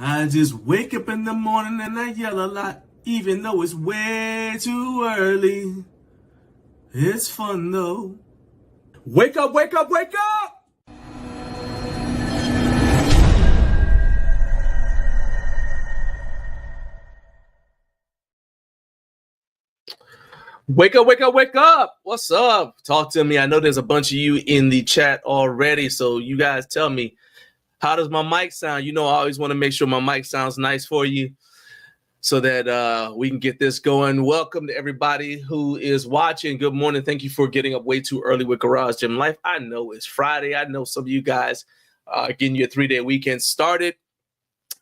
I just wake up in the morning and I yell a lot, even though it's way too early. It's fun though. Wake up, wake up, wake up! Wake up, wake up, wake up! What's up? Talk to me. I know there's a bunch of you in the chat already, so you guys tell me, how does my mic sound? You know, I always want to make sure my mic sounds nice for you so that we can get this going. Welcome to everybody who is watching. Good morning. Thank you for getting up way too early with Garage Gym Life. I know it's Friday. I know some of you guys are getting your 3-day weekend started,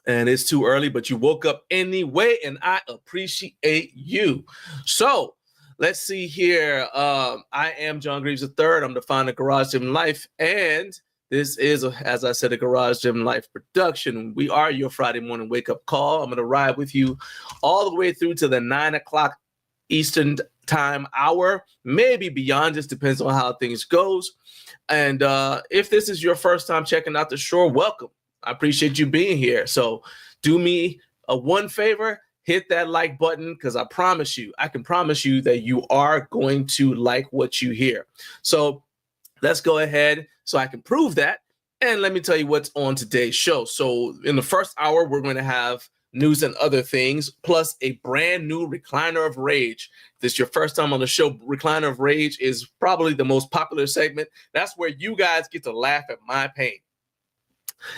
and it's too early, but you woke up anyway, and I appreciate you. So let's see here. I am John Greaves III. I'm the founder of Garage Gym Life, and this is, as I said, a Garage Gym Life production. We are your Friday morning wake-up call. I'm going to ride with you all the way through to the 9 o'clock Eastern time hour, maybe beyond. Just depends on how things goes. And if this is your first time checking out the show, welcome. I appreciate you being here. So do me a one favor. Hit that like button, because I can promise you that you are going to like what you hear. So let's go ahead so I can prove that. And let me tell you what's on today's show. So in the first hour, we're going to have news and other things, plus a brand new Recliner of Rage. If this is your first time on the show, Recliner of Rage is probably the most popular segment. That's where you guys get to laugh at my pain.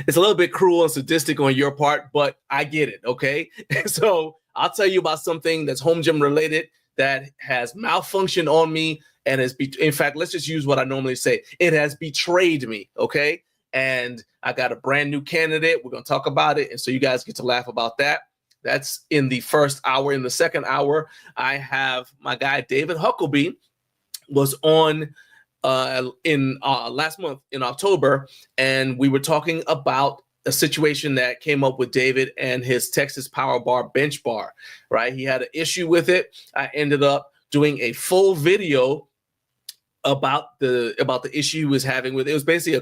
It's a little bit cruel and sadistic on your part, but I get it, okay? So I'll tell you about something that's home gym related that has malfunctioned on me, and in fact, let's just use what I normally say. It has betrayed me, okay? And I got a brand new candidate. We're going to talk about it, and so you guys get to laugh about that. That's in the first hour. In the second hour, I have my guy David Huckleby was on last month in October, and we were talking about a situation that came up with David and his Texas Power Bar bench bar, right? He had an issue with it. I ended up doing a full video about the issue he was having with it. It was basically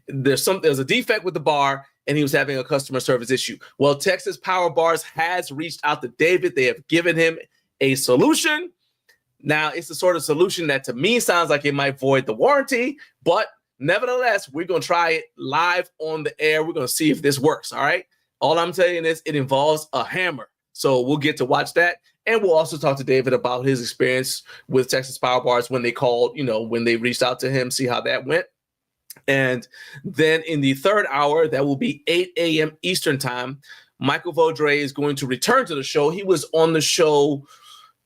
there's a defect with the bar, and he was having a customer service issue. Well, Texas Power Bars has reached out to David. They have given him a solution. Now, it's the sort of solution that to me sounds like it might void the warranty, but nevertheless, we're going to try it live on the air. We're going to see if this works, all right? All I'm saying is it involves a hammer. So we'll get to watch that. And we'll also talk to David about his experience with Texas Power Bars when they called, when they reached out to him, see how that went. And then in the third hour, that will be 8 a.m. Eastern time, Michael Vaudreille is going to return to the show. He was on the show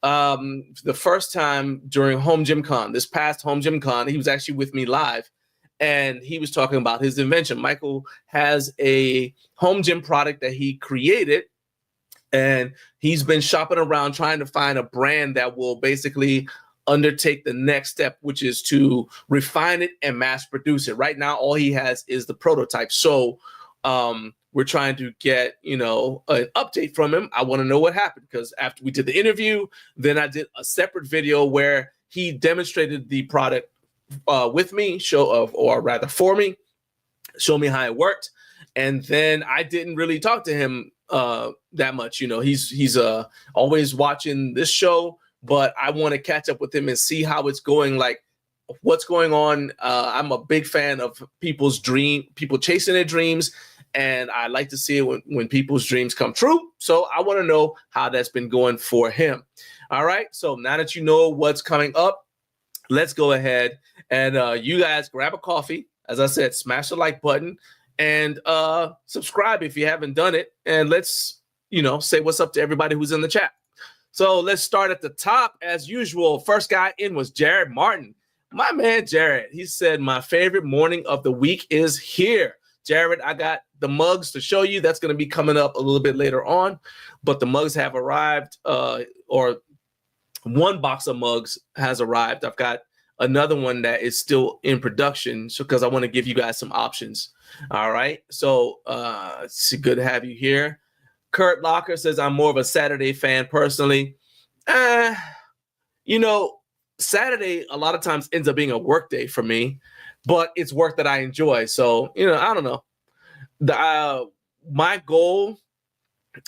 the first time during HomeGymCon, this past HomeGymCon. He was actually with me live, and he was talking about his invention. Michael has a home gym product that he created, and he's been shopping around trying to find a brand that will basically undertake the next step, which is to refine it and mass produce it. Right now, all he has is the prototype. So we're trying to get, an update from him. I want to know what happened, because after we did the interview, then I did a separate video where he demonstrated the product with me, for me, show me how it worked. And then I didn't really talk to him that much. He's always watching this show, but I want to catch up with him and see how it's going, like what's going on. I'm a big fan of people chasing their dreams, and I like to see it when people's dreams come true. So I want to know how that's been going for him. All right. So now that you know what's coming up, let's go ahead and you guys grab a coffee. As I said, smash the like button and subscribe if you haven't done it. And let's, say what's up to everybody who's in the chat. So let's start at the top as usual. First guy in was Jared Martin. My man, Jared, he said, my favorite morning of the week is here. Jared, I got the mugs to show you. That's going to be coming up a little bit later on, but the mugs have arrived, or one box of mugs has arrived. I've got another one that is still in production, so because I want to give you guys some options. All right. So it's good to have you here. Kurt Locker says, I'm more of a Saturday fan personally. Saturday a lot of times ends up being a work day for me, but it's work that I enjoy. So, I don't know. My goal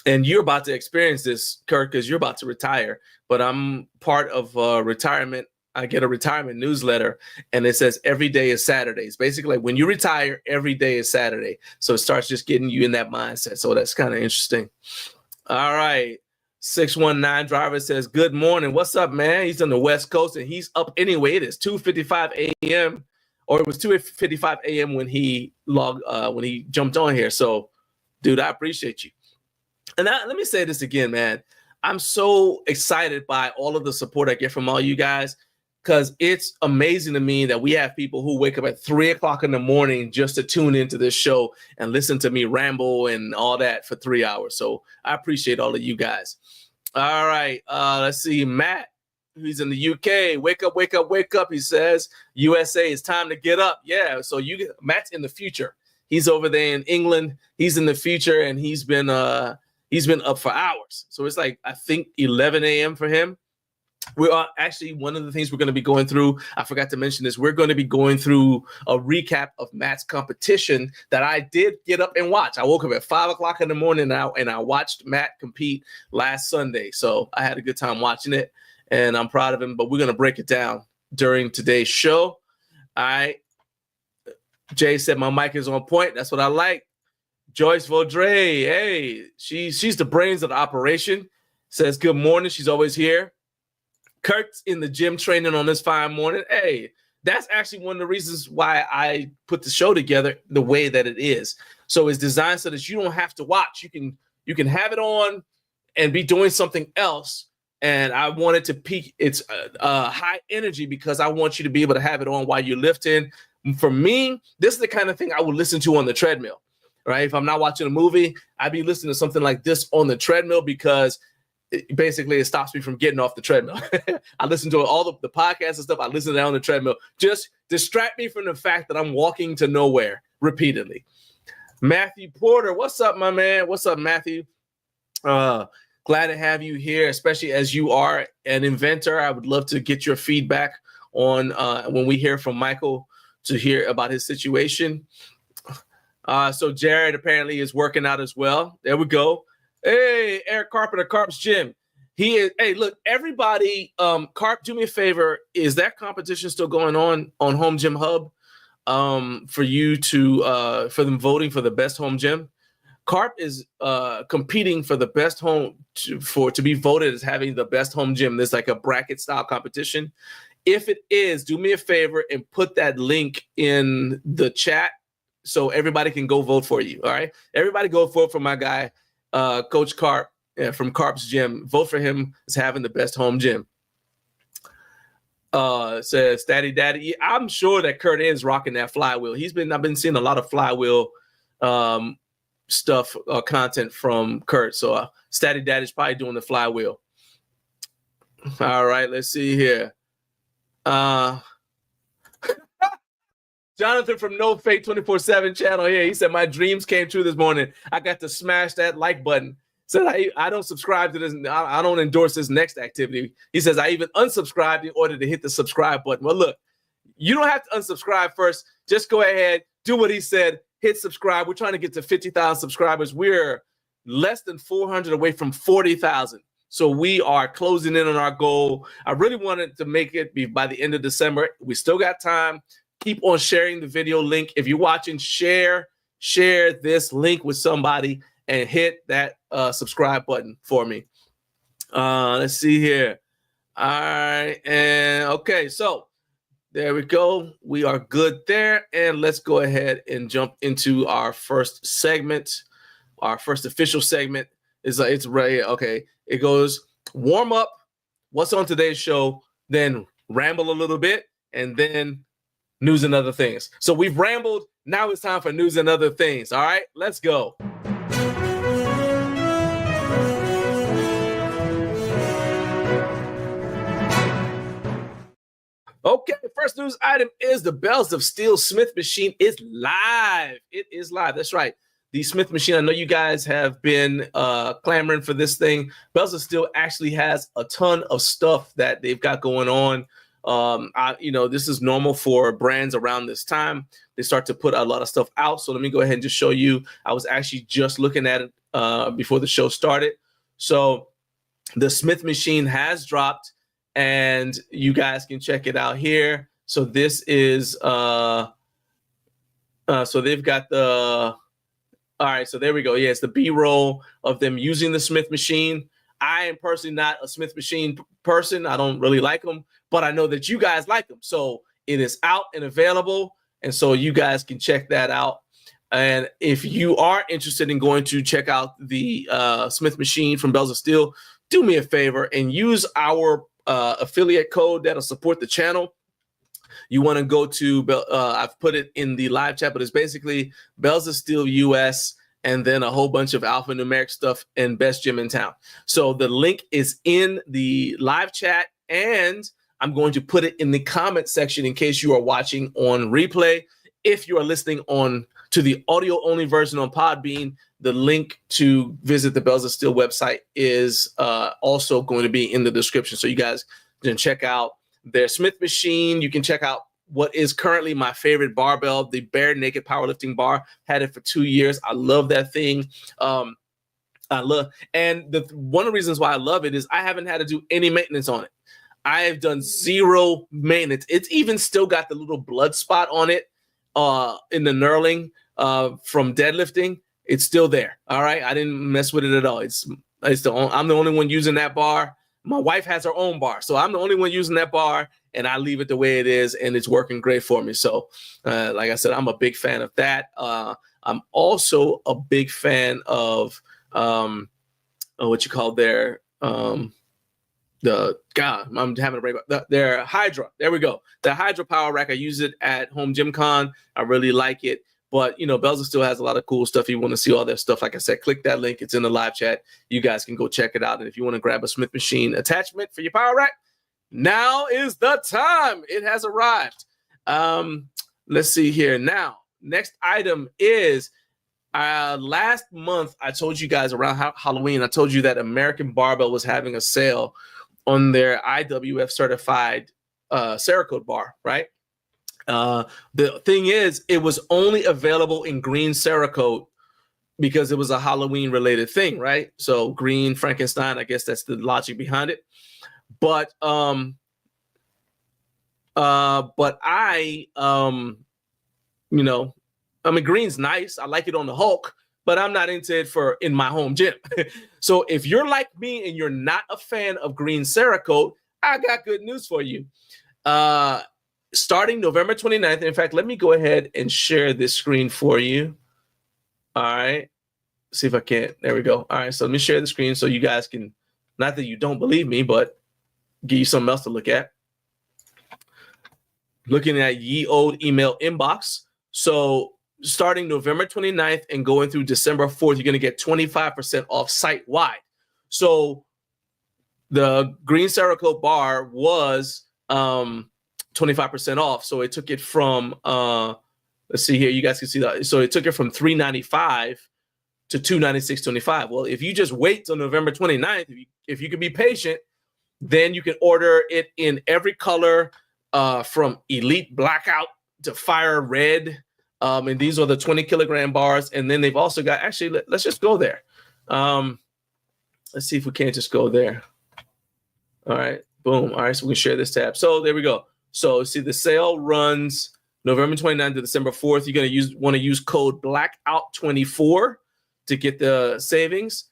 And you're about to experience this, Kirk, because you're about to retire. But I'm part of retirement. I get a retirement newsletter, and it says every day is Saturdays. Basically, when you retire, every day is Saturday. So it starts just getting you in that mindset. So that's kind of interesting. All right. 619 driver says, good morning. What's up, man? He's on the West Coast, and he's up anyway. It is 2:55 a.m. or it was 2:55 a.m. when he jumped on here. So, dude, I appreciate you. And let me say this again, man. I'm so excited by all of the support I get from all you guys, because it's amazing to me that we have people who wake up at 3 o'clock in the morning just to tune into this show and listen to me ramble and all that for 3 hours. So I appreciate all of you guys. All right. Let's see. Matt, he's in the UK. Wake up, wake up, wake up. He says, USA, it's time to get up. Yeah. So Matt's in the future. He's over there in England. He's in the future, and he's been up for hours. So it's like, I think 11 a.m. for him. We are actually, one of the things we're going to be going through, I forgot to mention this, we're going to be going through a recap of Matt's competition that I did get up and watch. I woke up at 5 o'clock in the morning and I watched Matt compete last Sunday. So I had a good time watching it, and I'm proud of him, but we're going to break it down during today's show. All right. Jay said my mic is on point. That's what I like. Joyce Vaudreille, hey, she's the brains of the operation. Says good morning. She's always here. Kurt's in the gym training on this fine morning. Hey, that's actually one of the reasons why I put the show together the way that it is. So it's designed so that you don't have to watch. You can have it on and be doing something else. And I wanted to peak its high energy because I want you to be able to have it on while you're lifting. For me, this is the kind of thing I would listen to on the treadmill, right? If I'm not watching a movie, I'd be listening to something like this on the treadmill because basically it stops me from getting off the treadmill. I listen to all the podcasts and stuff. I listen to that on the treadmill. Just distract me from the fact that I'm walking to nowhere repeatedly. Matthew Porter, what's up, my man? What's up, Matthew? Glad to have you here, especially as you are an inventor. I would love to get your feedback on when we hear from Michael to hear about his situation. So Jared apparently is working out as well. There we go. Hey, Eric Carpenter, Carp's Gym. He is. Hey, look, everybody. Carp, do me a favor. Is that competition still going on Home Gym Hub? For you to for them voting for the best home gym. Carp is competing for the best home to be voted as having the best home gym. There's like a bracket style competition. If it is, do me a favor and put that link in the chat so everybody can go vote for you. All right, everybody go vote for my guy. Coach Carp from Carp's Gym. Vote for him as having the best home gym. Says Daddy. I'm sure that Kurt is rocking that flywheel. I've been seeing a lot of flywheel stuff, content from Kurt. So Statty Daddy's probably doing the flywheel. All right, let's see here. Jonathan from No Fate 24/7 channel here. He said, my dreams came true this morning. I got to smash that like button. Said I don't subscribe to this. I don't endorse this next activity. He says, I even unsubscribed in order to hit the subscribe button. Well, look, you don't have to unsubscribe first. Just go ahead, do what he said, hit subscribe. We're trying to get to 50,000 subscribers. We're less than 400 away from 40,000. So we are closing in on our goal. I really wanted to make it be by the end of December. We still got time. Keep on sharing the video link. If you're watching, share this link with somebody and hit that subscribe button for me. Let's see here. All right. And okay, so there we go. We are good there. And let's go ahead and jump into our first segment. Our first official segment is it's right. Okay. It goes warm up. What's on today's show? Then ramble a little bit, and then news and other things. So we've rambled. Now it's time for news and other things. All right, let's go. Okay, the first news item is the Bells of Steel Smith machine is live. It is live. That's right. The Smith machine, I know you guys have been clamoring for this thing. Bells of Steel actually has a ton of stuff that they've got going on This is normal for brands around this time. They start to put a lot of stuff out. So let me go ahead and just show you. I was actually just looking at it before the show started. So the Smith machine has dropped, and you guys can check it out here. So this is, so they've got all right, so there we go. Yeah, it's the B-roll of them using the Smith machine. I am personally not a Smith machine person. I don't really like them, but I know that you guys like them. So it is out and available, and so you guys can check that out. And if you are interested in going to check out the Smith machine from Bells of Steel, do me a favor and use our affiliate code that'll support the channel. You want to go to, I've put it in the live chat, but it's basically Bells of Steel US and then a whole bunch of alphanumeric stuff and best gym in town. So the link is in the live chat, and I'm going to put it in the comment section in case you are watching on replay. If you are listening on to the audio only version on Podbean, the link to visit the Bells of Steel website is also going to be in the description. So you guys can check out their Smith machine. You can check out what is currently my favorite barbell, the bare naked powerlifting bar. Had it for 2 years. I love that thing. One of the reasons why I love it is I haven't had to do any maintenance on it. I have done zero maintenance. It's even still got the little blood spot on it in the knurling from deadlifting. It's still there. All right. I didn't mess with it at all. I'm the only one using that bar. My wife has her own bar, so I'm the only one using that bar, and I leave it the way it is, and it's working great for me. So, like I said, I'm a big fan of that. I'm also a big fan of what you call their I'm having a break. Their Hydra. There we go. The Hydra Power Rack. I use it at HomeGymCon. I really like it. But, Bells of Steel has a lot of cool stuff. If you want to see all their stuff, like I said, click that link. It's in the live chat. You guys can go check it out. And if you want to grab a Smith machine attachment for your power rack, now is the time. It has arrived. Let's see here. Now, next item is last month, I told you guys around Halloween, I told you that American Barbell was having a sale on their IWF certified Cerakote bar, right? The thing is, it was only available in green Cerakote because it was a Halloween related thing, right? So green Frankenstein, I guess that's the logic behind it. But green's nice. I like it on the Hulk, but I'm not into it in my home gym. So if you're like me and you're not a fan of green Cerakote, I got good news for you. Starting November 29th. In fact, let me go ahead and share this screen for you. All right. See if I can. There we go. All right. So let me share the screen so you guys can, not that you don't believe me, but give you something else to look at. Looking at ye old email inbox. So starting November 29th and going through December 4th, you're going to get 25% off site-wide. So the green Cerakote bar was 25% off. So it took it from, let's see here, you guys can see that. So it took it from $395 to $296.25. Well, if you just wait till November 29th, if you can be patient, then you can order it in every color from Elite Blackout to Fire Red. And these are the 20 kilogram bars. And then they've also got, actually, let's just go there. Let's see if we can't just go there. All right, boom. All right, so we can share this tab. So there we go. So see, the sale runs November 29th to December 4th. You're going to want to use code BLACKOUT24 to get the savings.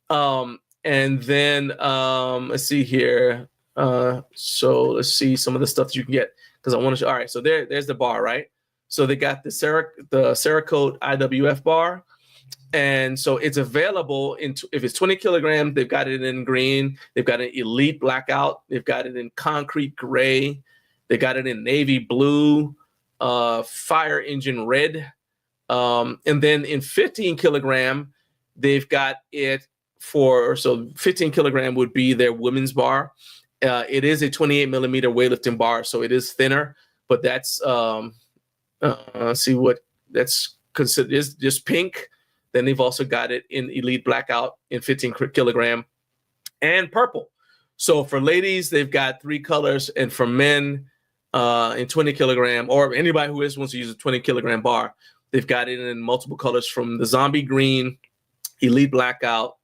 And then let's see here. So let's see some of the stuff that you can get because I want to show. All right, so there's the bar, right? So they got the Cerakote IWF bar. And so it's available if it's 20 kilograms, they've got it in green. They've got an Elite Blackout. They've got it in concrete gray. They got it in navy blue, fire engine red. And then in 15 kilogram, they've got it so 15 kilogram would be their women's bar. It is a 28 millimeter weightlifting bar, so it is thinner, but that's, see what that's considered is just pink. Then they've also got it in Elite Blackout in 15 kilogram and purple. So for ladies, they've got 3 colors, and for men, in 20 kilogram, or anybody who wants to use a 20 kilogram bar. They've got it in multiple colors, from the zombie green, elite blackout,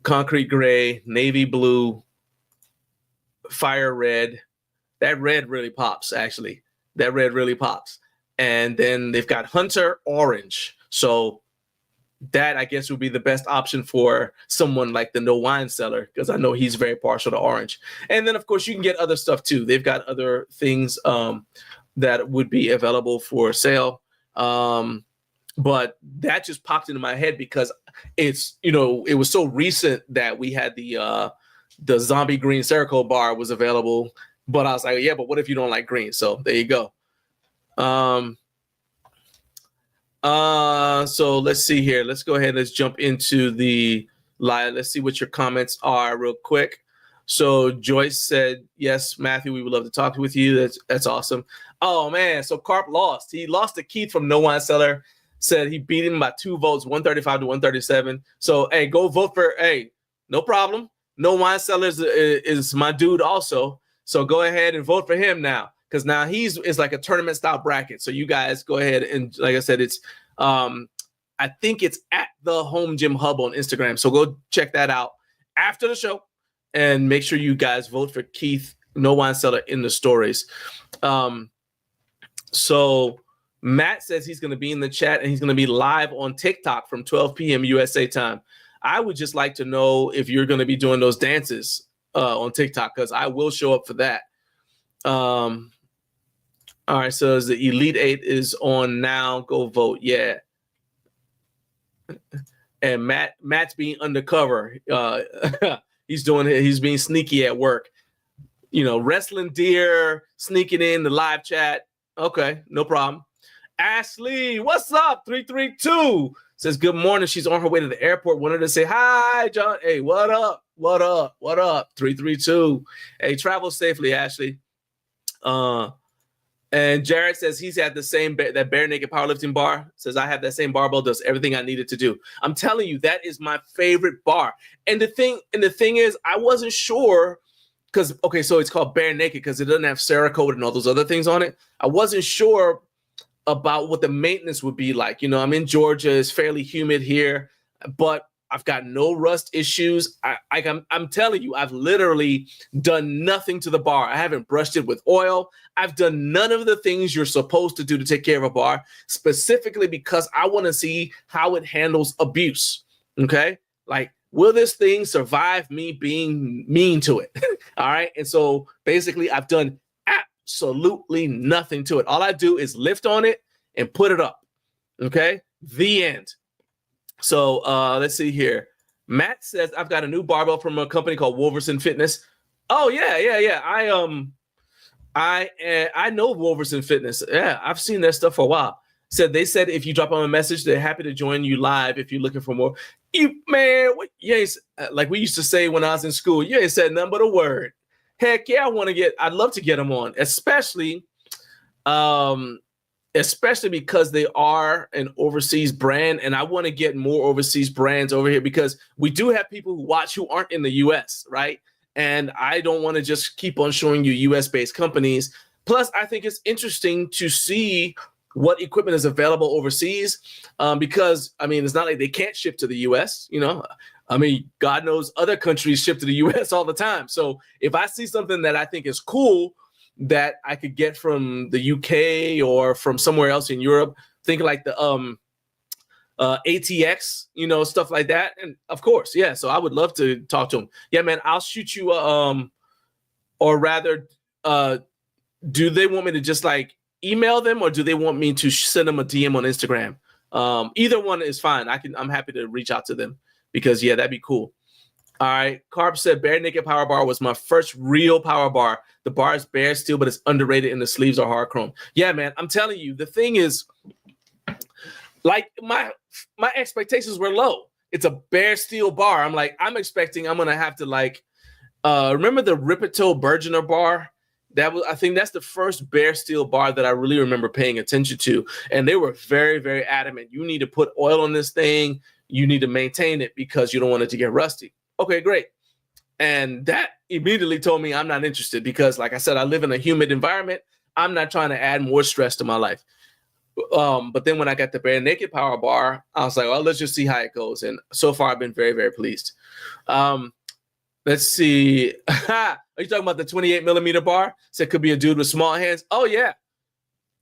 concrete gray, navy blue, fire red. That red really pops, actually. That red really pops. And then they've got hunter orange. So that, I guess, would be the best option for someone like the No Wine Cellar, because I know he's very partial to orange. And then, of course, you can get other stuff too. They've got other things that would be available for sale. But that just popped into my head because it's, it was so recent that we had the zombie green Cerakote bar was available. But I was like, yeah, but what if you don't like green? So there you go. So let's see here. Let's go ahead. Let's jump into the live. Let's see what your comments are real quick. So Joyce said, yes, Matthew, we would love to talk with you. That's awesome. Oh man. So Carp lost. He lost to Keith from No Wine Cellar. Said he beat him by 2 votes, 135 to 137. So, hey, go vote for, no problem. No Wine Cellar is my dude also. So go ahead and vote for him now. Because now it's like a tournament style bracket. So you guys go ahead and, like I said, it's I think it's at the Home Gym Hub on Instagram. So go check that out after the show and make sure you guys vote for Keith No Wine Cellar in the stories. So Matt says he's going to be in the chat and he's going to be live on TikTok from 12 p.m. USA time. I would just like to know if you're going to be doing those dances on TikTok, because I will show up for that. All right, so as the Elite 8 is on now, go vote. Yeah. And Matt's being undercover. He's being sneaky at work. Wrestling deer, sneaking in the live chat. Okay, no problem. Ashley, what's up? 332 says good morning. She's on her way to the airport. Wanted to say hi, John. Hey, what up? What up? What up? 332. Hey, travel safely, Ashley. And Jared says he's had the same that bare naked powerlifting bar. Says I have that same barbell, does everything I needed to do. I'm telling you, that is my favorite bar. And the thing is, I wasn't sure because so it's called bare naked because it doesn't have Cerakote and all those other things on it. I wasn't sure about what the maintenance would be like. I'm in Georgia; it's fairly humid here, but I've got no rust issues. I'm telling you, I've literally done nothing to the bar. I haven't brushed it with oil. I've done none of the things you're supposed to do to take care of a bar, specifically because I want to see how it handles abuse. Okay? Like, will this thing survive me being mean to it? All right? And so basically, I've done absolutely nothing to it. All I do is lift on it and put it up. Okay? The end. So let's see here. Matt says, I've got a new barbell from a company called Wolverson Fitness. Oh, yeah. I know Wolverson Fitness. Yeah, I've seen their stuff for a while. They said if you drop them a message, they're happy to join you live if you're looking for more. Like we used to say when I was in school, you ain't said nothing but a word. Heck yeah, I'd love to get them on, especially because they are an overseas brand, and I want to get more overseas brands over here because we do have people who watch who aren't in the U.S., right? And I don't want to just keep on showing you U.S.-based companies. Plus, I think it's interesting to see what equipment is available overseas because, it's not like they can't ship to the U.S., God knows other countries ship to the U.S. all the time. So if I see something that I think is cool that I could get from the UK or from somewhere else in Europe, thinking like the ATX, stuff like that. And of course, yeah. So I would love to talk to them. Yeah, man, I'll shoot you. Or rather, do they want me to just like email them, or do they want me to send them a DM on Instagram? Either one is fine. I'm happy to reach out to them because yeah, that'd be cool. All right. Carp said bare naked power bar was my first real power bar. The bar is bare steel, but it's underrated and the sleeves are hard chrome. Yeah, man. I'm telling you, the thing is, like my expectations were low. It's a bare steel bar. I'm expecting I'm gonna have to remember the Ripito Bergener bar? I think that's the first bare steel bar that I really remember paying attention to. And they were very, very adamant. You need to put oil on this thing. You need to maintain it because you don't want it to get rusty. Okay, great. And that immediately told me I'm not interested because, like I said, I live in a humid environment. I'm not trying to add more stress to my life. But then when I got the bare naked power bar, I was like, well, let's just see how it goes. And so far, I've been very, very pleased. Let's see. Are you talking about the 28 millimeter bar? So it could be a dude with small hands. Oh, yeah.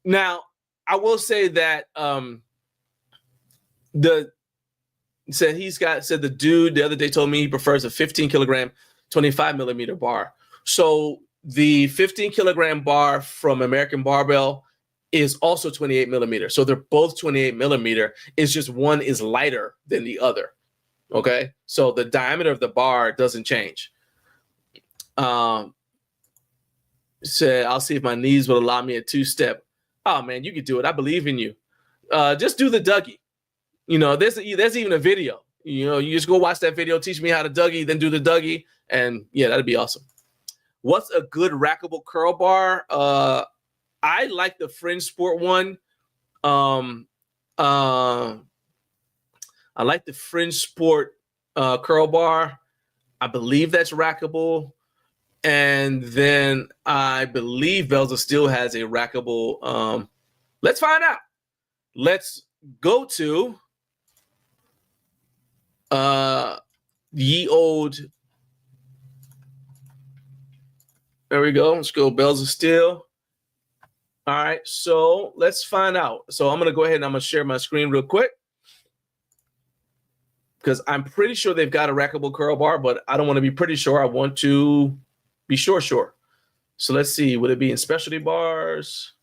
Now, I will say that the dude the other day told me he prefers a 15 kilogram, 25 millimeter bar. So the 15 kilogram bar from American Barbell is also 28 millimeter. So they're both 28 millimeter. It's just one is lighter than the other. Okay. So the diameter of the bar doesn't change. I'll see if my knees will allow me a 2-step. Oh man, you can do it. I believe in you. Just do the Dougie. You know, there's even a video. You know, you just go watch that video, teach me how to Dougie, then do the Dougie. And yeah, that'd be awesome. What's a good rackable curl bar? I like the Fringe Sport one. I like the Fringe Sport curl bar. I believe that's rackable. And then I believe Bells of Steel has a rackable. Let's find out. Let's go to ye old. There we go. Let's go Bells of Steel. All right, so let's find out. So I'm going to go ahead and I'm going to share my screen real quick because I'm pretty sure they've got a rackable curl bar, but I don't want to be pretty sure. I want to be sure. So let's see. Would it be in specialty bars?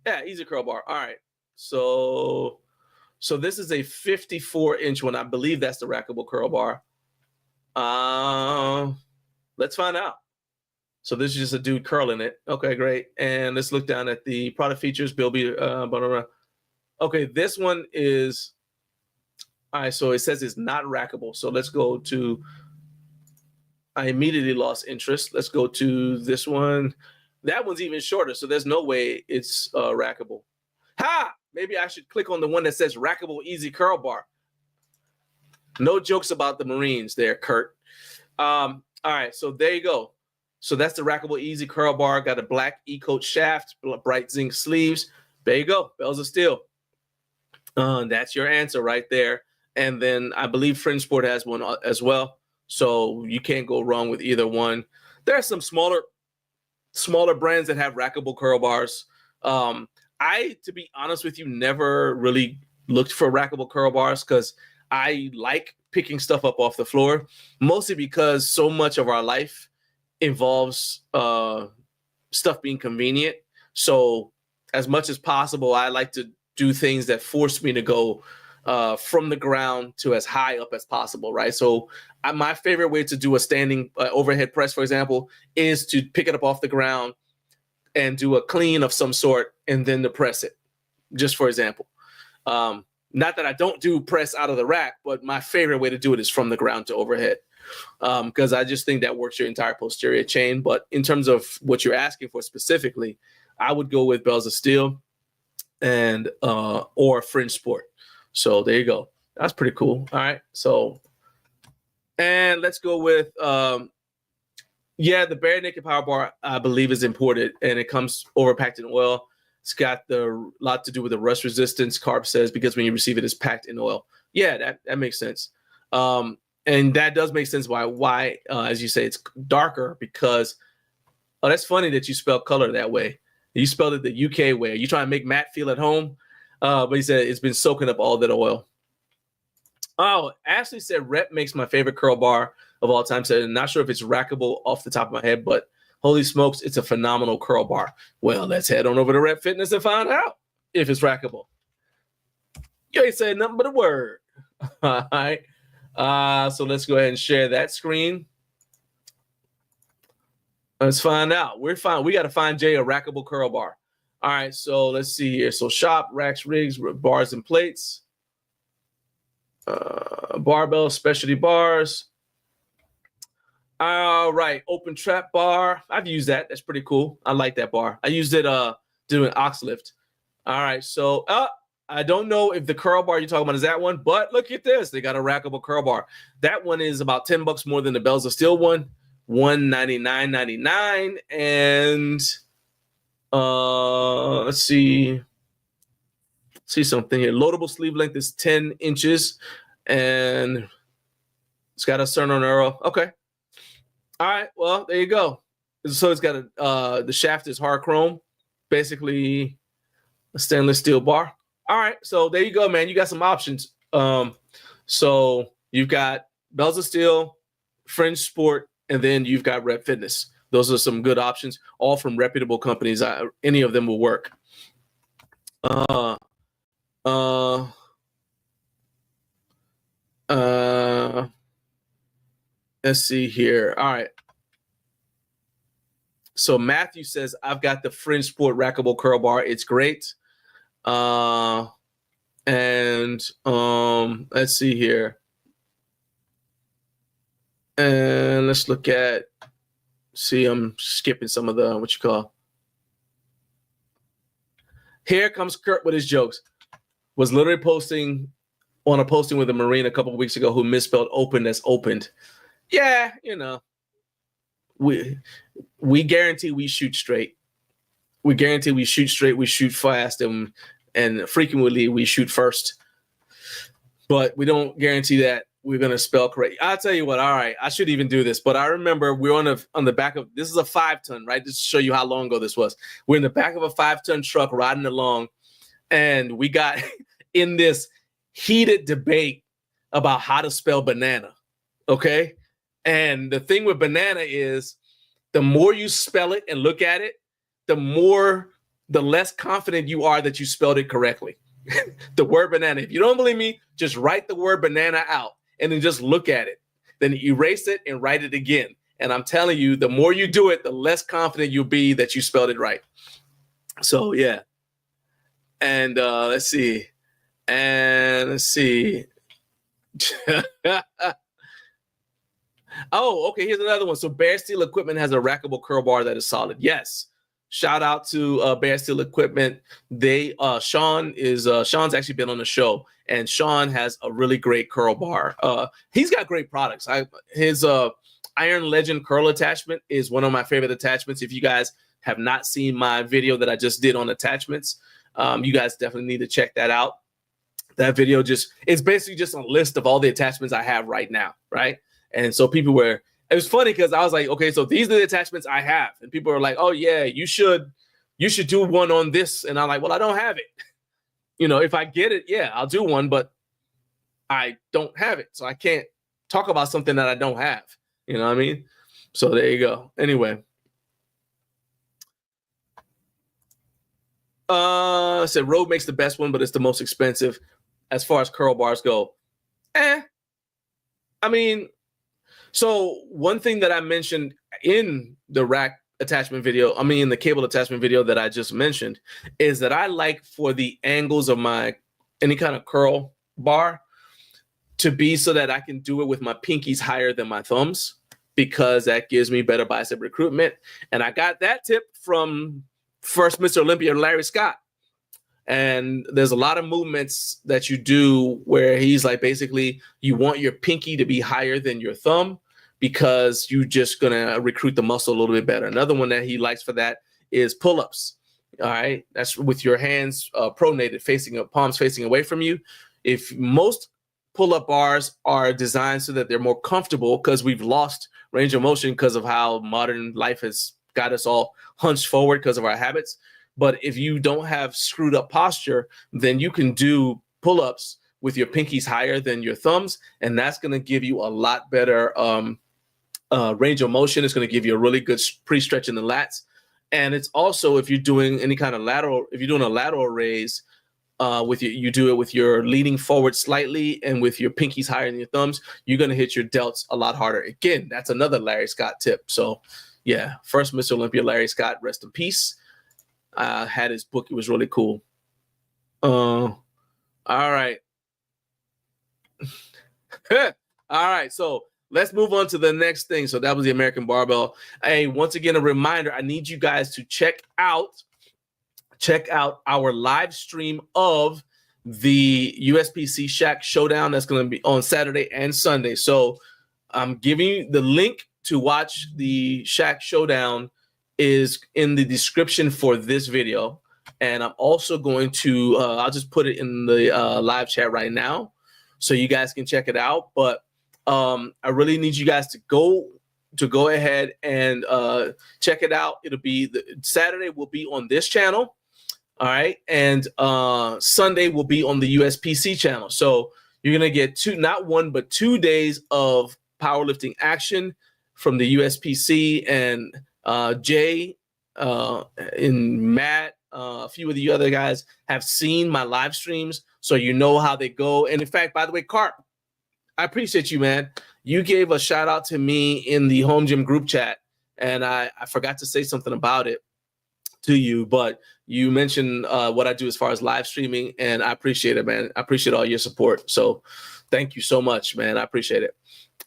Yeah, easy curl bar. All right. So this is a 54-inch one. I believe that's the rackable curl bar. Let's find out. So this is just a dude curling it. Okay, great. And let's look down at the product features. Okay, this one is, all right, so it says it's not rackable. So let's go to, I immediately lost interest. Let's go to this one. That one's even shorter, so there's no way it's rackable. Ha! Maybe I should click on the one that says rackable easy curl bar. No jokes about the Marines there, Kurt. All right, so there you go. So that's the rackable easy curl bar. Got a black E-coat shaft, bright zinc sleeves. There you go, Bells of Steel. That's your answer right there. And then I believe Fringe Sport has one as well. So you can't go wrong with either one. There are some smaller brands that have rackable curl bars. I, to be honest with you, never really looked for rackable curl bars because I like picking stuff up off the floor, mostly because so much of our life involves stuff being convenient. So as much as possible, I like to do things that force me to go from the ground to as high up as possible, right? So my favorite way to do a standing overhead press, for example, is to pick it up off the ground and do a clean of some sort and then to press it, just for example. Not that I don't do press out of the rack, but my favorite way to do it is from the ground to overhead. Because I just think that works your entire posterior chain. But in terms of what you're asking for specifically, I would go with Bells of Steel and or Fringe Sport. So there you go. That's pretty cool. All right. So, and let's go with, the bare naked power bar, I believe, is imported and it comes overpacked in oil. It's got a lot to do with the rust resistance, Carb says, because when you receive it, it's packed in oil. Yeah, that makes sense. And that does make sense why, as you say, it's darker because, that's funny that you spell color that way. You spelled it the UK way. You trying to make Matt feel at home, but he said it's been soaking up all that oil. Oh, Ashley said Rep makes my favorite curl bar of all time. Said, I'm not sure if it's rackable off the top of my head, but holy smokes, it's a phenomenal curl bar. Well, let's head on over to Rep Fitness and find out if it's rackable. You ain't saying nothing but a word. All right. So let's go ahead and share that screen. Let's find out. We got to find Jay a rackable curl bar. All right. So let's see here. So shop, racks, rigs, bars, and plates. Barbell, specialty bars. All right. Open trap bar. I've used that. That's pretty cool. I like that bar. I used it doing ox lift. All right. So I don't know if the curl bar you're talking about is that one, but look at this. They got a rackable curl bar. That one is about $10 more than the Bells of Steel one, $199.99. And let's see something here. Loadable sleeve length is 10 inches, and it's got a Cerner arrow. Okay. All right. Well, there you go. So it's got the shaft is hard chrome, basically a stainless steel bar. All right. So there you go, man. You got some options. So you've got Bells of Steel, Fringe Sport, and then you've got Rep Fitness. Those are some good options, all from reputable companies. Any of them will work. Let's see here. All right. So Matthew says, I've got the Fringe Sport rackable curl bar. It's great. Let's see here. And let's look at, see, I'm skipping some of the, what you call. Here comes Kurt with his jokes. Was literally posting on a posting with a Marine a couple of weeks ago who misspelled open as opened. Yeah, you know, we guarantee we shoot straight. We guarantee we shoot straight, we shoot fast, and frequently we shoot first. But we don't guarantee that we're going to spell correct. I'll tell you what, all right, I should even do this. But I remember we're on the back of, this is a 5-ton, right? Just to show you how long ago this was. We're in the back of a 5-ton truck riding along, and we got in this heated debate about how to spell banana, okay? And the thing with banana is the more you spell it and look at it, the less confident you are that you spelled it correctly. The word banana. If you don't believe me, just write the word banana out and then just look at it. Then erase it and write it again. And I'm telling you, the more you do it, the less confident you'll be that you spelled it right. So, yeah. And let's see. Oh, okay. Here's another one. So Bear Steel Equipment has a rackable curl bar that is solid. Yes. Shout out to Bear Steel Equipment. Sean's actually been on the show, and Sean has a really great curl bar. He's got great products. His Iron Legend curl attachment is one of my favorite attachments. If you guys have not seen my video that I just did on attachments, you guys definitely need to check that out. That video it's basically just a list of all the attachments I have right now, right? And so it was funny because I was like, okay, so these are the attachments I have. And people are like, oh yeah, you should do one on this. And I'm like, well, I don't have it. You know, if I get it, yeah, I'll do one, but I don't have it. So I can't talk about something that I don't have. You know what I mean? So there you go. Anyway. Said Rogue makes the best one, but it's the most expensive as far as curl bars go. I mean, so one thing that I mentioned in the rack attachment video, in the cable attachment video that I just mentioned, is that I like for the angles of any kind of curl bar to be so that I can do it with my pinkies higher than my thumbs, because that gives me better bicep recruitment. And I got that tip from first Mr. Olympia, Larry Scott. And there's a lot of movements that you do where he's like, basically, you want your pinky to be higher than your thumb because you're just going to recruit the muscle a little bit better. Another one that he likes for that is pull-ups. All right. That's with your hands pronated, palms facing away from you. If most pull-up bars are designed so that they're more comfortable, because we've lost range of motion because of how modern life has got us all hunched forward because of our habits. But if you don't have screwed up posture, then you can do pull-ups with your pinkies higher than your thumbs, and that's going to give you a lot better range of motion. It's going to give you a really good pre-stretch in the lats. And it's also, if you're doing any kind of if you're doing a lateral raise, you do it with your leaning forward slightly and with your pinkies higher than your thumbs, you're going to hit your delts a lot harder. Again, that's another Larry Scott tip. So yeah, first Mr. Olympia, Larry Scott, rest in peace. I had his book. It was really cool. All right. All right. So let's move on to the next thing. So that was the American Barbell. Hey, once again, a reminder, I need you guys to check out our live stream of the USPC Shack Showdown that's going to be on Saturday and Sunday. So I'm giving you the link to watch the Shack Showdown is in the description for this video. And I'm also going to, I'll just put it in the live chat right now so you guys can check it out. But I really need you guys to go ahead and check it out. It'll be Saturday will be on this channel. All right. And Sunday will be on the USPC channel. So you're going to get not 1, but 2 days of powerlifting action from the USPC, and Jay and Matt, a few of the other guys have seen my live streams, so you know how they go. And in fact, by the way, Carp, I appreciate you, man. You gave a shout out to me in the Home Gym group chat, and I forgot to say something about it to you, but you mentioned what I do as far as live streaming, and I appreciate it, man. I appreciate all your support. So thank you so much, man. I appreciate it.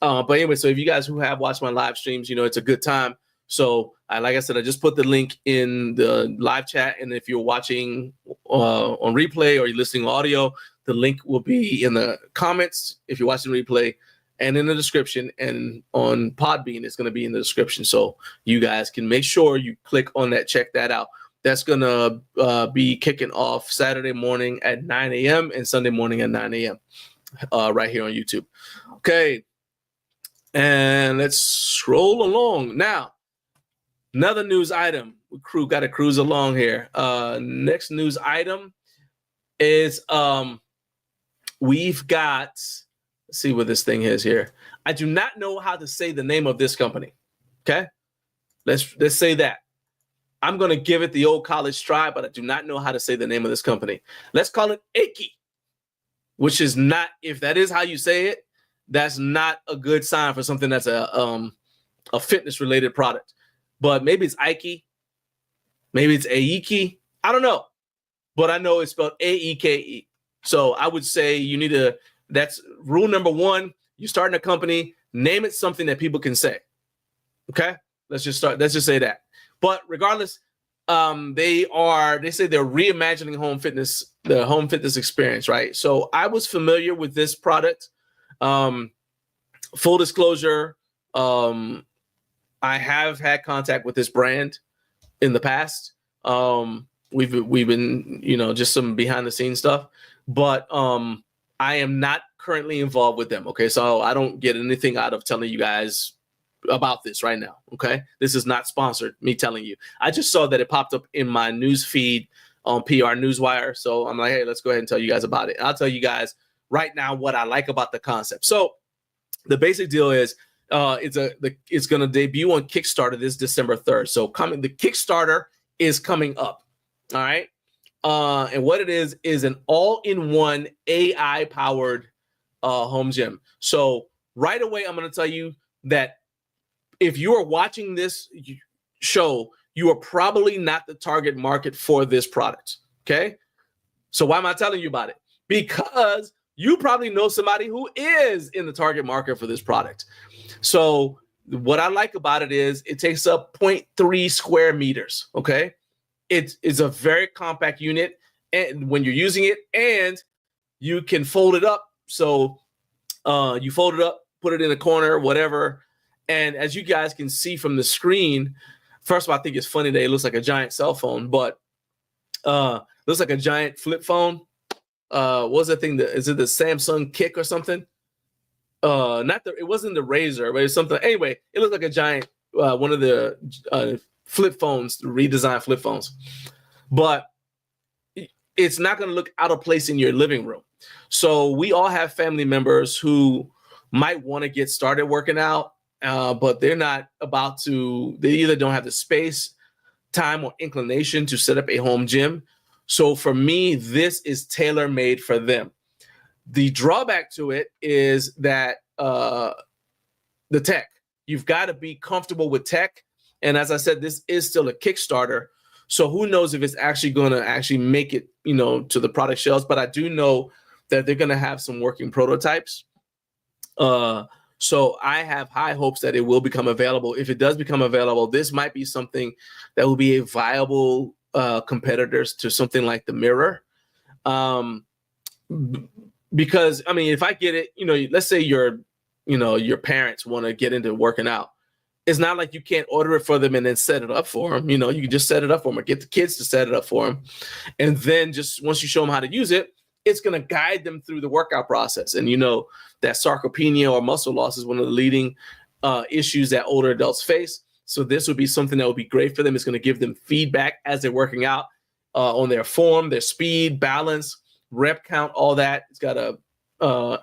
But anyway, so if you guys who have watched my live streams, you know, it's a good time. So like I said, I just put the link in the live chat. And if you're watching on replay or you're listening to audio, the link will be in the comments if you're watching replay, and in the description, and on Podbean, it's going to be in the description. So you guys can make sure you click on that, check that out. That's going to be kicking off Saturday morning at 9 a.m. and Sunday morning at 9 a.m. Right here on YouTube. Okay. And let's scroll along. Now, another news item. We got to cruise along here. Next news item is we've got, let's see what this thing is here. I do not know how to say the name of this company. Okay? Let's say that. I'm going to give it the old college try, but I do not know how to say the name of this company. Let's call it Ike, which is not, if that is how you say it, that's not a good sign for something that's a fitness related product. But maybe it's Ike, maybe it's Aike. I don't know, but I know it's spelled Aeke. So I would say you need to. That's rule number 1. You're starting a company, name it something that people can say. Okay, let's just say that. But regardless, they say they're reimagining the home fitness experience, right? So I was familiar with this product. Full disclosure, I have had contact with this brand in the past. We've been, you know, just some behind the scenes stuff, but I am not currently involved with them. Okay, so I don't get anything out of telling you guys about this right now. Okay, this is not sponsored, me telling you. I just saw that it popped up in my news feed on PR Newswire, so I'm like, hey, let's go ahead and tell you guys about it. I'll tell you guys right now what I like about the concept. So the basic deal is it's going to debut on Kickstarter this December 3rd. So the Kickstarter is coming up. All right. And what it is an all-in-one AI powered home gym. So right away, I'm going to tell you that if you are watching this show, you are probably not the target market for this product. Okay. So why am I telling you about it? Because you probably know somebody who is in the target market for this product. So what I like about it is it takes up 0.3 square meters. Okay. It is a very compact unit, and when you're using it, and you can fold it up. So you fold it up, put it in a corner, whatever. And as you guys can see from the screen, first of all, I think it's funny that it looks like a giant cell phone, but looks like a giant flip phone. What was that thing? Is it the Samsung Kick or something? It wasn't the Razor, but it's something. Anyway, it looked like a giant one of the flip phones, redesigned flip phones. But it's not going to look out of place in your living room. So we all have family members who might want to get started working out, but they're not about to. They either don't have the space, time, or inclination to set up a home gym. So for me, this is tailor-made for them. The drawback to it is that the tech. You've got to be comfortable with tech. And as I said, this is still a Kickstarter. So who knows if it's actually going to actually make it, you know, to the product shelves. But I do know that they're going to have some working prototypes. So I have high hopes that it will become available. If it does become available, this might be something that will be a viable competitors to something like the Mirror. because I mean, if I get it, let's say your parents want to get into working out. It's not like you can't order it for them and then set it up for them. You can just set it up for them or get the kids to set it up for them. And then just once you show them how to use it, it's going to guide them through the workout process. And that sarcopenia or muscle loss is one of the leading issues that older adults face. So this would be something that would be great for them. It's going to give them feedback as they're working out on their form, their speed, balance, rep count, all that. It's got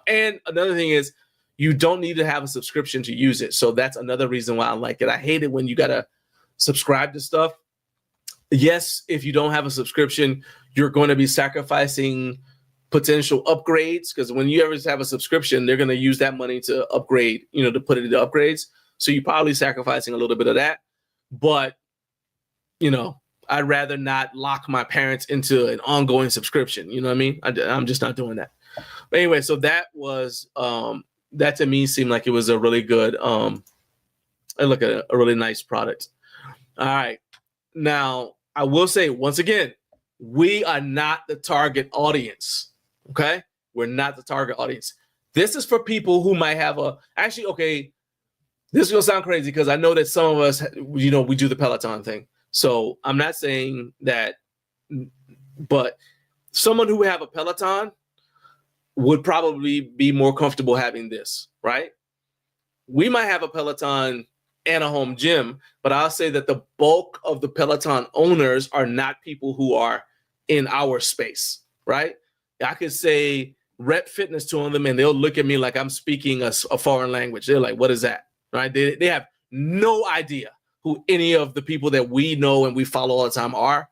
and another thing is, you don't need to have a subscription to use it. So that's another reason why I like it. I hate it when you got to subscribe to stuff. Yes, if you don't have a subscription, you're going to be sacrificing potential upgrades, because when you ever have a subscription, they're going to use that money to upgrade, to put it into upgrades. So you're probably sacrificing a little bit of that. But, I'd rather not lock my parents into an ongoing subscription. You know what I mean? I'm just not doing that. But anyway, so that was... that to me seemed like it was a really good, a really nice product. All right. Now, I will say once again, we are not the target audience. Okay. We're not the target audience. This is for people who might have this is going to sound crazy because I know that some of us, we do the Peloton thing. So I'm not saying that, but someone who have a Peloton would probably be more comfortable having this, right? We might have a Peloton and a home gym, but I'll say that the bulk of the Peloton owners are not people who are in our space, right? I could say rep fitness to them and they'll look at me like I'm speaking a foreign language. They're like, what is that, right? They have no idea who any of the people that we know and we follow all the time are.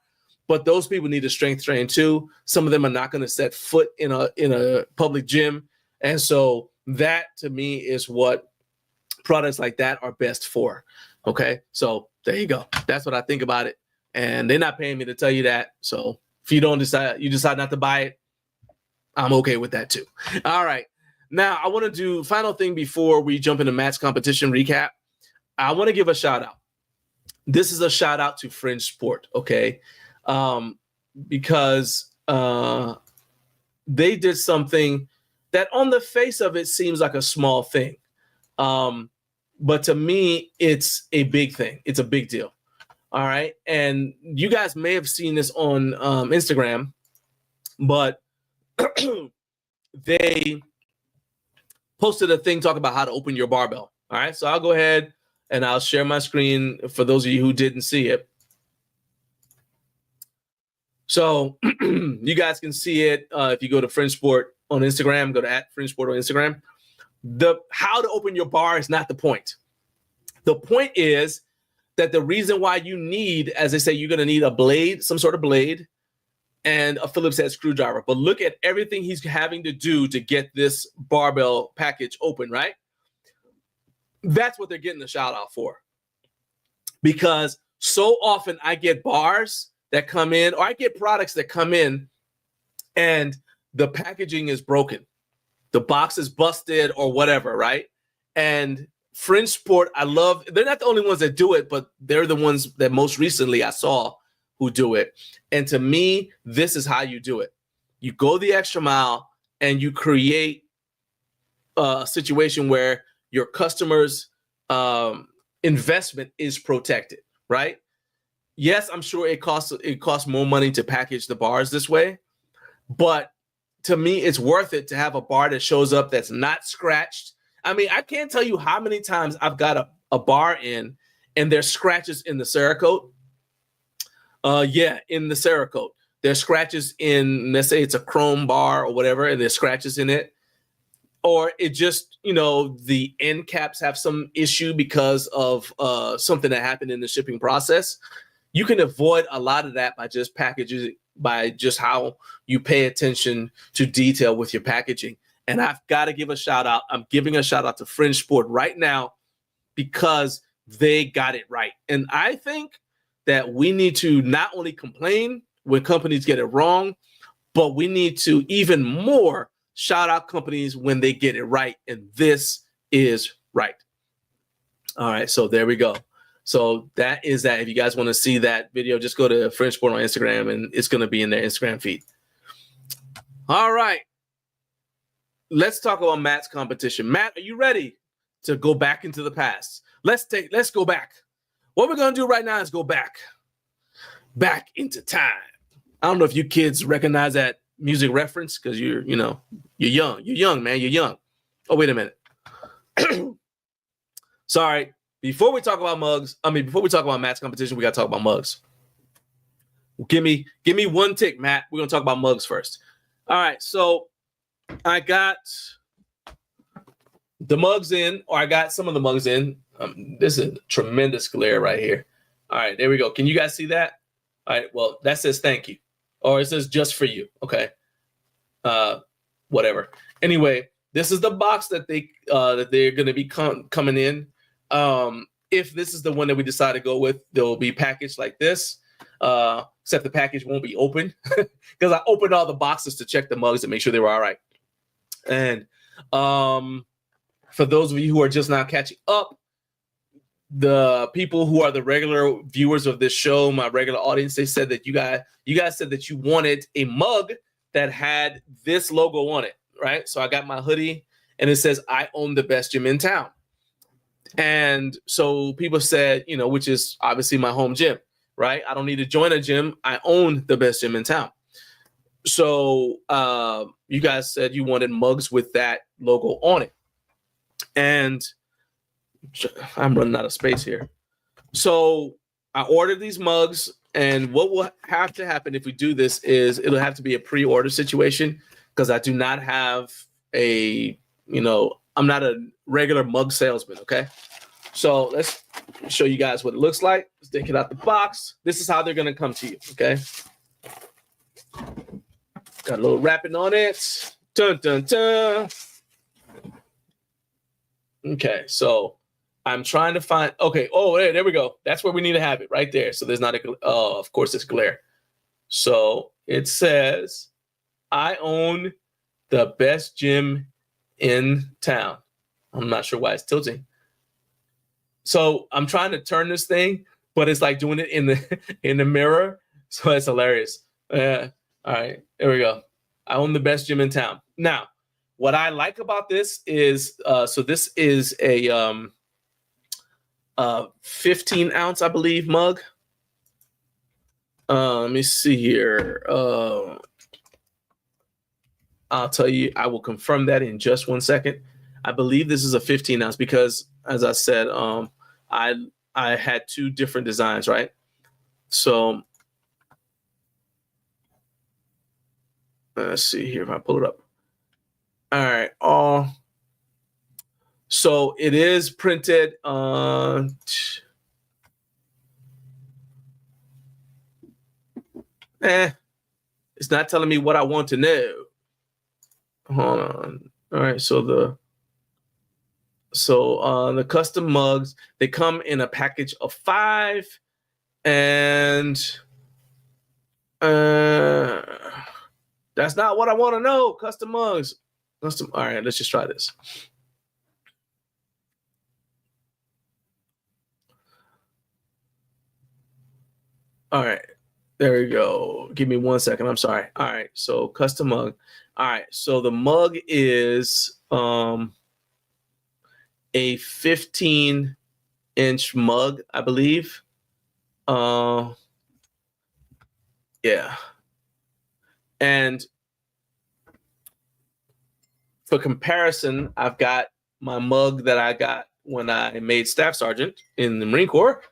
But those people need to strength train too. Some of them are not going to set foot in a public gym. And so that to me is what products like that are best for. Okay. So there you go. That's what I think about it. And they're not paying me to tell you that. So if you decide not to buy it, I'm okay with that too. All right. Now I want to do final thing before we jump into match competition recap. I want to give a shout out. This is a shout out to Fringe Sport. Okay. Because they did something that on the face of it seems like a small thing. But to me, it's a big thing. It's a big deal. All right. And you guys may have seen this on Instagram, but they posted a thing talking about how to open your barbell. All right. So I'll go ahead and I'll share my screen for those of you who didn't see it. So you guys can see it if you go to Fringe Sport on Instagram, go to @Fringe Sport on Instagram. How to open your bar is not the point. The point is that the reason why you need, as they say, you're going to need a blade, some sort of blade, and a Phillips head screwdriver. But look at everything he's having to do to get this barbell package open, right? That's what they're getting the shout out for. Because so often I get bars that come in, or I get products that come in and the packaging is broken. The box is busted or whatever, right? And Fringe Sport, they're not the only ones that do it, but they're the ones that most recently I saw who do it. And to me, this is how you do it. You go the extra mile and you create a situation where your customer's investment is protected, right? Yes, I'm sure it costs more money to package the bars this way, but to me, it's worth it to have a bar that shows up that's not scratched. I mean, I can't tell you how many times I've got a bar in and there's scratches in the Cerakote. In the Cerakote. There's scratches in, let's say it's a chrome bar or whatever, and there's scratches in it. Or it just, the end caps have some issue because of something that happened in the shipping process. You can avoid a lot of that by just packaging, by just how you pay attention to detail with your packaging. And I've got to give a shout out. I'm giving a shout out to Fringe Sport right now because they got it right. And I think that we need to not only complain when companies get it wrong, but we need to even more shout out companies when they get it right. And this is right. All right. So there we go. So that is that. If you guys want to see that video, just go to Fringe Sport on Instagram and it's going to be in their Instagram feed. All right. let's talk about Matt's competition. Matt, are you ready to go back into the past? Let's go back. What we're gonna do right now is go back into time. I don't know if you kids recognize that music reference because you're young. You're young, man. You're young. Oh, wait a minute. Sorry. Before we talk about Matt's competition, we gotta talk about mugs. Give me one tick, Matt. We're gonna talk about mugs first. All right, so I got the mugs in, or I got some of the mugs in. This is a tremendous glare right here. All right, there we go. Can you guys see that? All right, well, that says thank you. Or it says just for you. Okay. Whatever. Anyway, this is the box that they're going to be coming in. If this is the one that we decide to go with, they'll be packaged like this. Except the package won't be open because I opened all the boxes to check the mugs and make sure they were all right. And for those of you who are just now catching up, the people who are the regular viewers of this show, my regular audience, they said that you guys said that you wanted a mug that had this logo on it, right? So I got my hoodie and it says, I own the best gym in town. And so people said, which is obviously my home gym, right? I don't need to join a gym. I own the best gym in town. So you guys said you wanted mugs with that logo on it. And I'm running out of space here. So I ordered these mugs, and what will have to happen if we do this is it'll have to be a pre-order situation because I do not have I'm not a regular mug salesman, okay? So let's show you guys what it looks like. Let's take it out the box. This is how they're going to come to you, okay? Got a little wrapping on it. Dun, dun, dun. Okay, so I'm trying to find, okay, oh, there we go. That's where we need to have it, right there. So there's not of course, it's glare. So it says, I own the best gym in town. I'm not sure why it's tilting. So I'm trying to turn this thing, but it's like doing it in the mirror. So it's hilarious. All right, there we go. I own the best gym in town. Now, what I like about this is, so this is a 15 ounce, I believe, mug. Let me see here. I'll tell you, I will confirm that in just 1 second. I believe this is a 15 ounce because, as I said, I had two different designs, right? So let's see here if I pull it up. All right. So it is printed on. It's not telling me what I want to know. Hold on. All right. So the custom mugs, they come in a package of 5, and that's not what I want to know. Custom mugs. All right, let's just try this. All right, there we go. Give me 1 second. I'm sorry. All right, so custom mug. All right, so the mug is a 15-inch mug, I believe. Yeah. And for comparison, I've got my mug that I got when I made Staff Sergeant in the Marine Corps.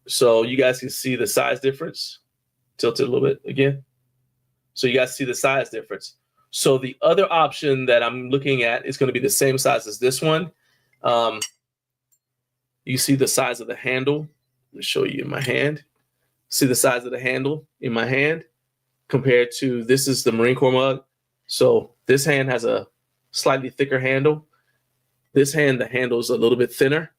So you guys can see the size difference. Tilt it a little bit again. So you guys see the size difference. So the other option that I'm looking at is going to be the same size as this one. You see the size of the handle. Let me show you in my hand. See the size of the handle in my hand compared to this is the Marine Corps mug. So this hand has a slightly thicker handle. This hand, the handle is a little bit thinner.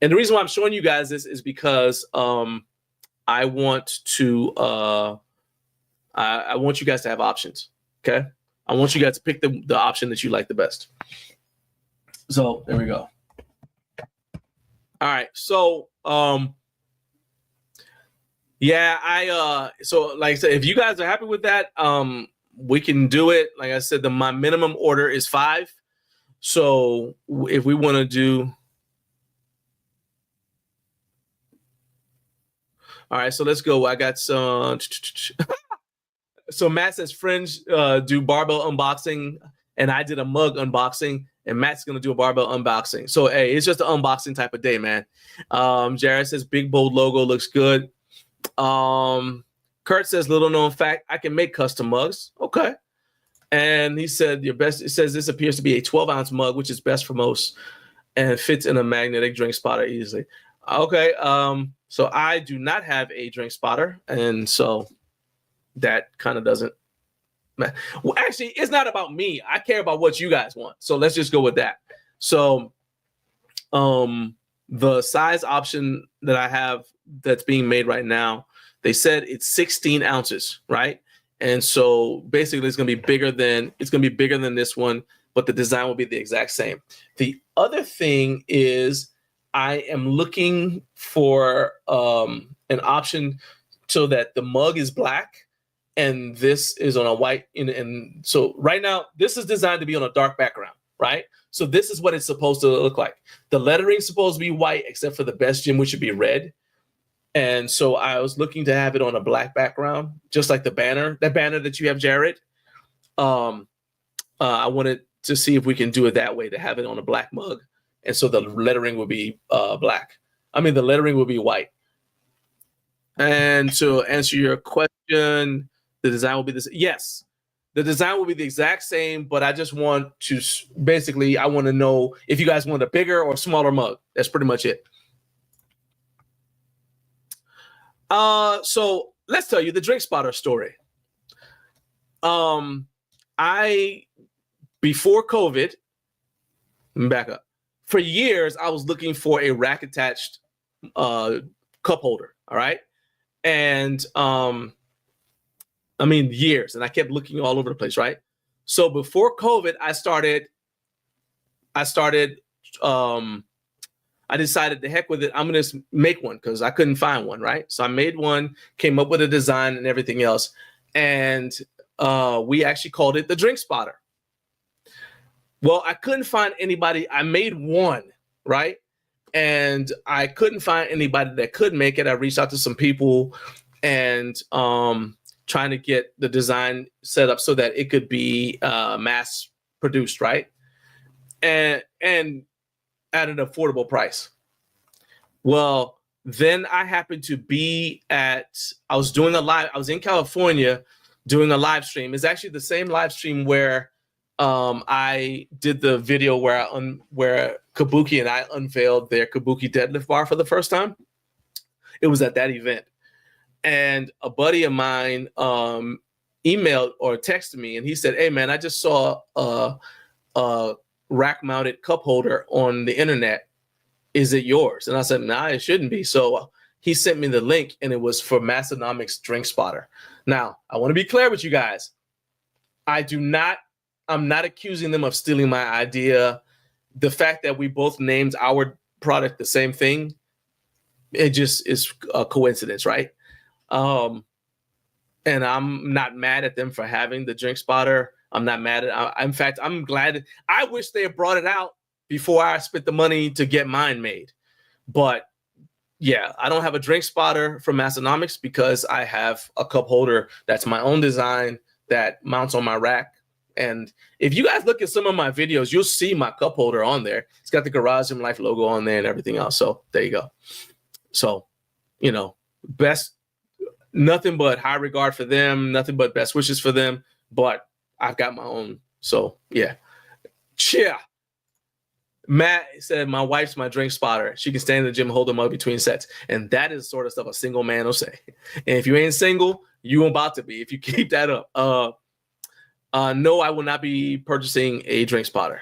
And the reason why I'm showing you guys this is because I want to I want you guys to have options. Okay, I want you guys to pick the option that you like the best. So there we go. All right, so yeah, so like I said, if you guys are happy with that, we can do it. Like I said, my minimum order is 5. So if we want to do, all right, so let's go. I got some. So Matt says friends do barbell unboxing, and I did a mug unboxing, and Matt's gonna do a barbell unboxing. So hey, it's just an unboxing type of day, man. Jared says big bold logo looks good. Kurt says little known fact, I can make custom mugs. Okay. And he said your best. It says this appears to be a 12-ounce mug, which is best for most, and fits in a magnetic drink spotter easily. Okay. So I do not have a drink spotter, and so that kind of doesn't matter. Well, actually, it's not about me. I care about what you guys want. So let's just go with that. So, the size option that I have that's being made right now, they said it's 16 ounces, right? And so basically it's going to be bigger than this one, but the design will be the exact same. The other thing is I am looking for an option so that the mug is black and this is on a white. And so right now, this is designed to be on a dark background, right? So this is what it's supposed to look like. The lettering is supposed to be white, except for the best gym, which should be red. And so I was looking to have it on a black background, just like that banner that you have, Jared. I wanted to see if we can do it that way, to have it on a black mug. And so the lettering would be black. I mean, the lettering would be white. And to answer your question, the design will be this. Yes, the design will be the exact same, but I just want to basically, I want to know if you guys want a bigger or smaller mug. That's pretty much it. So let's tell you the drink spotter story. Before COVID, back up. For years, I was looking for a rack attached cup holder. All right. And I mean, years, and I kept looking all over the place. Right. So before COVID, I decided to heck with it. I'm going to make one because I couldn't find one, right? So I made one, came up with a design and everything else. And we actually called it the drink spotter. Well, I couldn't find anybody. I made one, right? And I couldn't find anybody that could make it. I reached out to some people and trying to get the design set up so that it could be mass produced, right? And at an affordable price. Well, then I happened to be I was in California doing a live stream. It's actually the same live stream where I did the video where Kabuki and I unveiled their Kabuki deadlift bar for the first time. It was at that event. And a buddy of mine emailed or texted me, and he said, "Hey man, I just saw a rack-mounted cup holder on the internet. Is it yours?" And I said, "Nah, it shouldn't be." So he sent me the link, and it was for Massonomics Drink Spotter. Now, I want to be clear with you guys. I'm not accusing them of stealing my idea. The fact that we both named our product the same thing, it just is a coincidence, right? And I'm not mad at them for having the drink spotter. I'm not mad at. In fact, I'm glad. I wish they had brought it out before I spent the money to get mine made. But yeah, I don't have a drink spotter from Massonomics because I have a cup holder that's my own design that mounts on my rack. And if you guys look at some of my videos, you'll see my cup holder on there. It's got the Garage Gym Life logo on there and everything else. So there you go. So, nothing but high regard for them, nothing but best wishes for them. But I've got my own. So yeah. Cheer. Matt said, "My wife's my drink spotter. She can stand in the gym, hold them up between sets." And that is sort of stuff a single man will say. And if you ain't single, you about to be if you keep that up. No, I will not be purchasing a drink spotter.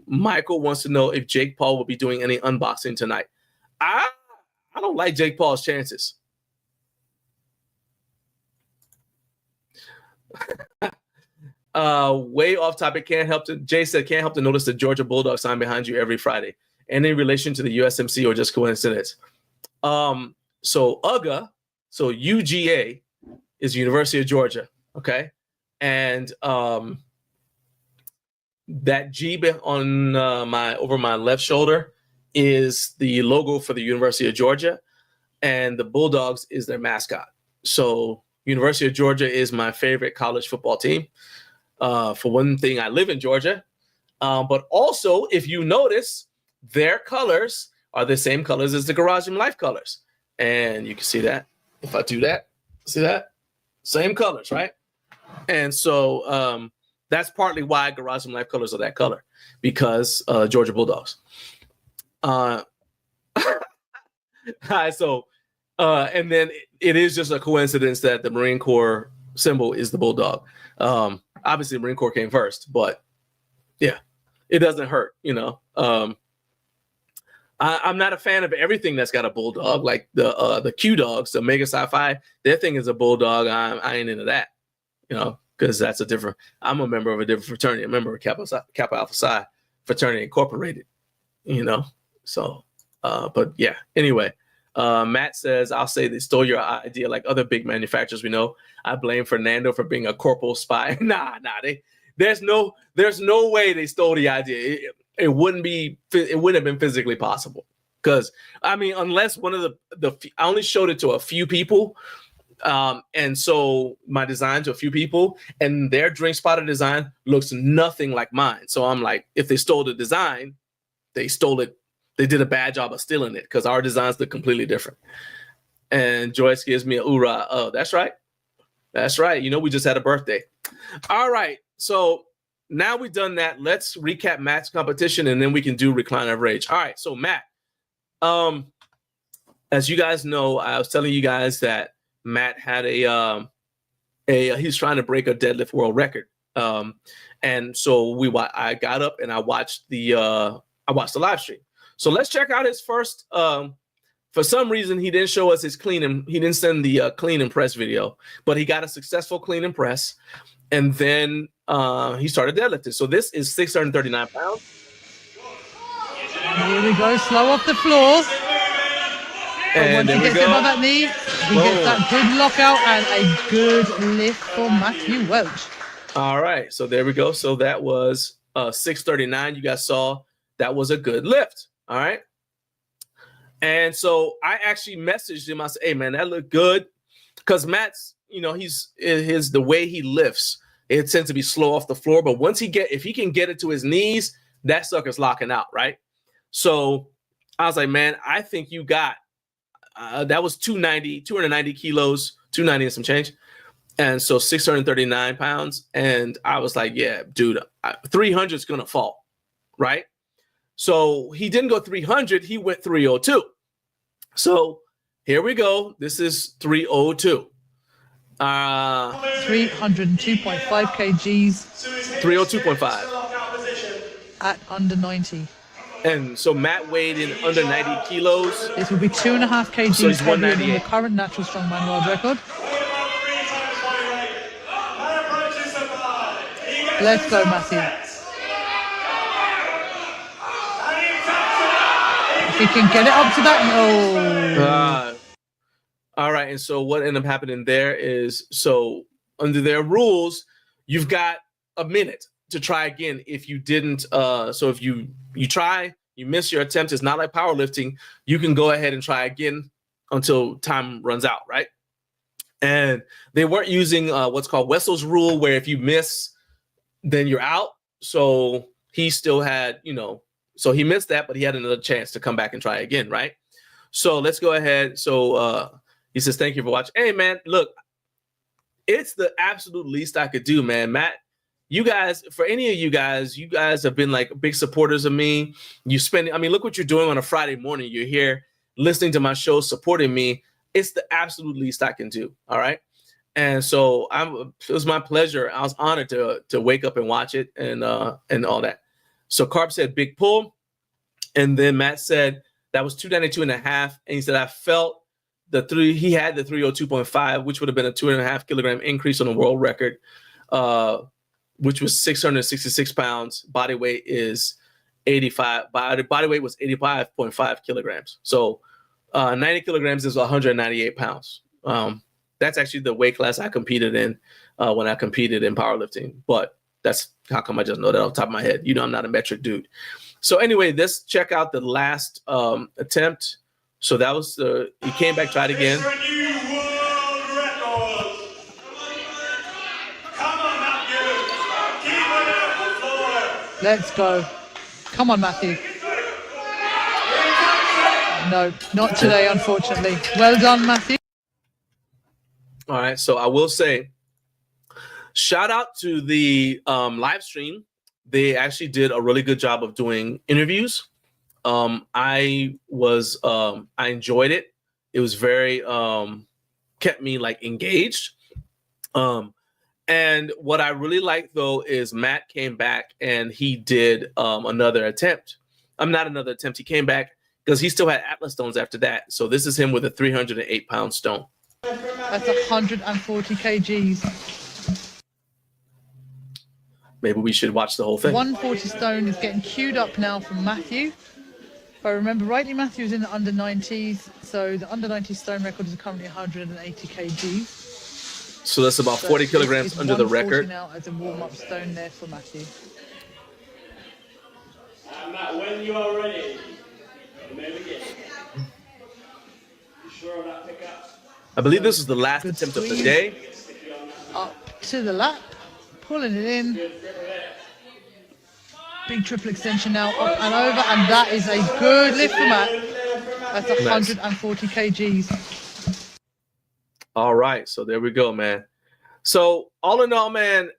Michael wants to know if Jake Paul will be doing any unboxing tonight. I don't like Jake Paul's chances. Way off topic. Jay said, "Can't help to notice the Georgia Bulldog sign behind you every Friday. Any relation to the USMC or just coincidence?" So UGA is University of Georgia. Okay. And that G on over my left shoulder is the logo for the University of Georgia, and the Bulldogs is their mascot. So University of Georgia is my favorite college football team. For one thing, I live in Georgia, but also if you notice, their colors are the same colors as the Garage Gym Life colors, and you can see that if I do that. See that? Same colors, right? And so that's partly why Garage Gym Life colors are that color, because Georgia Bulldogs. Hi, so and then it is just a coincidence that the Marine Corps symbol is the bulldog. Obviously, the Marine Corps came first, but yeah, it doesn't hurt, you know. I'm not a fan of everything that's got a bulldog, like the Q Dogs, the Mega Sci-Fi. Their thing is a bulldog. I ain't into that, you know, because that's a different. I'm a member of a different fraternity. I'm a member of Kappa Alpha Psi Fraternity Incorporated, you know. So, but yeah. Anyway, Matt says, "I'll say they stole your idea, like other big manufacturers we know. I blame Fernando for being a corporal spy." Nah. There's no way they stole the idea. It wouldn't have been physically possible, because I mean, unless one of I only showed it to a few people, and so my design to a few people, and their drink spotter design looks nothing like mine. So I'm like, if they stole the design, they stole it. They did a bad job of stealing it, because our designs look completely different. And Joyce gives me a hoorah. Oh, that's right. That's right. You know, we just had a birthday. All right. So now we've done that. Let's recap Matt's competition, and then we can do Recliner of Rage. All right. So Matt, as you guys know, I was telling you guys that Matt had he's trying to break a deadlift world record. And so I got up and I watched the live stream. So let's check out his first. For some reason, he didn't show us his he didn't send the clean and press video, but he got a successful clean and press, and then he started deadlifting. So this is 639 pounds. Here we go, slow off the floor. And once he gets him on that knee, he gets that good lockout and a good lift for Matthew Welch. All right, so there we go. So that was 639. You guys saw that was a good lift. All right. And so I actually messaged him. I said, "Hey man, that looked good," because Matt's, you know, the way he lifts, it tends to be slow off the floor. But if he can get it to his knees, that sucker's locking out, right? So I was like, man, I think you got that was 290 kilos, 290 and some change. And so 639 pounds. And I was like, yeah, dude, 300 is going to fall, right? So he didn't go 300. He went 302. So here we go. This is 302. 302.5 kgs. 302.5. At under 90. And so Matt weighed in under 90 kilos. This will be 2.5 kgs so he's heavier than the current natural strongman world record. Let's go, Matthew. If he can get it up to that, no. All right, and so what ended up happening there is, so under their rules, you've got a minute to try again. If you didn't, so if you try, you miss your attempt, it's not like powerlifting. You can go ahead and try again until time runs out, right? And they weren't using what's called Wessel's rule, where if you miss, then you're out. So he still had, so he missed that, but he had another chance to come back and try again, right? So let's go ahead. So he says, "Thank you for watching." Hey, man, look, it's the absolute least I could do, man. Matt, you guys, for any of you guys have been like big supporters of me. Look what you're doing on a Friday morning. You're here listening to my show, supporting me. It's the absolute least I can do. All right. And so it was my pleasure. I was honored to wake up and watch it and all that. So Carp said big pull. And then Matt said that was 292.5. And he said, I felt he had the 302.5, which would have been a 2.5 kilogram increase on the world record, which was 666 pounds. Body weight is 85. Body weight was 85.5 kilograms. So 90 kilograms is 198 pounds. That's actually the weight class I competed in when I competed in powerlifting. But that's how come I just know that off the top of my head. You know, I'm not a metric dude. So anyway, let's check out the last attempt. So that was he came back, tried again. Let's go. Come on, Matthew. No, not today, unfortunately. Well done, Matthew. All right, so I will say, shout out to the live stream. They actually did a really good job of doing interviews. I enjoyed it. It was very kept me like engaged. And what I really liked though is Matt came back and he did another attempt. Not another attempt. He came back because he still had Atlas stones after that. So this is him with a 308-pound stone. That's 140 kgs. Maybe we should watch the whole thing. 140 stone is getting queued up now from Matthew. If I remember rightly, Matthew is in the under 90s. So the under 90 stone record is currently 180 kgs. So that's about 40 kilograms under the record. Now as a warm-up stone there for Matthew. Matt, when you are ready, you may begin. You sure on that pickup? I believe this is the last attempt of the day. Up to the lap, pulling it in. Big triple extension now, up and over, and that is a good lift for Matt. That's 140 kgs. All right, so there we go, man. So all in all, man,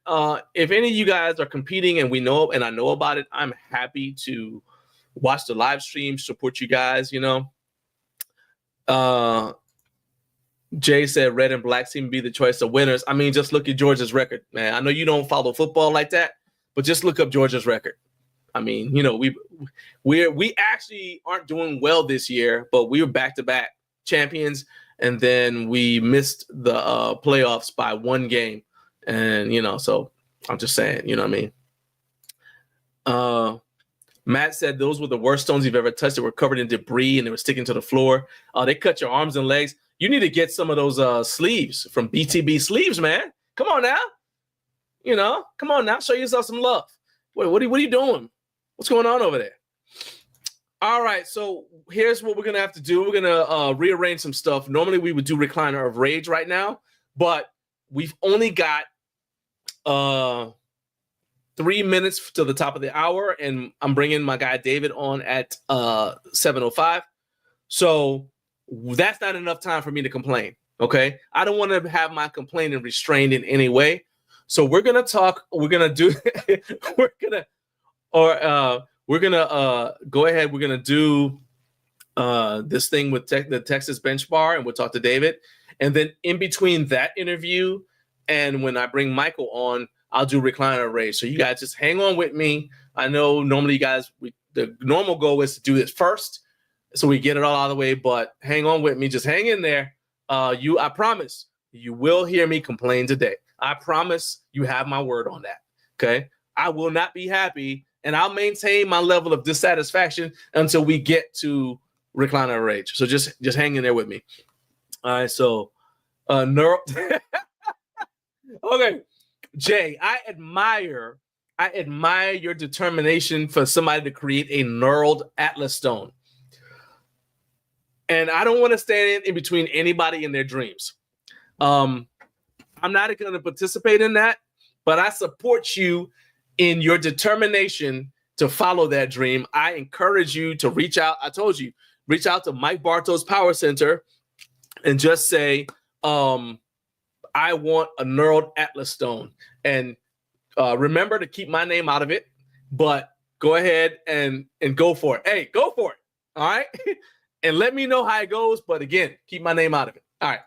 if any of you guys are competing and I know about it, I'm happy to watch the live stream, support you guys, you know. Jay said red and black seem to be the choice of winners. I mean, just look at Georgia's record, man. I know you don't follow football like that, but just look up Georgia's record. I mean, you know, we actually aren't doing well this year, but we were back-to-back champions, and then we missed the playoffs by one game. And, you know, so I'm just saying, you know what I mean? Matt said those were the worst stones you've ever touched. They were covered in debris and they were sticking to the floor. They cut your arms and legs. You need to get some of those sleeves from BTB Sleeves, man. Come on now. You know, come on now. Show yourself some love. Wait, what are you doing? What's going on over there? All right, so here's what we're going to have to do. We're going to rearrange some stuff. Normally, we would do Recliner of Rage right now, but we've only got 3 minutes to the top of the hour, and I'm bringing my guy David on at 7:05. So that's not enough time for me to complain, okay? I don't want to have my complaining restrained in any way. So we're going to talk. We're going to do we're going to go ahead. We're going to do this thing with the Texas bench bar, and we'll talk to David. And then in between that interview and when I bring Michael on, I'll do Recliner Race. So you guys just hang on with me. I know normally you guys, the normal goal is to do this first so we get it all out of the way, but hang on with me. Just hang in there. I promise you will hear me complain today. I promise you have my word on that, okay? I will not be happy, and I'll maintain my level of dissatisfaction until we get to Recliner Rage. So just hang in there with me. All right, so neural. Okay, Jay, I admire your determination for somebody to create a knurled Atlas stone. And I don't want to stand in between anybody and their dreams. I'm not going to participate in that, but I support you in your determination to follow that dream. I encourage you to reach out. I told you, reach out to Mike Bartow's Power Center and just say, I want a knurled Atlas stone. And remember to keep my name out of it, but go ahead and go for it. Hey, go for it. All right. And let me know how it goes. But again, keep my name out of it. All right.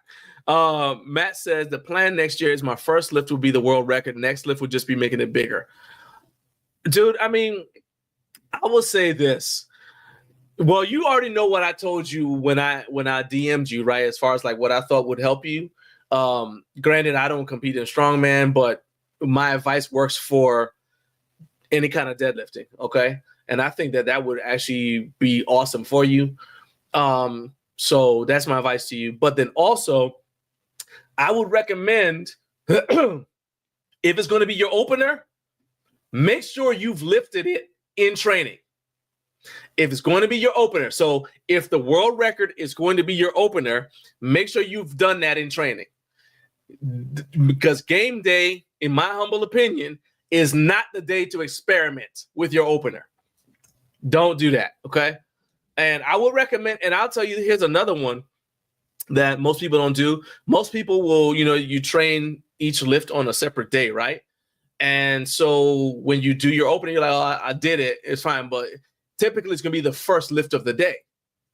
Matt says the plan next year is my first lift will be the world record. Next lift will just be making it bigger. Dude, I mean, I will say this. Well, you already know what I told you when I DM'd you, right? As far as like what I thought would help you. Granted, I don't compete in strongman, but my advice works for any kind of deadlifting. Okay. And I think that would actually be awesome for you. So that's my advice to you. But then also, I would recommend if it's going to be your opener, make sure you've lifted it in training. If it's going to be your opener, so if the world record is going to be your opener, make sure you've done that in training. Because game day, in my humble opinion, is not the day to experiment with your opener. Don't do that, okay? And I would recommend, and I'll tell you, here's another one that most people don't do. Most people will, you train each lift on a separate day, right? And so when you do your opening, you're like, oh, I did it. It's fine. But typically it's going to be the first lift of the day,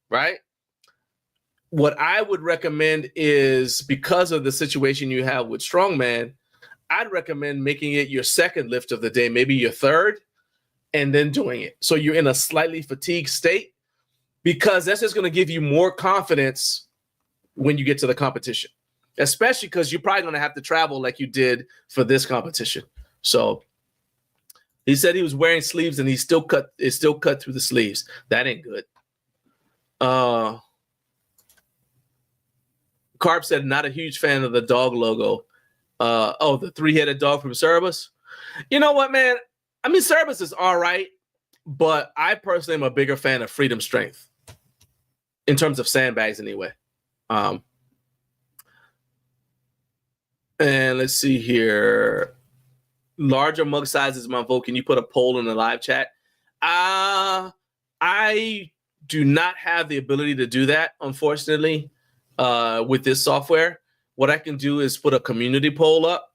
right? What I would recommend is, because of the situation you have with strongman, I'd recommend making it your second lift of the day, maybe your third, and then doing it. So you're in a slightly fatigued state, because that's just going to give you more confidence when you get to the competition, especially because you're probably going to have to travel like you did for this competition. So he said he was wearing sleeves and it's still cut through the sleeves. That ain't good. Carp said, not a huge fan of the dog logo. The 3-headed dog from Cerebus. You know what, man? I mean, Cerebus is all right, but I personally am a bigger fan of Freedom Strength in terms of sandbags anyway. And let's see here. Larger mug sizes, my vote. Can you put a poll in the live chat? I do not have the ability to do that, unfortunately, with this software. What I can do is put a community poll up,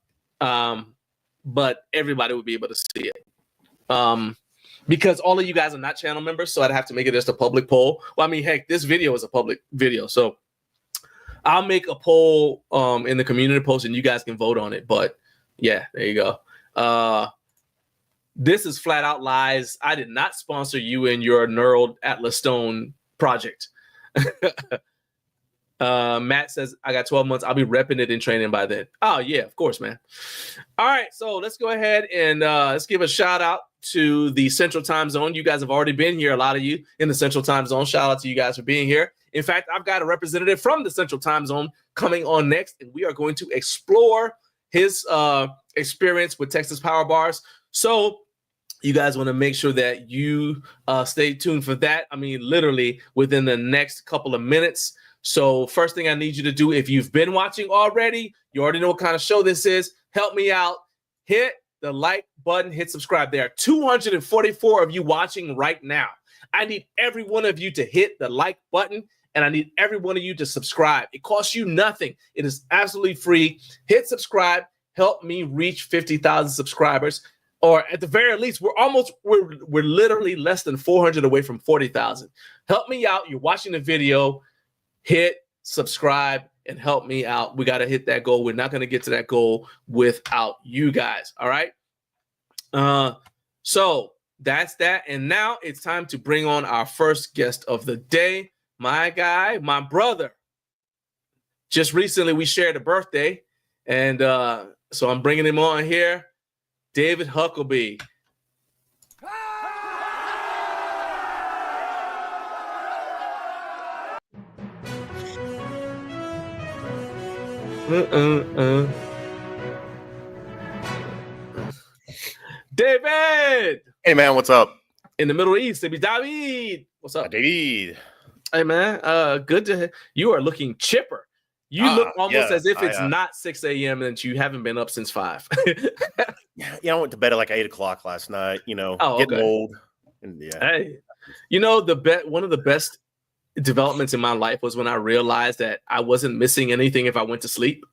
but everybody would be able to see it. Because all of you guys are not channel members, so I'd have to make it just a public poll. Well, I mean, heck, this video is a public video, so I'll make a poll in the community post, and you guys can vote on it. But yeah, there you go. This is flat out lies. I did not sponsor you in your Neural Atlas Stone project. Matt says, I got 12 months. I'll be repping it in training by then. Oh, yeah, of course, man. All right, so let's go ahead and let's give a shout out to the Central Time Zone. You guys have already been here, a lot of you in the Central Time Zone. Shout out to you guys for being here. In fact, I've got a representative from the Central Time Zone coming on next, and we are going to explore his experience with Texas Power Bars. So you guys want to make sure that you stay tuned for that. I mean, literally within the next couple of minutes. So first thing I need you to do, if you've been watching already, you already know what kind of show this is. Help me out. Hit the like button, hit subscribe. There are 244 of you watching right now. I need every one of you to hit the like button, and I need every one of you to subscribe. It costs you nothing. It is absolutely free. Hit subscribe. Help me reach 50,000 subscribers. Or at the very least, we're literally less than 400 away from 40,000. Help me out. You're watching the video. Hit subscribe and help me out. We got to hit that goal. We're not going to get to that goal without you guys. All right. So that's that. And now it's time to bring on our first guest of the day. My guy, my brother. Just recently we shared a birthday. And so I'm bringing him on here. David Huckleby. David. Hey man, what's up? In the Middle East, it be David. What's up, David? Hey man, good to. You are looking chipper. You look almost as if it's not 6 a.m. and you haven't been up since 5. Yeah, I went to bed at like 8 o'clock last night. Getting old. And Hey, one of the best developments in my life was when I realized that I wasn't missing anything if I went to sleep.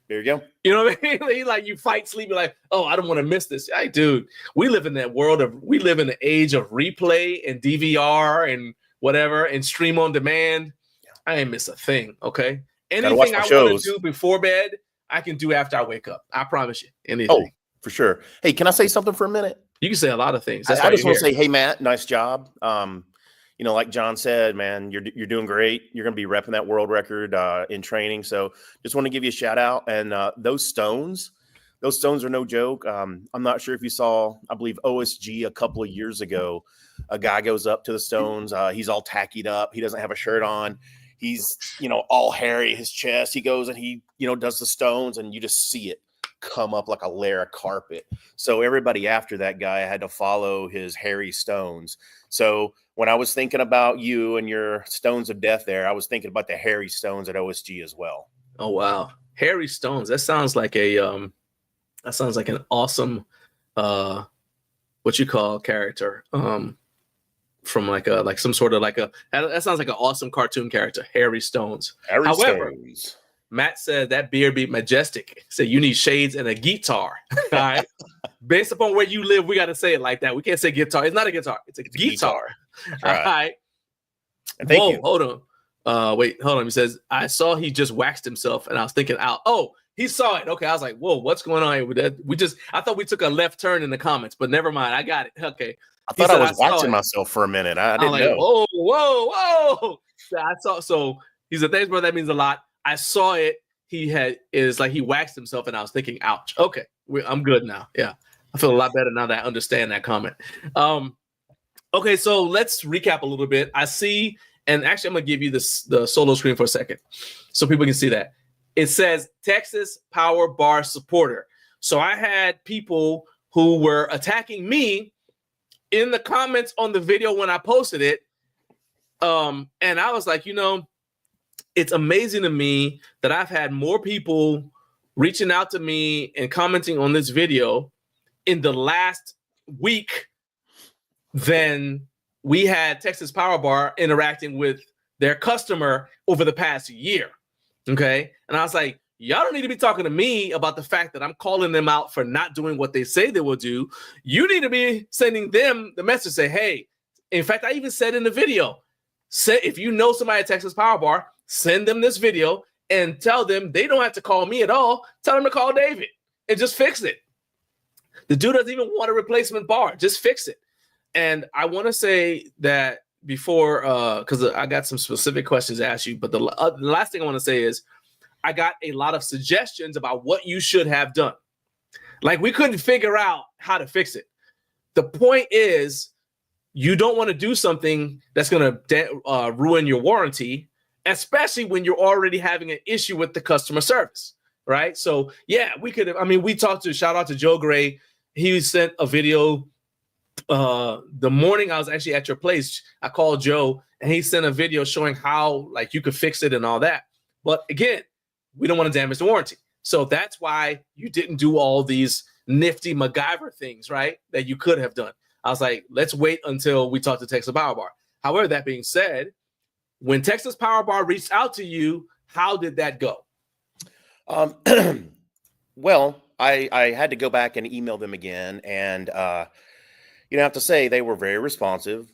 There you go. You know what I mean? Like you fight sleep, you're like, oh, I don't want to miss this. Hey, dude, we live in the age of replay and DVR and whatever and stream on demand. I ain't miss a thing. Okay. Anything I want to do before bed, I can do after I wake up. I promise you. Anything. Oh, for sure. Hey, can I say something for a minute? You can say a lot of things. I just want to say, hey, Matt, nice job. Like John said, man, you're doing great. You're going to be repping that world record in training. So just want to give you a shout out. And those stones are no joke. I'm not sure if you saw, I believe OSG a couple of years ago, a guy goes up to the stones. He's all tackied up. He doesn't have a shirt on. he's, all hairy, his chest. He goes and he, does the stones, and you just see it come up like a layer of carpet. So everybody after that guy had to follow his hairy stones. So when I was thinking about you and your stones of death there, I was thinking about the hairy stones at OSG as well. Oh, wow. Hairy stones. That sounds like an awesome, what you call character, from like some sort of that sounds like an awesome cartoon character, Hairy Stones. However, Matt said that beard be majestic. So you need shades and a guitar. All right. Based upon where you live, we got to say it like that. We can't say guitar. It's not a guitar. It's a guitar. All right. And thank you. Hold on. Wait, hold on. He says, I saw he just waxed himself, and I was thinking out. Oh, he saw it. Okay. I was like, whoa, what's going on here with that? I thought we took a left turn in the comments, but never mind. I got it. Okay. I thought I was watching myself for a minute. I didn't know. Whoa. So he said, thanks, bro. That means a lot. I saw it. He waxed himself, and I was thinking, ouch. Okay. I'm good now. Yeah. I feel a lot better now that I understand that comment. Okay. So let's recap a little bit. I see, and actually I'm going to give you the solo screen for a second so people can see that. It says Texas Power Bar supporter. So I had people who were attacking me in the comments on the video when I posted it. And I was like, it's amazing to me that I've had more people reaching out to me and commenting on this video in the last week than we had Texas Power Bar interacting with their customer over the past year. Okay. And I was like, y'all don't need to be talking to me about the fact that I'm calling them out for not doing what they say they will do. You need to be sending them the message, say, hey, in fact, I even said in the video, say, if you know somebody at Texas Power Bar, send them this video and tell them they don't have to call me at all. Tell them to call David and just fix it. The dude doesn't even want a replacement bar. Just fix it. And I want to say that before, because I got some specific questions to ask you, but the last thing I want to say is I got a lot of suggestions about what you should have done. Like, we couldn't figure out how to fix it. The point is, you don't want to do something that's going to ruin your warranty, especially when you're already having an issue with the customer service, right? So, yeah, we could have, we talked to, shout out to Joe Gray. He sent a video the morning I was actually at your place. I called Joe, and he sent a video showing how, you could fix it and all that. But again, we don't want to damage the warranty. So that's why you didn't do all these nifty MacGyver things, right, that you could have done. I was like, let's wait until we talk to Texas Power Bar. However, that being said, when Texas Power Bar reached out to you, how did that go? Well, I had to go back and email them again. And, I have to say they were very responsive.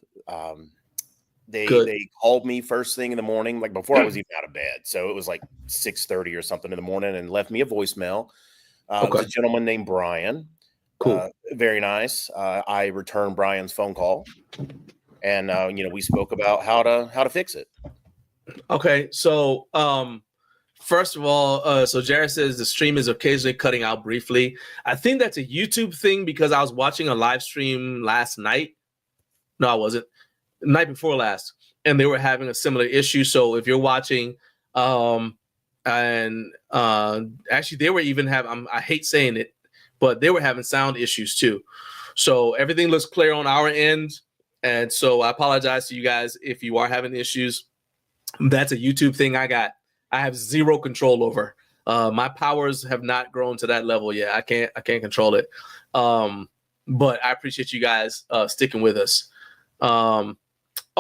They called me first thing in the morning, like before I was even out of bed. So it was like 6:30 or something in the morning, and left me a voicemail. It was a gentleman named Brian. Cool. Very nice. I returned Brian's phone call, and we spoke about how to fix it. Okay. So first of all, so Jared says the stream is occasionally cutting out briefly. I think that's a YouTube thing because I was watching a live stream last night. No, I wasn't. Night before last, and they were having a similar issue. So if you're watching, actually they were even having, I hate saying it, but they were having sound issues too. So everything looks clear on our end. And so I apologize to you guys if you are having issues. That's a YouTube thing I have zero control over. My powers have not grown to that level yet. I can't control it. But I appreciate you guys sticking with us.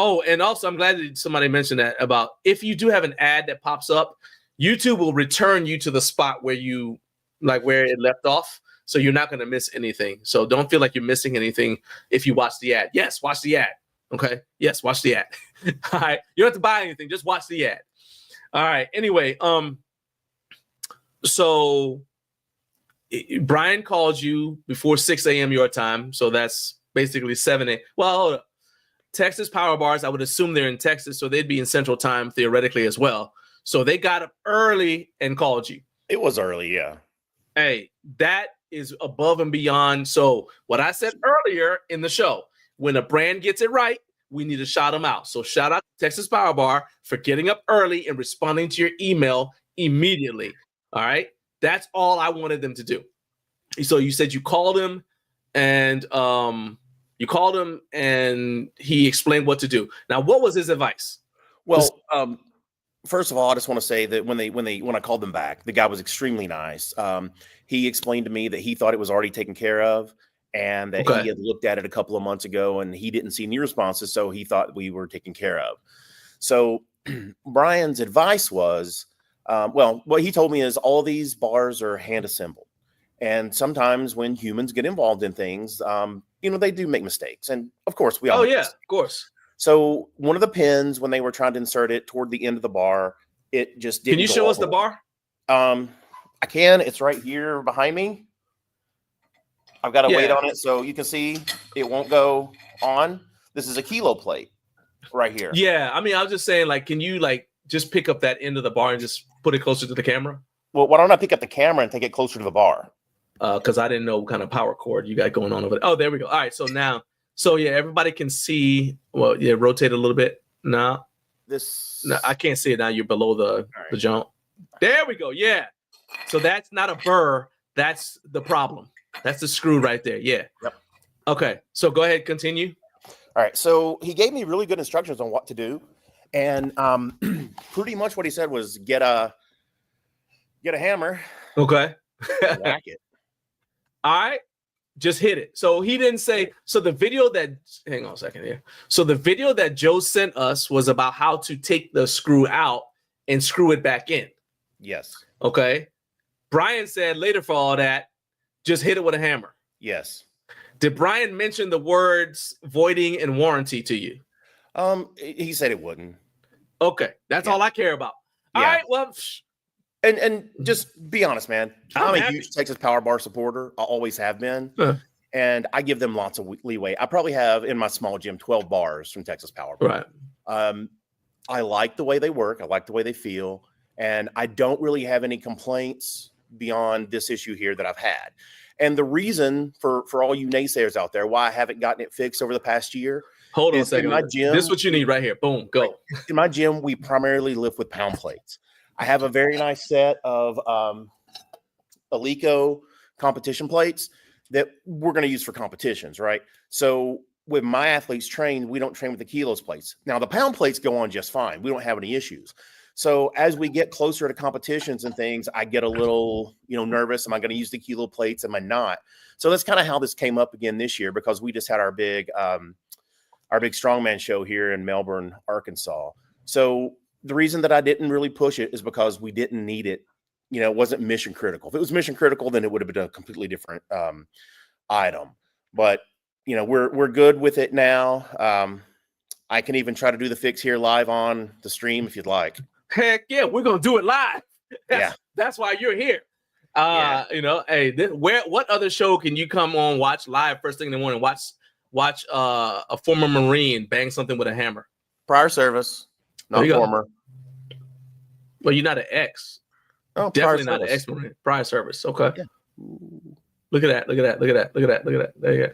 Oh, and also I'm glad that somebody mentioned that about if you do have an ad that pops up, YouTube will return you to the spot where where it left off. So you're not going to miss anything. So don't feel like you're missing anything if you watch the ad. Yes, watch the ad. Okay. Yes, watch the ad. All right. You don't have to buy anything. Just watch the ad. All right. Anyway, so Brian called you before 6 a.m. your time. So that's basically 7 a.m. Well, hold up. Texas Power Bars, I would assume they're in Texas, so they'd be in Central Time theoretically as well. So they got up early and called you. It was early, yeah. Hey, that is above and beyond. So what I said earlier in the show, when a brand gets it right, we need to shout them out. So shout out to Texas Power Bar for getting up early and responding to your email immediately. All right. That's all I wanted them to do. So you said you called him and he explained what to do. Now, what was his advice? Well, first of all, I just want to say that when I called them back, the guy was extremely nice. He explained to me that he thought it was already taken care of and that he had looked at it a couple of months ago and he didn't see any responses. So he thought we were taken care of. So Brian's advice was, well, what he told me is all these bars are hand assembled. And sometimes when humans get involved in things, they do make mistakes. And of course, we all make mistakes. Of course. So one of the pins, when they were trying to insert it toward the end of the bar, it just didn't. Can you show us the bar? I can. It's right here behind me. I've got to wait on it so you can see it won't go on. This is a kilo plate right here. Yeah. I mean, I was just saying, like, can you just pick up that end of the bar and just put it closer to the camera? Well, why don't I pick up the camera and take it closer to the bar? Because I didn't know what kind of power cord you got going on over there. Oh, there we go. All right. So yeah, everybody can see. Well, yeah, rotate a little bit. No, I can't see it now. You're below the jump. There we go. Yeah. So that's not a burr. That's the problem. That's the screw right there. Yeah. Yep. Okay. So go ahead. Continue. All right. So he gave me really good instructions on what to do. And pretty much what he said was get a hammer. Okay. And whack it. All right. Just hit it. So he didn't say, so the video that, hang on a second here. So the video that Joe sent us was about how to take the screw out and screw it back in. Yes. Okay. Brian said later for all that, just hit it with a hammer. Yes. Did Brian mention the words voiding and warranty to you? He said it wouldn't. Okay. That's all I care about. All right. Well, And just be honest, man. I'm a happy. huge Texas Power Bar supporter. I always have been. And I give them lots of leeway. I probably have in my small gym 12 bars from Texas Power Bar. Right. I like the way they work. I like the way they feel. And I don't really have any complaints beyond this issue here that I've had. And the reason for all you naysayers out there why I haven't gotten it fixed over the past year. Hold on a second. In my gym, this is what you need right here. Boom. Go. In my gym, we primarily lift with pound plates. I have a very nice set of Alico competition plates that we're going to use for competitions, right? So when my athletes train, we don't train with the kilos plates. Now, the pound plates go on just fine. We don't have any issues. So as we get closer to competitions and things, I get a little, nervous. Am I going to use the kilo plates? Am I not? So that's kind of how this came up again this year because we just had our big strongman show here in Melbourne, Arkansas. So the reason that I didn't really push it is because we didn't need it. It wasn't mission critical. If it was mission critical, then it would have been a completely different item. But, we're good with it now. I can even try to do the fix here live on the stream if you'd like. Heck yeah, we're going to do it live. That's why you're here. Hey, what other show can you come on, watch live first thing in the morning, watch a former Marine bang something with a hammer? Prior service. Not former. Well, you're not an ex. Oh, definitely not an ex-Marine. Prior service. Okay. Yeah. Look at that. There you go.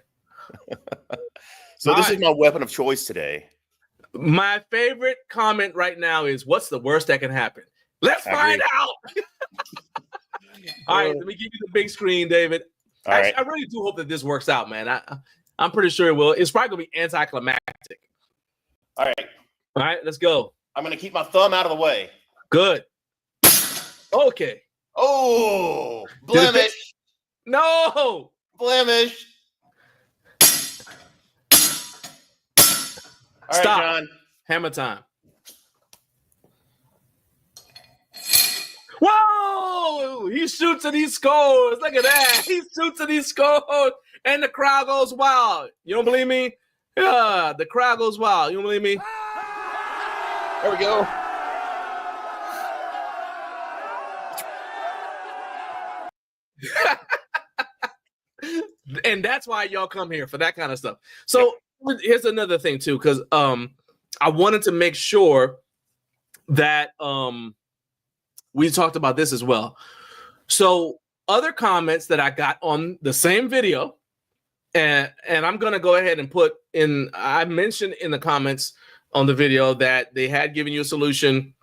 So this is my weapon of choice today. My favorite comment right now is, what's the worst that can happen? Let's find out. All right. Let me give you the big screen, David. I really do hope that this works out, man. I'm pretty sure it will. It's probably going to be anticlimactic. All right. Let's go. I'm going to keep my thumb out of the way. Good. Okay. Oh, blemish. No. Blemish. All Stop. right, John. Hammer time. Whoa! He shoots and he scores. Look at that. He shoots and he scores. And the crowd goes wild. You don't believe me? Yeah, the crowd goes wild. You don't believe me? There we go. And that's why y'all come here, for that kind of stuff. So here's another thing too, because I wanted to make sure that we talked about this as well. So other comments that I got on the same video, And I'm going to go ahead and put in, I mentioned in the comments on the video that they had given you a solution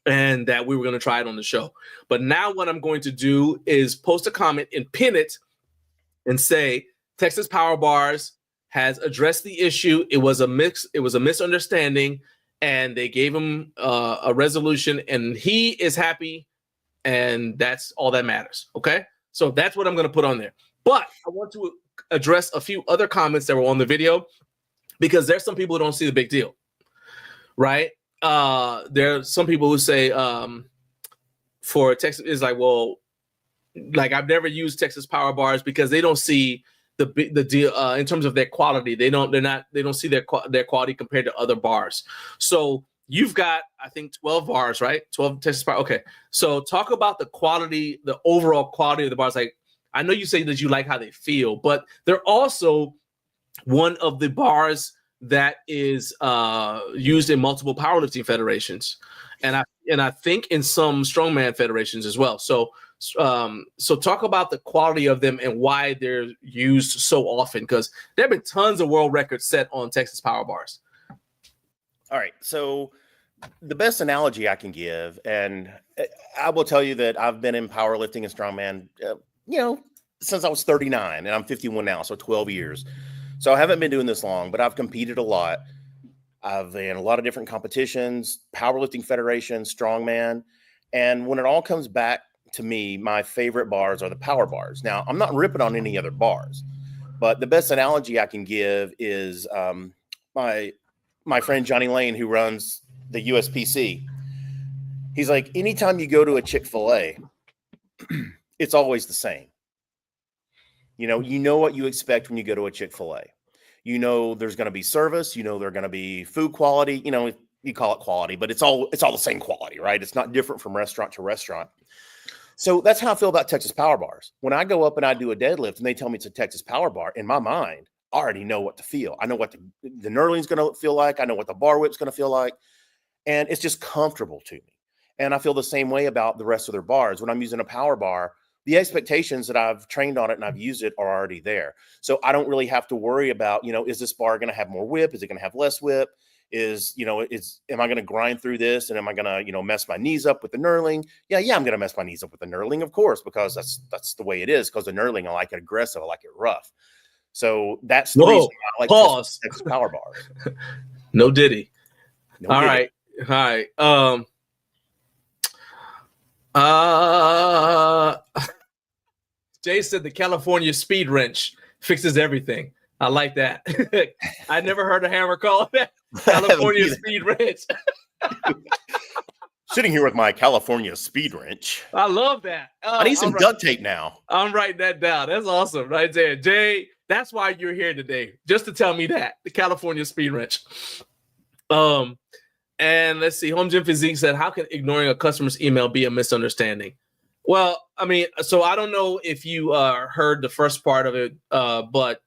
and that we were going to try it on the show. But now what I'm going to do is post a comment and pin it and say, Texas Power Bars has addressed the issue. It was a misunderstanding, and they gave him a resolution, and he is happy, and that's all that matters. Okay? So that's what I'm going to put on there. But I want to address a few other comments that were on the video, because there's some people who don't see the big deal, right? There are some people who say for Texas is like, well, like I've never used Texas Power Bars because they don't see the deal in terms of their quality. They don't see their quality compared to other bars. So you've got, I think, 12 bars, right? 12 Texas Power. Okay. So talk about the quality, the overall quality of the bars. Like, I know you say that you like how they feel, but they're also one of the bars that is used in multiple powerlifting federations, and I think in some strongman federations as well. So talk about the quality of them and why they're used so often, because there have been tons of world records set on Texas Power Bars. All right, so the best analogy I can give, and I will tell you that I've been in powerlifting and strongman, since I was 39, and I'm 51 now, so 12 years. So I haven't been doing this long, but I've competed a lot. I've in a lot of different competitions, powerlifting federations, strongman. And when it all comes back to me, my favorite bars are the power bars. Now, I'm not ripping on any other bars, but the best analogy I can give is my friend Johnny Lane, who runs the USPC. He's like, anytime you go to a Chick-fil-A, it's always the same. You know what you expect when you go to a Chick-fil-A. There's going to be service. They're going to be food quality. You call it quality, but it's all the same quality, right? It's not different from restaurant to restaurant. So that's how I feel about Texas Power Bars. When I go up and I do a deadlift and they tell me it's a Texas Power Bar, in my mind, I already know what to feel. I know what the knurling's going to feel like. I know what the bar whip's going to feel like. And it's just comfortable to me. And I feel the same way about the rest of their bars. When I'm using a power bar, the expectations that I've trained on it and I've used it are already there. So I don't really have to worry about, is this bar going to have more whip? Is it going to have less whip? Am I going to grind through this? And am I going to, mess my knees up with the knurling? Yeah, I'm going to mess my knees up with the knurling, of course, because that's the way it is. Because the knurling, I like it aggressive. I like it rough. So that's the reason I like Texas Power Bars. No diddy. No All diddy. right. All right. Jay said the California speed wrench fixes everything. I like that. I never heard a hammer call that California speed wrench. Sitting here with my California speed wrench. I love that. I need some duct tape now. I'm writing that down. That's awesome right there. Jay, that's why you're here today, just to tell me that, the California speed wrench. And let's see, Home Gym Physique said, how can ignoring a customer's email be a misunderstanding? Well, I mean, so I don't know if you heard the first part of it, but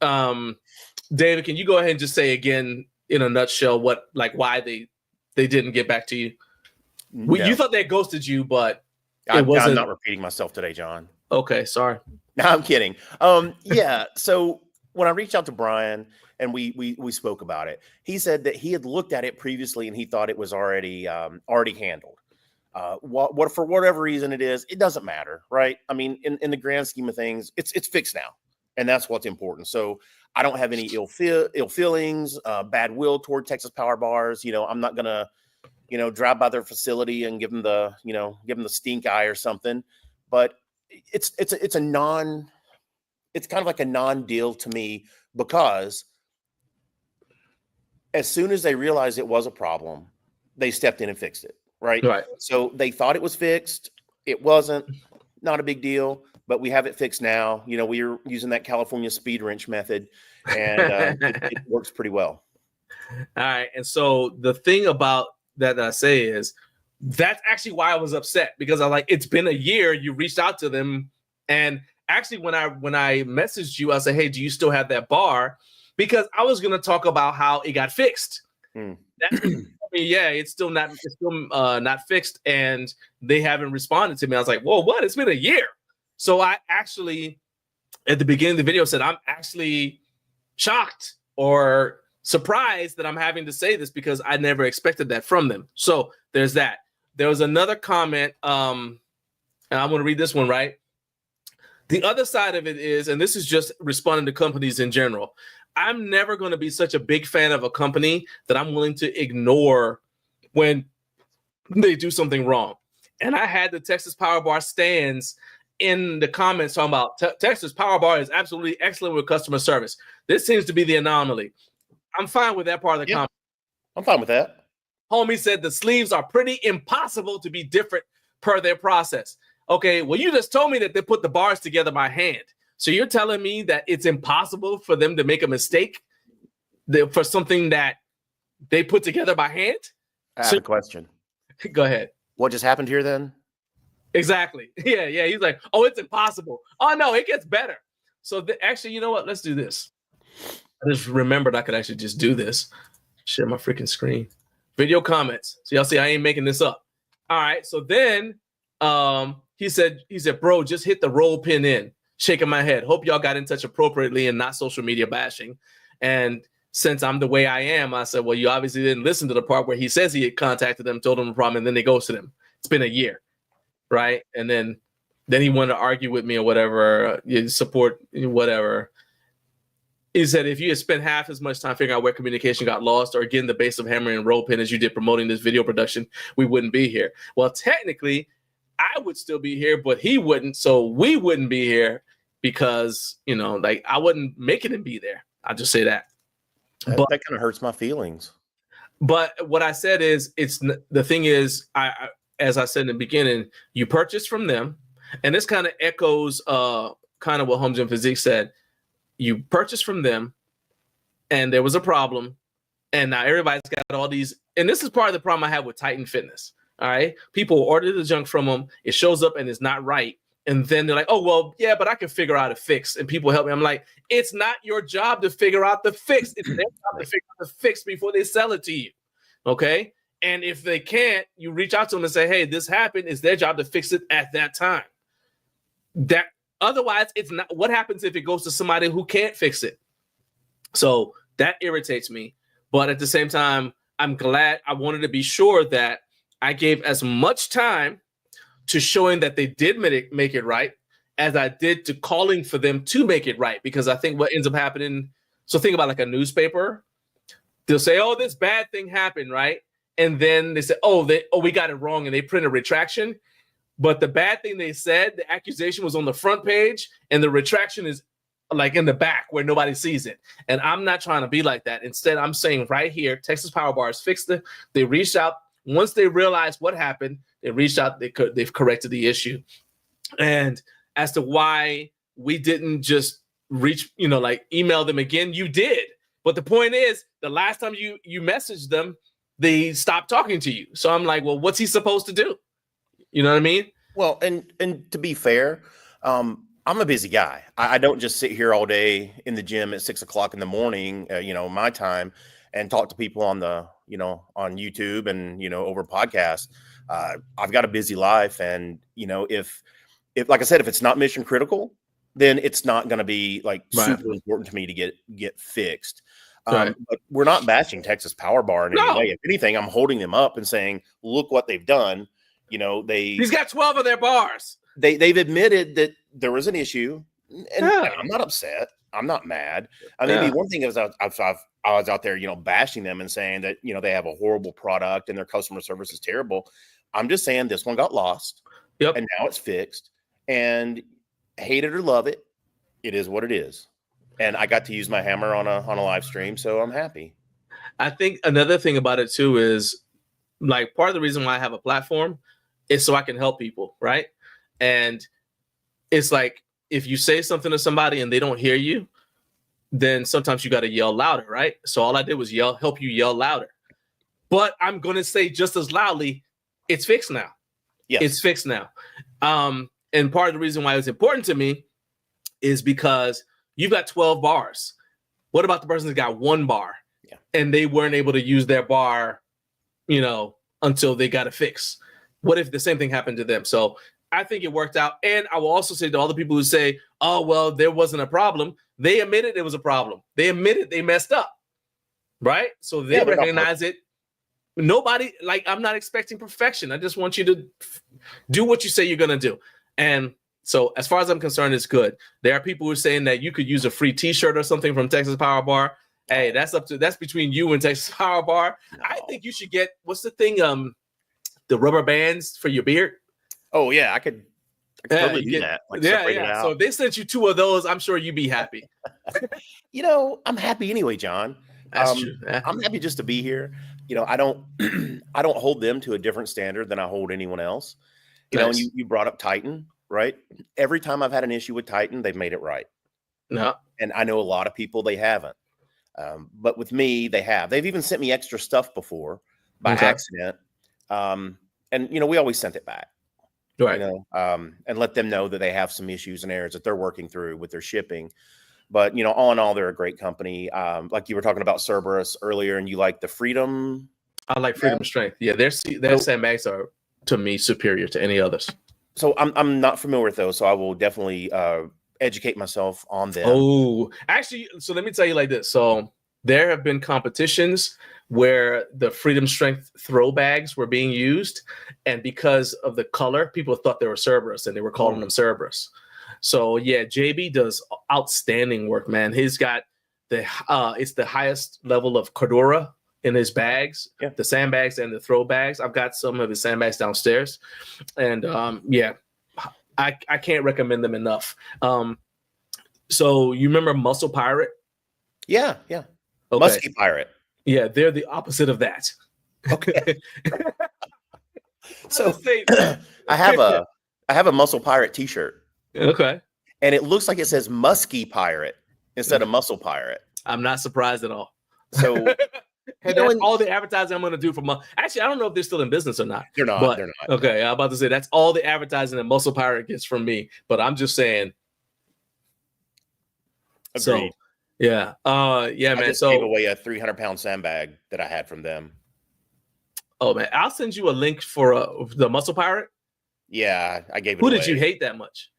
David, can you go ahead and just say again in a nutshell why they didn't get back to you? No. You thought they ghosted you, but I'm not repeating myself today, John. Okay, sorry. No, I'm kidding. Yeah. So when I reached out to Brian and we spoke about it, he said that he had looked at it previously and he thought it was already handled. What for whatever reason it is, it doesn't matter, right? I mean, in the grand scheme of things, it's fixed now, and that's what's important. So I don't have any ill feelings, bad will toward Texas Power Bars. I'm not gonna, drive by their facility and give them the stink eye or something. But it's kind of like a non-deal to me, because as soon as they realized it was a problem, they stepped in and fixed it. Right. So they thought it was fixed. It wasn't. Not a big deal, but we have it fixed now. We're using that California speed wrench method, and it works pretty well. All right. And so the thing about that I say is that's actually why I was upset, because it's been a year. You reached out to them, and actually when I messaged you, I said, hey, do you still have that bar? Because I was going to talk about how it got fixed. It's still not fixed, and they haven't responded to me. I was like, whoa, what? It's been a year. So I actually at the beginning of the video said, I'm actually shocked or surprised that I'm having to say this because I never expected that from them. So there's that. There was another comment, and I'm going to read this one, right? The other side of it is, and this is just responding to companies in general, I'm never going to be such a big fan of a company that I'm willing to ignore when they do something wrong. And I had the Texas Power Bar stands in the comments talking about Texas Power Bar is absolutely excellent with customer service. This seems to be the anomaly. I'm fine with that part of the comment. I'm fine with that. Homie said the sleeves are pretty impossible to be different per their process. Okay, well, you just told me that they put the bars together by hand. So you're telling me that it's impossible for them to make a mistake for something that they put together by hand? I have a question. Go ahead. What just happened here then? Exactly. Yeah. He's like, oh, it's impossible. Oh, no, it gets better. So actually, you know what? Let's do this. I just remembered I could actually just do this. Share my freaking screen. Video comments. So y'all see I ain't making this up. All right. So then he said, bro, just hit the roll pin in. Shaking my head. Hope y'all got in touch appropriately and not social media bashing. And since I'm the way I am, I said, well, you obviously didn't listen to the part where he says he had contacted them, told them the problem, and then they ghosted him. It's been a year, right? And then he wanted to argue with me or whatever, support whatever. He said, if you had spent half as much time figuring out where communication got lost or getting the base of hammering and roll pin as you did promoting this video production, we wouldn't be here. Well, technically, I would still be here, but he wouldn't. So we wouldn't be here because, like I wouldn't making him be there. I'll just say that. That kind of hurts my feelings. But what I said is, the thing is, I as I said in the beginning, you purchase from them, and this kind of echoes kind of what Home Gym Physique said. You purchase from them, and there was a problem, and now everybody's got all these. And this is part of the problem I have with Titan Fitness. All right, people order the junk from them, it shows up and it's not right, and then they're like, oh well, yeah, but I can figure out a fix, and people help me. I'm like, it's not your job to figure out the fix. It's their job to figure out the fix before they sell it to you. Okay, and if they can't, you reach out to them and say, hey, this happened. It's their job to fix it at that time. That otherwise, it's not. What happens if it goes to somebody who can't fix it? So that irritates me. But at the same time, I'm glad. I wanted to be sure that I gave as much time to showing that they did make it right as I did to calling for them to make it right. Because I think what ends up happening, so think about like a newspaper. They'll say, oh, this bad thing happened, right? And then they say, oh, we got it wrong, and they print a retraction. But the bad thing they said, the accusation was on the front page, and the retraction is like in the back where nobody sees it. And I'm not trying to be like that. Instead, I'm saying right here, Texas Power Bars fixed it. They reached out. Once they realized what happened, they reached out. They've corrected the issue. And as to why we didn't just reach, like email them again, you did. But the point is, the last time you messaged them, they stopped talking to you. So I'm like, well, what's he supposed to do? You know what I mean? Well, and to be fair, I'm a busy guy. I don't just sit here all day in the gym at 6 o'clock in the morning, my time, and talk to people on on YouTube and, over podcasts. I've got a busy life. And, if like I said, if it's not mission critical, then it's not going to be like super important to me to get fixed. But we're not bashing Texas Power Bar in any way. If anything, I'm holding them up and saying, look what they've done. He's got 12 of their bars. They've admitted that there was an issue, and I'm not upset. I'm not mad. I mean, the one thing is I was out there, bashing them and saying that, they have a horrible product and their customer service is terrible. I'm just saying this one got lost. Yep. And now it's fixed, and hate it or love it, it is what it is. And I got to use my hammer on a live stream, so I'm happy. I think another thing about it too is, like, part of the reason why I have a platform is so I can help people, right? And it's like, if you say something to somebody and they don't hear you, then sometimes you got to yell louder, right? So all I did was help you yell louder. But I'm going to say just as loudly, it's fixed now. Yes. It's fixed now. And part of the reason why it's important to me is because you've got 12 bars. What about the person that's got 1 bar? Yeah. And they weren't able to use their bar, until they got a fix? What if the same thing happened to them? So I think it worked out. And I will also say to all the people who say, oh, well, there wasn't a problem. They admitted there was a problem. They admitted they messed up. Right? So they recognize it. Nobody, like, I'm not expecting perfection. I just want you to do what you say you're going to do. And so as far as I'm concerned, it's good. There are people who are saying that you could use a free t-shirt or something from Texas Power Bar. Hey, that's between you and Texas Power Bar. No. I think you should get, what's the thing? The rubber bands for your beard. Oh yeah, I could totally do that. Like, yeah. So if they sent you 2 of those, I'm sure you'd be happy. I'm happy anyway, John. That's true. I'm happy just to be here. I don't hold them to a different standard than I hold anyone else. And you brought up Titan, right? Every time I've had an issue with Titan, they've made it right. No. And I know a lot of people, they haven't. But with me, they have. They've even sent me extra stuff before by accident. And we always sent it back. Right. And let them know that they have some issues and errors that they're working through with their shipping. But, all in all, they're a great company. Like you were talking about Cerberus earlier, and you like the Freedom. I like Freedom Strength. Yeah, their sandbags are, to me, superior to any others. So I'm not familiar with those, so I will definitely educate myself on them. Oh, actually, so let me tell you like this. So there have been competitions where the Freedom Strength throw bags were being used, and because of the color, people thought they were Cerberus, and they were calling them Cerberus. So yeah, JB does outstanding work, man. He's got it's the highest level of Cordura in his bags, the sandbags and the throw bags. I've got some of his sandbags downstairs, and I can't recommend them enough. So you remember Muscle Pirate? Yeah. Okay. Musky Pirate. Yeah, they're the opposite of that. Okay. So I have a Muscle Pirate t-shirt. Okay. And it looks like it says Musky Pirate instead of Muscle Pirate. I'm not surprised at all. So and that's all the advertising I'm going to do for Actually, I don't know if they're still in business or not. They're not. Okay, I'm about to say that's all the advertising that Muscle Pirate gets from me. But I'm just saying. Agreed. So, yeah. Man. I just gave away a 300-pound sandbag that I had from them. Oh, man. I'll send you a link for the Muscle Pirate. Yeah, I gave it away. Who did you hate that much?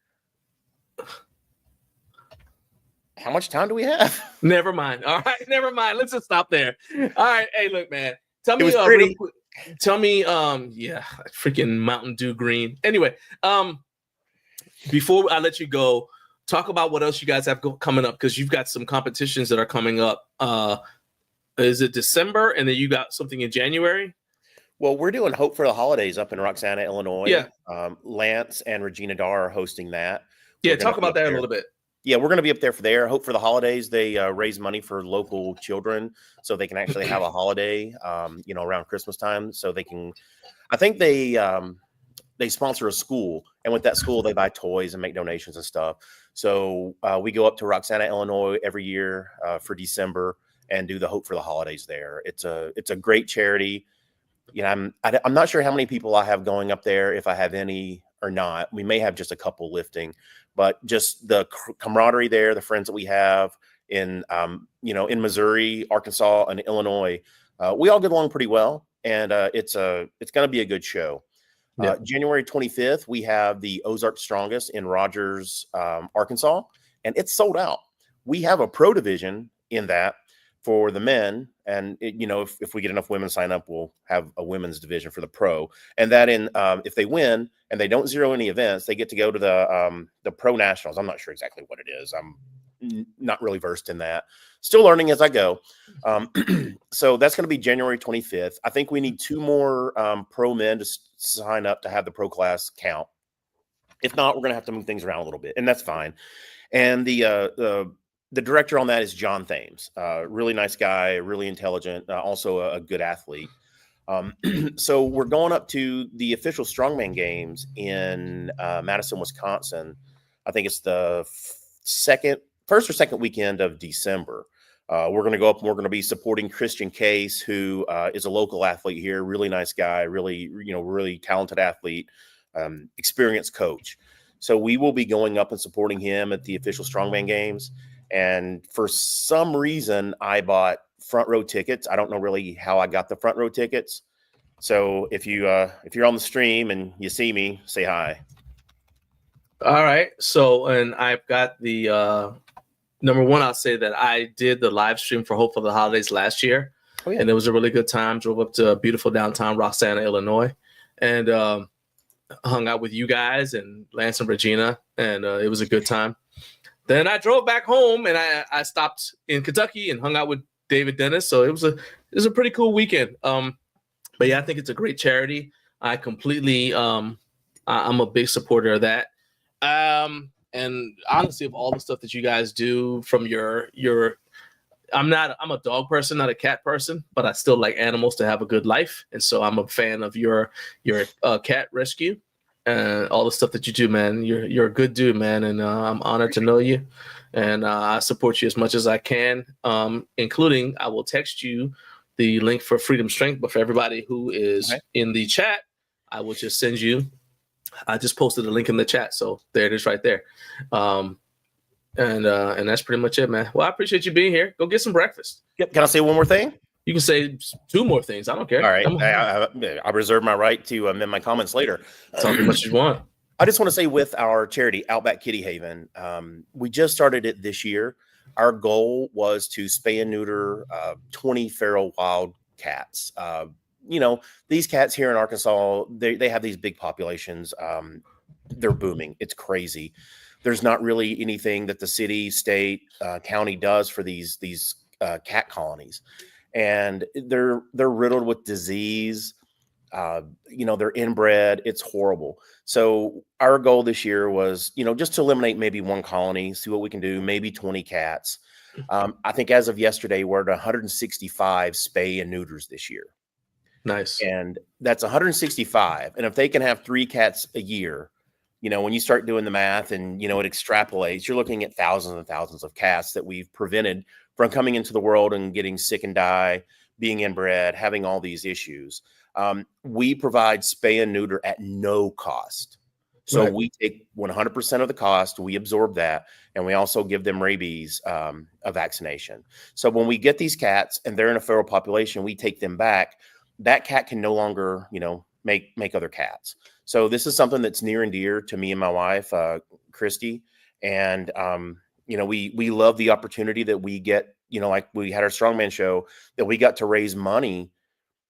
How much time do we have? Never mind. All right, never mind. Let's just stop there. All right. Hey, look, man. Tell me, freaking Mountain Dew green. Anyway, before I let you go, talk about what else you guys have coming up, because you've got some competitions that are coming up. Is it December, and then you got something in January? Well, we're doing Hope for the Holidays up in Roxana, Illinois. Yeah. Lance and Regina Dar are hosting that. Yeah, talk about that a little bit. Yeah, we're going to be up there for there. Hope for the Holidays. They raise money for local children so they can actually have a holiday, around Christmas time. So they can, I think they sponsor a school, and with that school, they buy toys and make donations and stuff. So we go up to Roxana, Illinois every year for December and do the Hope for the Holidays there. It's a great charity. I'm not sure how many people I have going up there, if I have any or not. We may have just a couple lifting, but just the camaraderie there, the friends that we have in Missouri, Arkansas, and Illinois, we all get along pretty well, and it's going to be a good show. Yeah. January 25th, we have the Ozark Strongest in Rogers, Arkansas, and it's sold out. We have a pro division in that for the men, and if we get enough women sign up, we'll have a women's division for the pro. And that if they win and they don't zero any events, they get to go to the pro nationals. I'm not sure exactly what it is. I'm not really versed in that. Still learning as I go. So that's going to be January 25th. I think we need 2 more pro men to sign up to have the pro class count. If not, we're going to have to move things around a little bit, and that's fine. And the director on that is John Thames, really nice guy, really intelligent, also a good athlete. So we're going up to the official strongman games in Madison, Wisconsin. I think it's the first or second weekend of December. We're going to go up and we're going to be supporting Christian Case, who is a local athlete here, really nice guy, really talented athlete, experienced coach. So we will be going up and supporting him at the official strongman games. And for some reason, I bought front row tickets. I don't know really how I got the front row tickets. So if you're on the stream and you see me, say hi. All right. So, and I've got the number one. I'll say that I did the live stream for Hope for the Holidays last year, Oh, yeah. and it was a really good time. Drove up to beautiful downtown Roxana, Illinois, and hung out with you guys and Lance and Regina, and it was a good time. Then I drove back home, and I stopped in Kentucky and hung out with David Dennis. So it was a pretty cool weekend. But yeah, I think it's a great charity. I completely I'm a big supporter of that. And honestly, of all the stuff that you guys do from your I'm a dog person, not a cat person, but I still like animals to have a good life. And so I'm a fan of your cat rescue and all the stuff that you do, man. You're a good dude, man. And I'm honored to know you. And I support you as much as I can, including I will text you the link for Freedom Strength. But for everybody who is in the chat, I will just send you. I just posted a link in the chat. So there it is right there. And that's pretty much it, man. Well, I appreciate you being here. Go get some breakfast. Yep. Can I say one more thing? You can say 2 more things. I don't care. All right. I reserve my right to amend my comments later. Talk as much as you want. I just want to say with our charity, Outback Kitty Haven, we just started it this year. Our goal was to spay and neuter 20 feral wild cats. These cats here in Arkansas, they have these big populations. They're booming. It's crazy. There's not really anything that the city, state, county does for these cat colonies. And they're riddled with disease. They're inbred. It's horrible. So our goal this year was, just to eliminate maybe 1 colony, see what we can do, maybe 20 cats. I think as of yesterday, we're at 165 spay and neuters this year. Nice. And that's 165. And if they can have 3 cats a year, when you start doing the math and, it extrapolates, you're looking at thousands and thousands of cats that we've prevented from coming into the world and getting sick and die, being inbred, having all these issues. We provide spay and neuter at no cost. So we take 100% of the cost. We absorb that. And we also give them rabies, a vaccination. So when we get these cats and they're in a feral population, we take them back. That cat can no longer, make other cats. So this is something that's near and dear to me and my wife, Christy. And, we love the opportunity that we get, like we had our strongman show, that we got to raise money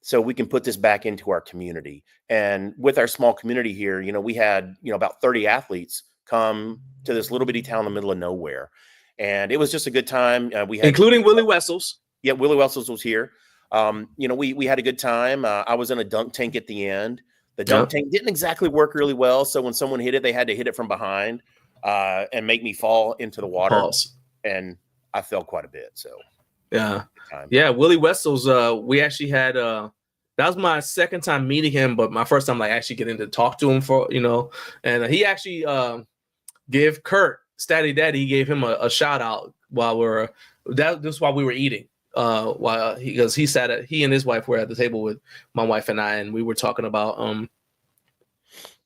so we can put this back into our community. And with our small community here, we had, about 30 athletes come to this little bitty town in the middle of nowhere. And it was just a good time. We had, including Willie Wessels. Yeah, Willie Wessels was here. We had a good time. I was in a dunk tank at the end. The dunk tank didn't exactly work really well. So when someone hit it, they had to hit it from behind and make me fall into the water. Pause. And I fell quite a bit. So yeah. Willie Wessels. We actually had that was my second time meeting him, but my first time actually getting to talk to him and he actually gave Kurt Statty Daddy. He gave him a shout out while while we were eating. Because he and his wife were at the table with my wife and I, and we were talking about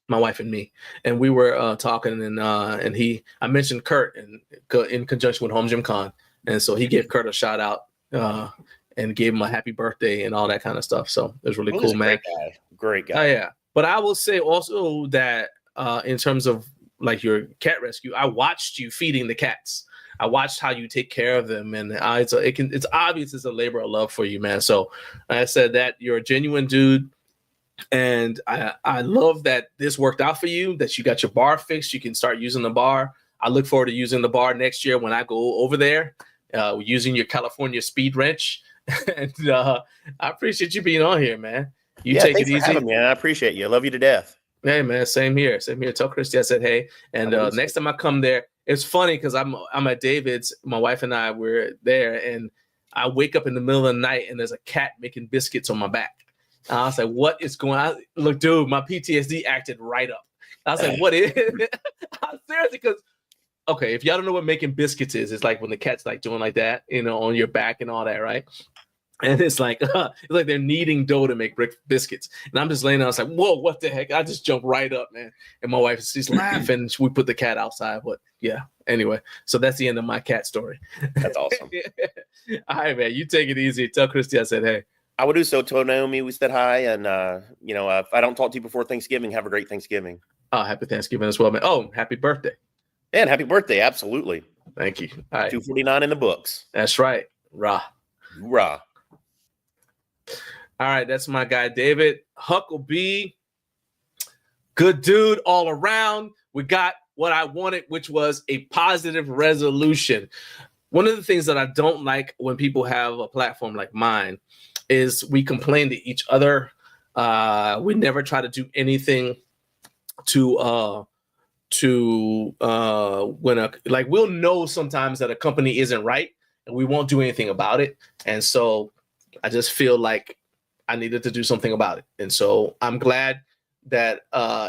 my wife and me, and we were talking, and I mentioned Kurt in conjunction with HomeGymCon, and so he gave Kurt a shout out and gave him a happy birthday and all that kind of stuff. So it was really cool, man. Great guy. Yeah, but I will say also that in terms of like your cat rescue, I watched you feeding the cats. I watched how you take care of them, and it's obvious it's a labor of love for you, man. So I said that you're a genuine dude, and I love that this worked out for you, that you got your bar fixed. You can start using the bar. I look forward to using the bar next year when I go over there, using your California speed wrench. And I appreciate you being on here, man. Take it easy. Having me, man. I appreciate you. I love you to death. Hey, man, same here. Tell Christy I said hey, and next time I come there. It's funny because I'm at David's. My wife and I were there, and I wake up in the middle of the night, and there's a cat making biscuits on my back. And I was like, "What is going on?" Look, dude, my PTSD acted right up. I was like, "What is?" Seriously, because if y'all don't know what making biscuits is, it's like when the cat's like doing like that, on your back and all that, right? And it's like they're kneading dough to make biscuits. And I'm just laying there. I was like, whoa, what the heck? I just jumped right up, man. And my wife, she's laughing. We put the cat outside. But yeah, anyway. So that's the end of my cat story. That's awesome. All right, man. You take it easy. Tell Christy I said hey. I would do so. To Naomi, we said hi. And, if I don't talk to you before Thanksgiving, have a great Thanksgiving. Happy Thanksgiving as well, man. Oh, happy birthday. And happy birthday. Absolutely. Thank you. All right. 249 in the books. That's right. Rah. Hoorah. All right. That's my guy, David Huckleby. Good dude all around. We got what I wanted, which was a positive resolution. One of the things that I don't like when people have a platform like mine is we complain to each other. We never try to do anything to when we'll know sometimes that a company isn't right and we won't do anything about it. And so I just feel like I needed to do something about it. And so I'm glad that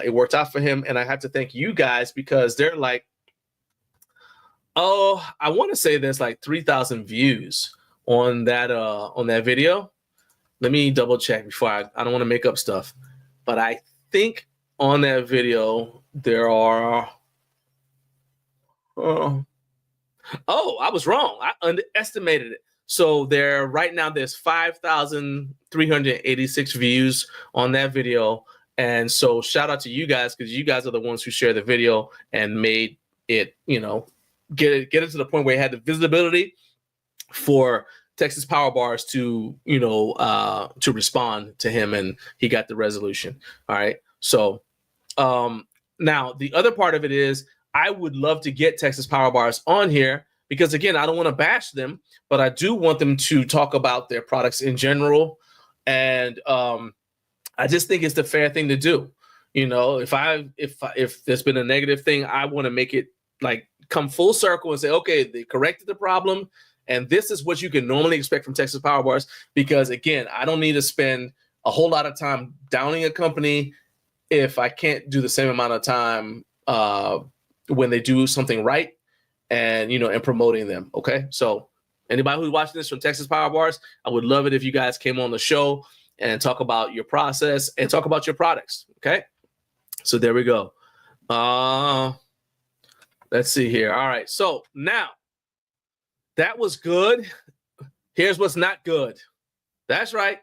it worked out for him. And I have to thank you guys because they're like, oh, I want to say there's like 3,000 views on that video. Let me double check before I don't want to make up stuff. But I think on that video there are I was wrong. I underestimated it. So right now there's 5,386 views on that video. And so shout out to you guys because you guys are the ones who shared the video and made it, get it to the point where it had the visibility for Texas Power Bars to respond to him, and he got the resolution. All right. So now the other part of it is I would love to get Texas Power Bars on here because, again, I don't want to bash them, but I do want them to talk about their products in general. And I just think it's the fair thing to do. If there's been a negative thing, I want to make it like come full circle and say, okay, they corrected the problem. And this is what you can normally expect from Texas Power Bars. Because again, I don't need to spend a whole lot of time downing a company if I can't do the same amount of time when they do something right and promoting them. Okay. So anybody who's watching this from Texas Power Bars, I would love it if you guys came on the show and talk about your process and talk about your products. Okay. So there we go. Let's see here. All right. So now that was good. Here's what's not good. That's right.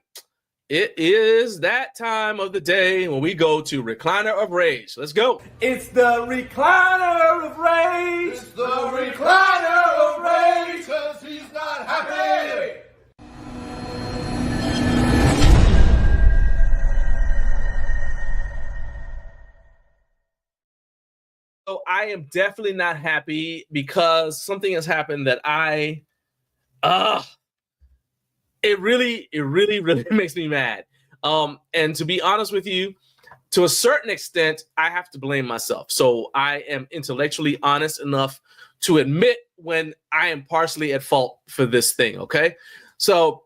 It is that time of the day when we go to Recliner of Rage. Let's go. It's the Recliner of Rage. It's the Recliner of Rage, 'cause he's not happy. So I am definitely not happy because something has happened that it really makes me mad. And to be honest with you, to a certain extent, I have to blame myself. So I am intellectually honest enough to admit when I am partially at fault for this thing. Okay. So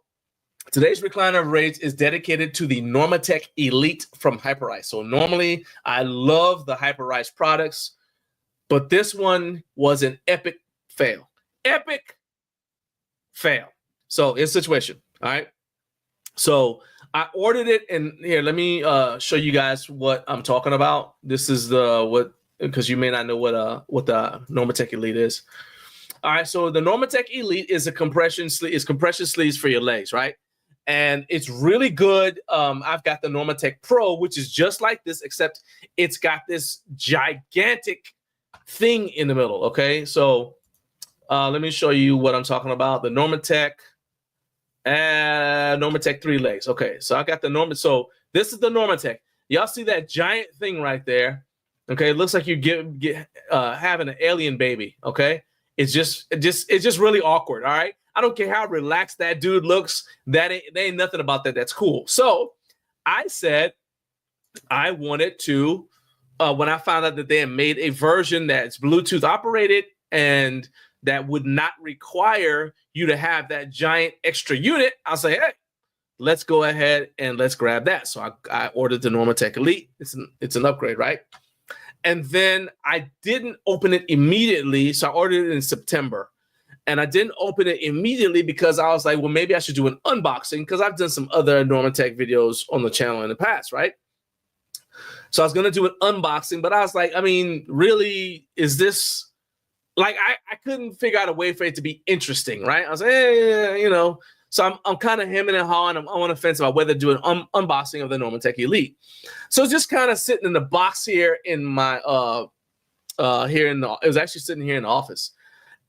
today's Recliner of Rage is dedicated to the Normatec Elite from Hyperice. So normally I love the Hyperice products, but this one was an epic fail. Epic fail. So it's a situation. All right. So I ordered it, and here, let me show you guys what I'm talking about. This is because you may not know what the Normatec Elite is. All right. So the Normatec Elite is compression sleeves for your legs, right? And it's really good. I've got the Normatec Pro, which is just like this, except it's got this gigantic thing in the middle. Okay, so let me show you what I'm talking about. The Normatec 3 legs. Okay, so I got the So this is the Normatec. Y'all see that giant thing right there? Okay, it looks like you having an alien baby. Okay, it's just really awkward. All right, I don't care how relaxed that dude looks. There ain't nothing about that that's cool. So I said I wanted to. When I found out that they had made a version that's Bluetooth operated and that would not require you to have that giant extra unit, I'll say, hey, let's go ahead and let's grab that. So I ordered the Normatec Elite. It's an upgrade, right? And then I didn't open it immediately. So I ordered it in September. And I didn't open it immediately because I was like, well, maybe I should do an unboxing because I've done some other Normatec videos on the channel in the past, right? So I was going to do an unboxing, but I was like, I mean, really, is this like, I couldn't figure out a way for it to be interesting, right? I was like, So I'm kind of hemming and hawing. I'm on the fence about whether to do an unboxing of the Normatec Elite. So it's just kind of sitting in the box here in my it was actually sitting here in the office.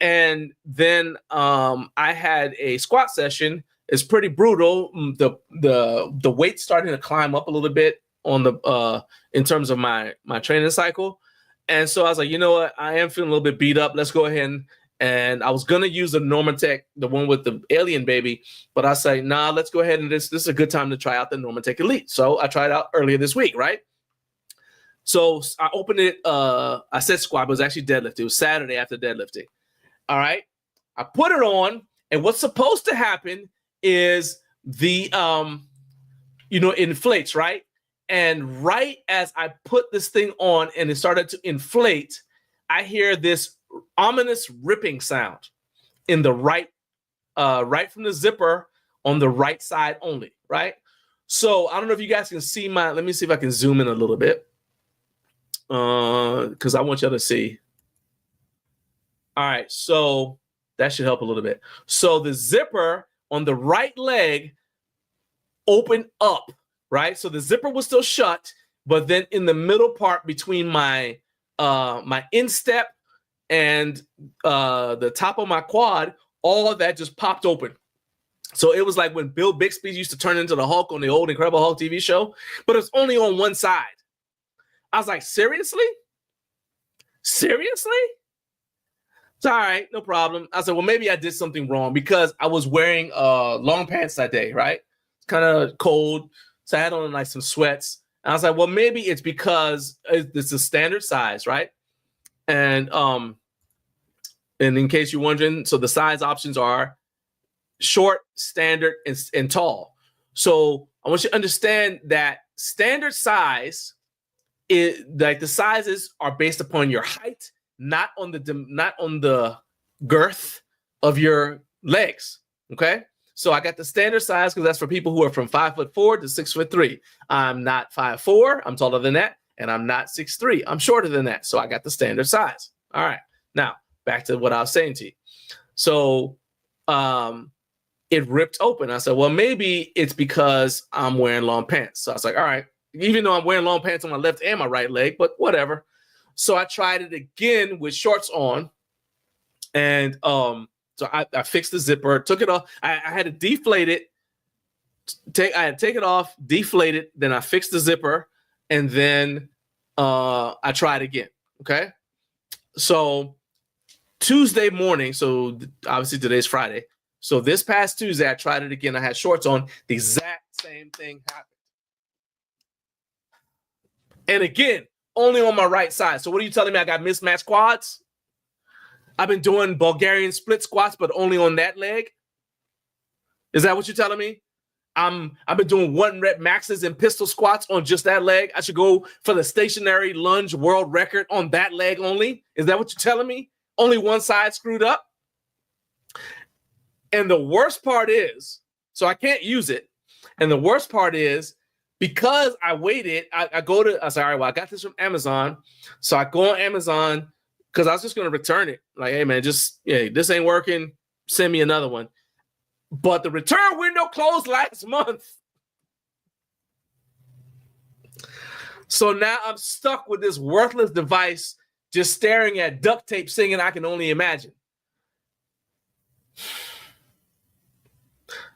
And then I had a squat session. It's pretty brutal. The weight's starting to climb up a little bit on the in terms of my training cycle. And so I was like, you know what? I am feeling a little bit beat up. Let's go ahead and I was gonna use the Normatec, the one with the alien baby, but I say, nah, let's go ahead and this is a good time to try out the Normatec Elite. So I tried out earlier this week, right? So I opened it. I said squat, but it was actually deadlift. It was Saturday after deadlifting. All right. I put it on, and what's supposed to happen is the it inflates, right? And right as I put this thing on and it started to inflate, I hear this ominous ripping sound in the right from the zipper on the right side only, right? So I don't know if you guys can see let me see if I can zoom in a little bit because I want y'all to see. All right, so that should help a little bit. So the zipper on the right leg opened up, right? So the zipper was still shut, but then in the middle part between my instep and the top of my quad, all of that just popped open. So it was like when Bill Bixby used to turn into the Hulk on the old Incredible Hulk TV show, but it's only on one side. I was like, seriously? Seriously? It's all right, no problem. I said, well, maybe I did something wrong because I was wearing long pants that day, right? It's kind of cold, so I had on like some sweats. And I was like, well, maybe it's because it's a standard size, right? And in case you're wondering, so the size options are short, standard, and tall. So I want you to understand that standard size is like the sizes are based upon your height, not on the girth of your legs. Okay. So I got the standard size because that's for people who are from 5'4" to 6'3". I'm not 5'4". I'm taller than that. And I'm not 6'3". I'm shorter than that. So I got the standard size. All right. Now back to what I was saying to you. So it ripped open. I said, well, maybe it's because I'm wearing long pants. So I was like, all right, even though I'm wearing long pants on my left and my right leg, but whatever. So I tried it again with shorts on. And so I fixed the zipper, took it off. I had to deflate it. I had to take it off, deflate it. Then I fixed the zipper. And then I tried again. Okay. So Tuesday morning. So obviously today's Friday. So this past Tuesday, I tried it again. I had shorts on. The exact same thing happened. And again, only on my right side. So what are you telling me? I got mismatched quads? I've been doing Bulgarian split squats, but only on that leg? Is that what you're telling me? I've been doing 1 rep maxes and pistol squats on just that leg. I should go for the stationary lunge world record on that leg only? Is that what you're telling me? Only one side screwed up? And the worst part is, so I can't use it. And the worst part is, because I waited, I said, all right, well, I got this from Amazon. So I go on Amazon because I was just going to return it. Like, hey, man, this ain't working. Send me another one. But the return window closed last month. So now I'm stuck with this worthless device just staring at duct tape singing I Can Only Imagine.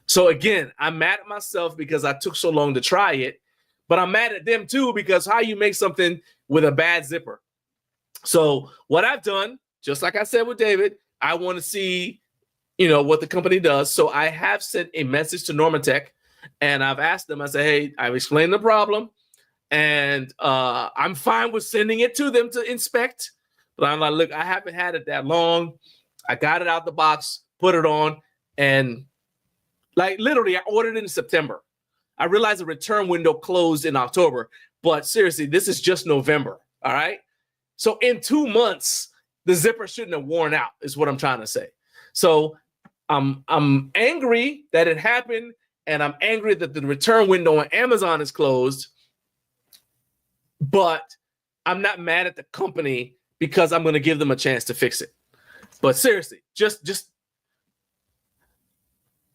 So again, I'm mad at myself because I took so long to try it, but I'm mad at them too because how you make something with a bad zipper. So what I've done, just like I said with David, I want to see, what the company does. So I have sent a message to Normatec and I've asked them, I said, hey, I've explained the problem and I'm fine with sending it to them to inspect. But I'm like, look, I haven't had it that long. I got it out the box, put it on, and like literally, I ordered it in September. I realized the return window closed in October, but seriously, this is just November. All right. So in 2 months, the zipper shouldn't have worn out, is what I'm trying to say. So I'm angry that it happened, and I'm angry that the return window on Amazon is closed. But I'm not mad at the company because I'm going to give them a chance to fix it. But seriously, just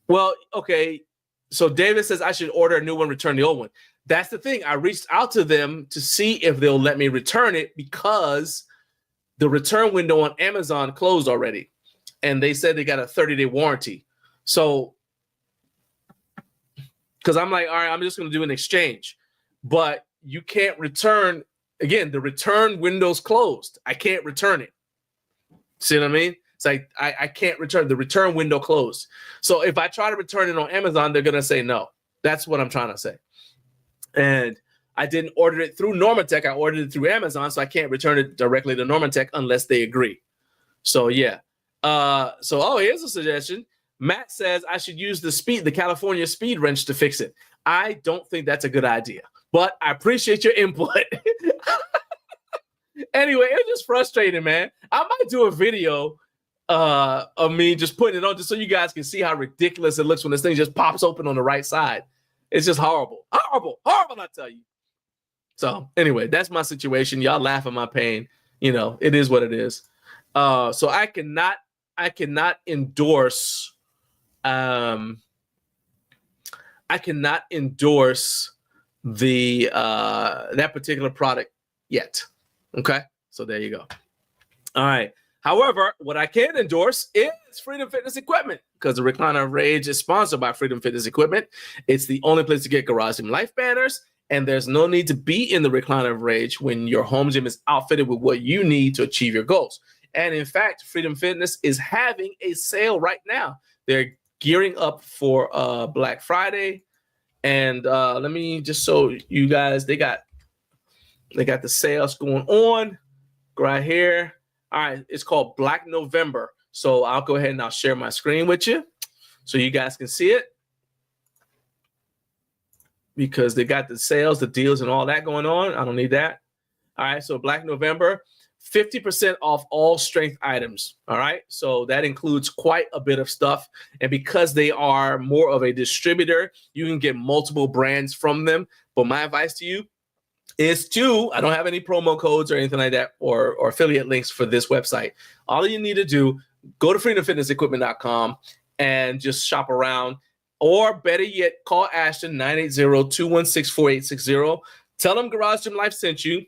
Well, okay. So David says I should order a new one, return the old one. That's the thing. I reached out to them to see if they'll let me return it because the return window on Amazon closed already. And they said they got a 30-day warranty. So, because I'm like, all right, I'm just going to do an exchange. But you can't return. Again, the return window's closed. I can't return it. See what I mean? It's like I can't return. The return window closed. So if I try to return it on Amazon, they're going to say no. That's what I'm trying to say. And I didn't order it through Normatec. I ordered it through Amazon, so I can't return it directly to Normatec unless they agree. So, yeah. Here's a suggestion. Matt says I should use the California speed wrench to fix it. I don't think that's a good idea, but I appreciate your input. Anyway, it's just frustrating, man. I might do a video of me just putting it on just so you guys can see how ridiculous it looks when this thing just pops open on the right side. It's just horrible, horrible, horrible, I tell you. So anyway, that's my situation. Y'all laugh at my pain. You know, it is what it is. So I cannot endorse the that particular product yet. Okay, so there you go. All right. However, what I can endorse is Freedom Fitness Equipment because the Recliner of Rage is sponsored by Freedom Fitness Equipment. It's the only place to get Garage Gym Life banners, and there's no need to be in the Recliner of Rage when your home gym is outfitted with what you need to achieve your goals. And in fact, Freedom Fitness is having a sale right now. They're gearing up for Black Friday. And let me just show you guys, they got the sales going on right here. All right, it's called Black November. So I'll go ahead and I'll share my screen with you so you guys can see it. Because they got the sales, the deals, and all that going on. I don't need that. All right, so Black November, 50% off all strength items. All right, so that includes quite a bit of stuff. And because they are more of a distributor, you can get multiple brands from them. But my advice to you is I don't have any promo codes or anything like that or affiliate links for this website. All you need to do, go to freedomfitnessequipment.com and just shop around. Or better yet, call Ashton 980-216-4860. Tell him Garage Gym Life sent you.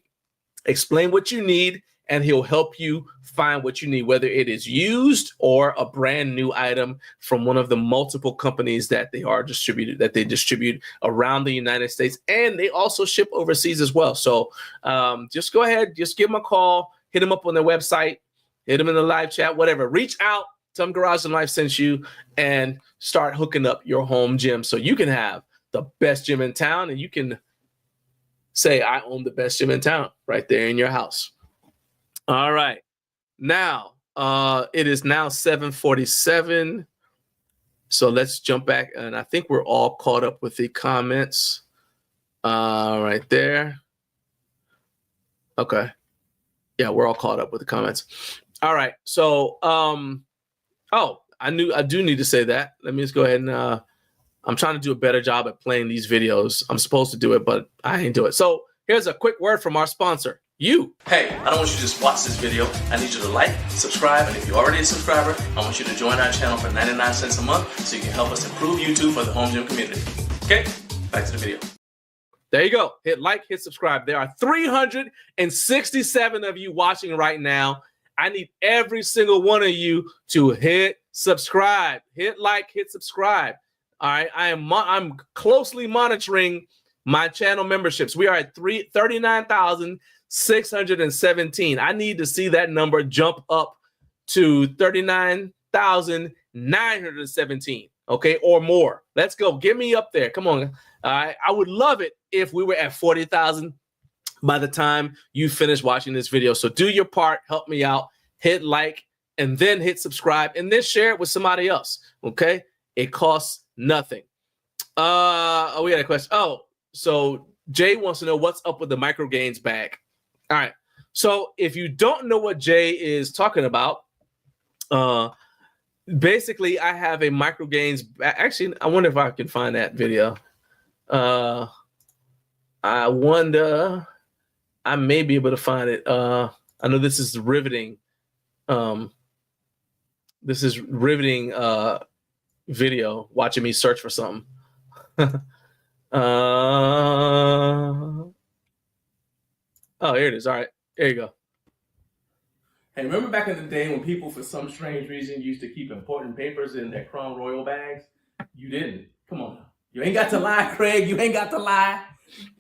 Explain what you need, and he'll help you find what you need, whether it is used or a brand new item from one of the multiple companies that they distribute around the United States. And they also ship overseas as well. So just go ahead, just give them a call, hit them up on their website, hit them in the live chat, whatever. Reach out, tell them Garage Gym Life sent you, and start hooking up your home gym so you can have the best gym in town, and you can say, I own the best gym in town right there in your house. All right. Now, it is now 7:47. So let's jump back. And I think we're all caught up with the comments right there. Okay. Yeah, we're all caught up with the comments. All right. So, I do need to say that. Let me just go ahead and I'm trying to do a better job at playing these videos. I'm supposed to do it, but I ain't do it. So here's a quick word from our sponsor, you. Hey, I don't want you to just watch this video. I need you to like, subscribe, and if you're already a subscriber, I want you to join our channel for 99 cents a month so you can help us improve YouTube for the home gym community. Okay, back to the video. There you go. Hit like, hit subscribe. There are 367 of you watching right now. I need every single one of you to hit subscribe. Hit like, hit subscribe. All right, I'm closely monitoring my channel memberships. We are at 39,617. I need to see that number jump up to 39,917, okay, or more. Let's go. Get me up there. Come on. All right, I would love it if we were at 40,000 by the time you finish watching this video. So do your part. Help me out. Hit like, and then hit subscribe, and then share it with somebody else, okay? It costs nothing. We got a question. Oh, so Jay wants to know what's up with the micro gains bag. All right. So if you don't know what Jay is talking about, basically I have a micro gains. Actually, I wonder if I can find that video. I wonder. I may be able to find it. I know this is riveting. This is riveting video watching me search for something. Oh, here it is. All right, there you go. Hey, remember back in the day when people, for some strange reason, used to keep important papers in their Crown Royal bags? You didn't. Come on now. You ain't got to lie, Craig. You ain't got to lie.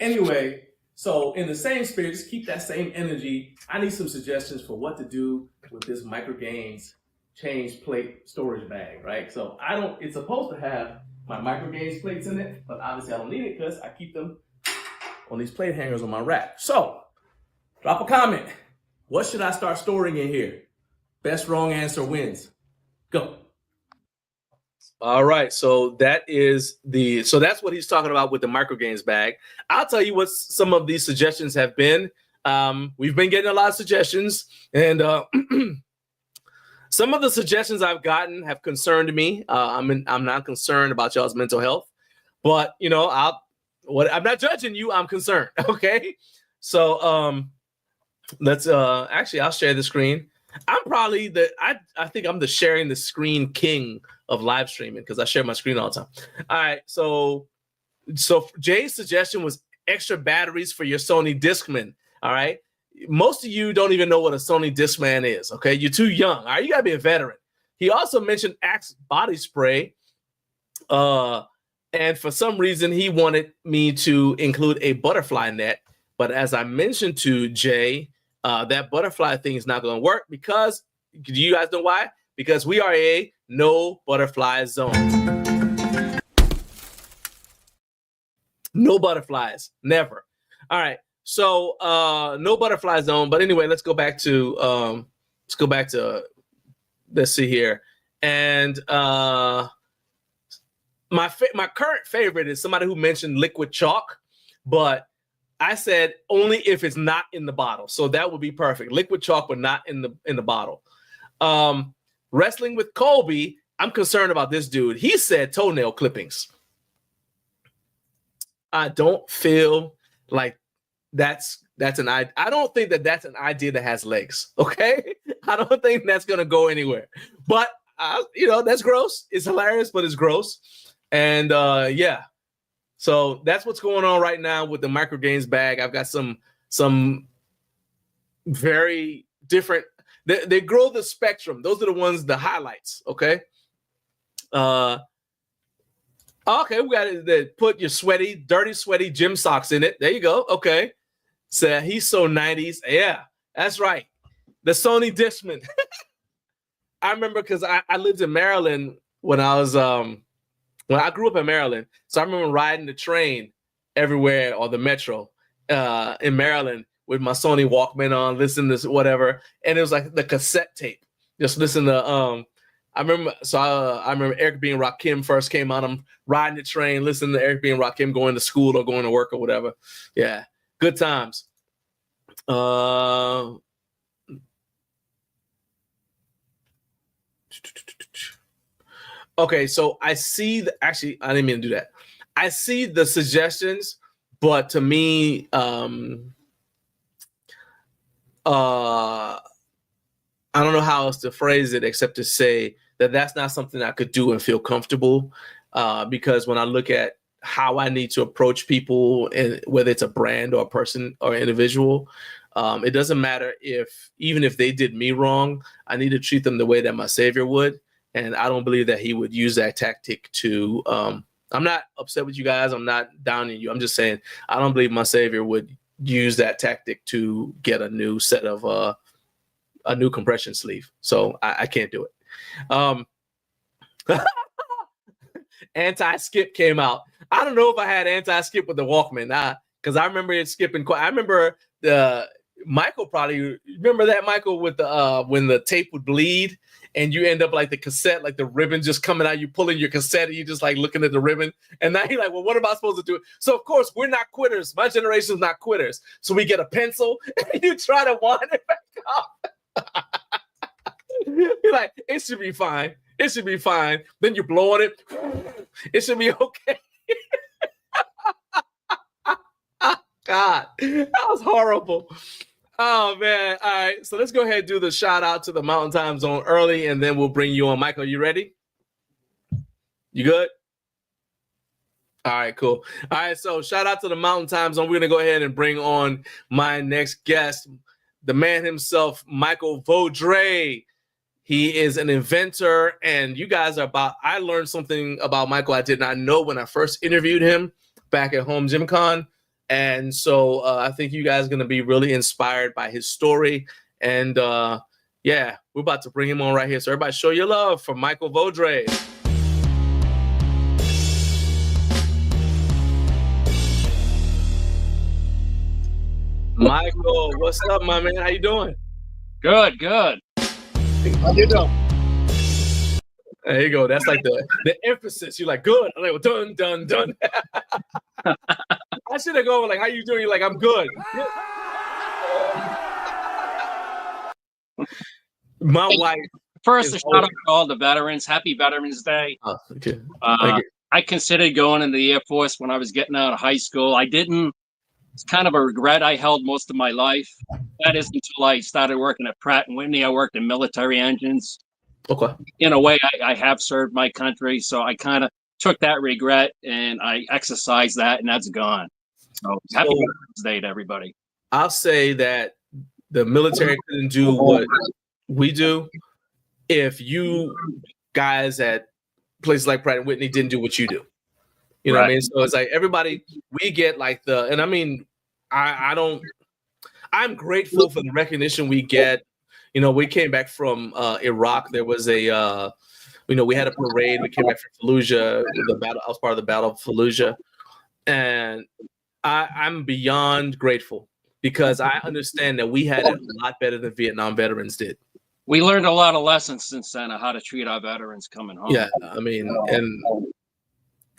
Anyway, so in the same spirit, just keep that same energy. I need some suggestions for what to do with this Micro Gains change plate storage bag, right? So it's supposed to have my Micro Gains plates in it, but obviously I don't need it because I keep them on these plate hangers on my rack. So drop a comment. What should I start storing in here? Best wrong answer wins. Go. All right, so that's what he's talking about with the Micro Gains bag. I'll tell you what some of these suggestions have been. We've been getting a lot of suggestions, and some of the suggestions I've gotten have concerned me. I'm not concerned about y'all's mental health, but I'm not judging you. I'm concerned. Okay, so let's actually I'll share the screen. I'm probably I think I'm the sharing the screen king of live streaming because I share my screen all the time. All right, so Jay's suggestion was extra batteries for your Sony Discman. All right, most of you don't even know what a Sony Discman is. Okay, you're too young. All right, you gotta be a veteran. He also mentioned Axe body spray, and for some reason he wanted me to include a butterfly net. But as I mentioned to Jay, that butterfly thing is not going to work because, do you guys know why? Because we are a no butterfly zone. No butterflies, never. All right, so no butterfly zone. But anyway, let's go back to let's see here, and my current favorite is somebody who mentioned liquid chalk, but I said only if it's not in the bottle. So that would be perfect. Liquid chalk, but not in the bottle. Wrestling with Colby, I'm concerned about this dude. He said toenail clippings. I don't feel like that's an idea. I don't think that's an idea that has legs. Okay, I don't think that's gonna go anywhere. But that's gross. It's hilarious, but it's gross. And yeah. So that's what's going on right now with the Micro Gains bag. I've got some very different. They grow the spectrum. Those are the ones, the highlights. Okay. Okay, we got to put your dirty, sweaty gym socks in it. There you go. Okay. So he's so 90s. Yeah, that's right. The Sony Discman. I remember because I lived in Maryland when I was when I grew up in Maryland. So I remember riding the train everywhere or the metro in Maryland with my Sony Walkman on, listening to whatever. And it was like the cassette tape. Just listen to I remember Eric B. and Rakim first came on. I'm riding the train, listening to Eric B. and Rakim going to school or going to work or whatever. Yeah, good times. Okay, so I see actually, I didn't mean to do that. I see the suggestions, but to me, I don't know how else to phrase it except to say that that's not something I could do and feel comfortable. Because when I look at how I need to approach people, and whether it's a brand or a person or individual, it doesn't matter even if they did me wrong, I need to treat them the way that my Savior would. And I don't believe that he would use that tactic to, I'm not upset with you guys. I'm not downing you. I'm just saying, I don't believe my Savior would use that tactic to get a new set of, a new compression sleeve. So I can't do it. Anti-skip came out. I don't know if I had anti-skip with the Walkman. Because I remember it skipping. I remember Michael probably, remember that, Michael, with the when the tape would bleed and you end up like the cassette, like the ribbon just coming out, you pulling your cassette and you just like looking at the ribbon. And now you're like, well, what am I supposed to do? So of course we're not quitters. My generation's not quitters. So we get a pencil and you try to wind it back up. You're like, it should be fine. It should be fine. Then you blow on it. It should be okay. God, that was horrible. Oh, man. All right. So let's go ahead and do the shout out to the Mountain Time Zone early, and then we'll bring you on. Michael, you ready? You good? All right, cool. All right, so shout out to the Mountain Time Zone. We're going to go ahead and bring on my next guest, the man himself, Michael Vaudreille. He is an inventor, and you guys are about – I learned something about Michael I did not know when I first interviewed him back at HomeGymCon. And so I think you guys are going to be really inspired by his story. And, yeah, we're about to bring him on right here. So everybody show your love for Michael Vaudreille. Michael, what's up, my man? How you doing? Good. How you doing? There you go. That's like the emphasis. You're like, good. I'm like, well, done. I should have gone like, how you doing? You're like, I'm good. My wife. First, a shout out to all the veterans. Happy Veterans Day. Oh, okay. I considered going into the Air Force when I was getting out of high school. I didn't. It's kind of a regret I held most of my life. That is until I started working at Pratt & Whitney. I worked in military engines. Okay. In a way, I have served my country, so I kind of took that regret and I exercised that, and that's gone. So happy Veterans Day to everybody. I'll say that the military couldn't do what we do if you guys at places like Pratt & Whitney didn't do what you do. You know what I mean? So it's like everybody, we get like and I mean, I'm grateful for the recognition we get. You know, we came back from Iraq. There was we had a parade. We came back from Fallujah. I was part of the Battle of Fallujah. And I'm beyond grateful because I understand that we had it a lot better than Vietnam veterans did. We learned a lot of lessons since then on how to treat our veterans coming home. Yeah, I mean,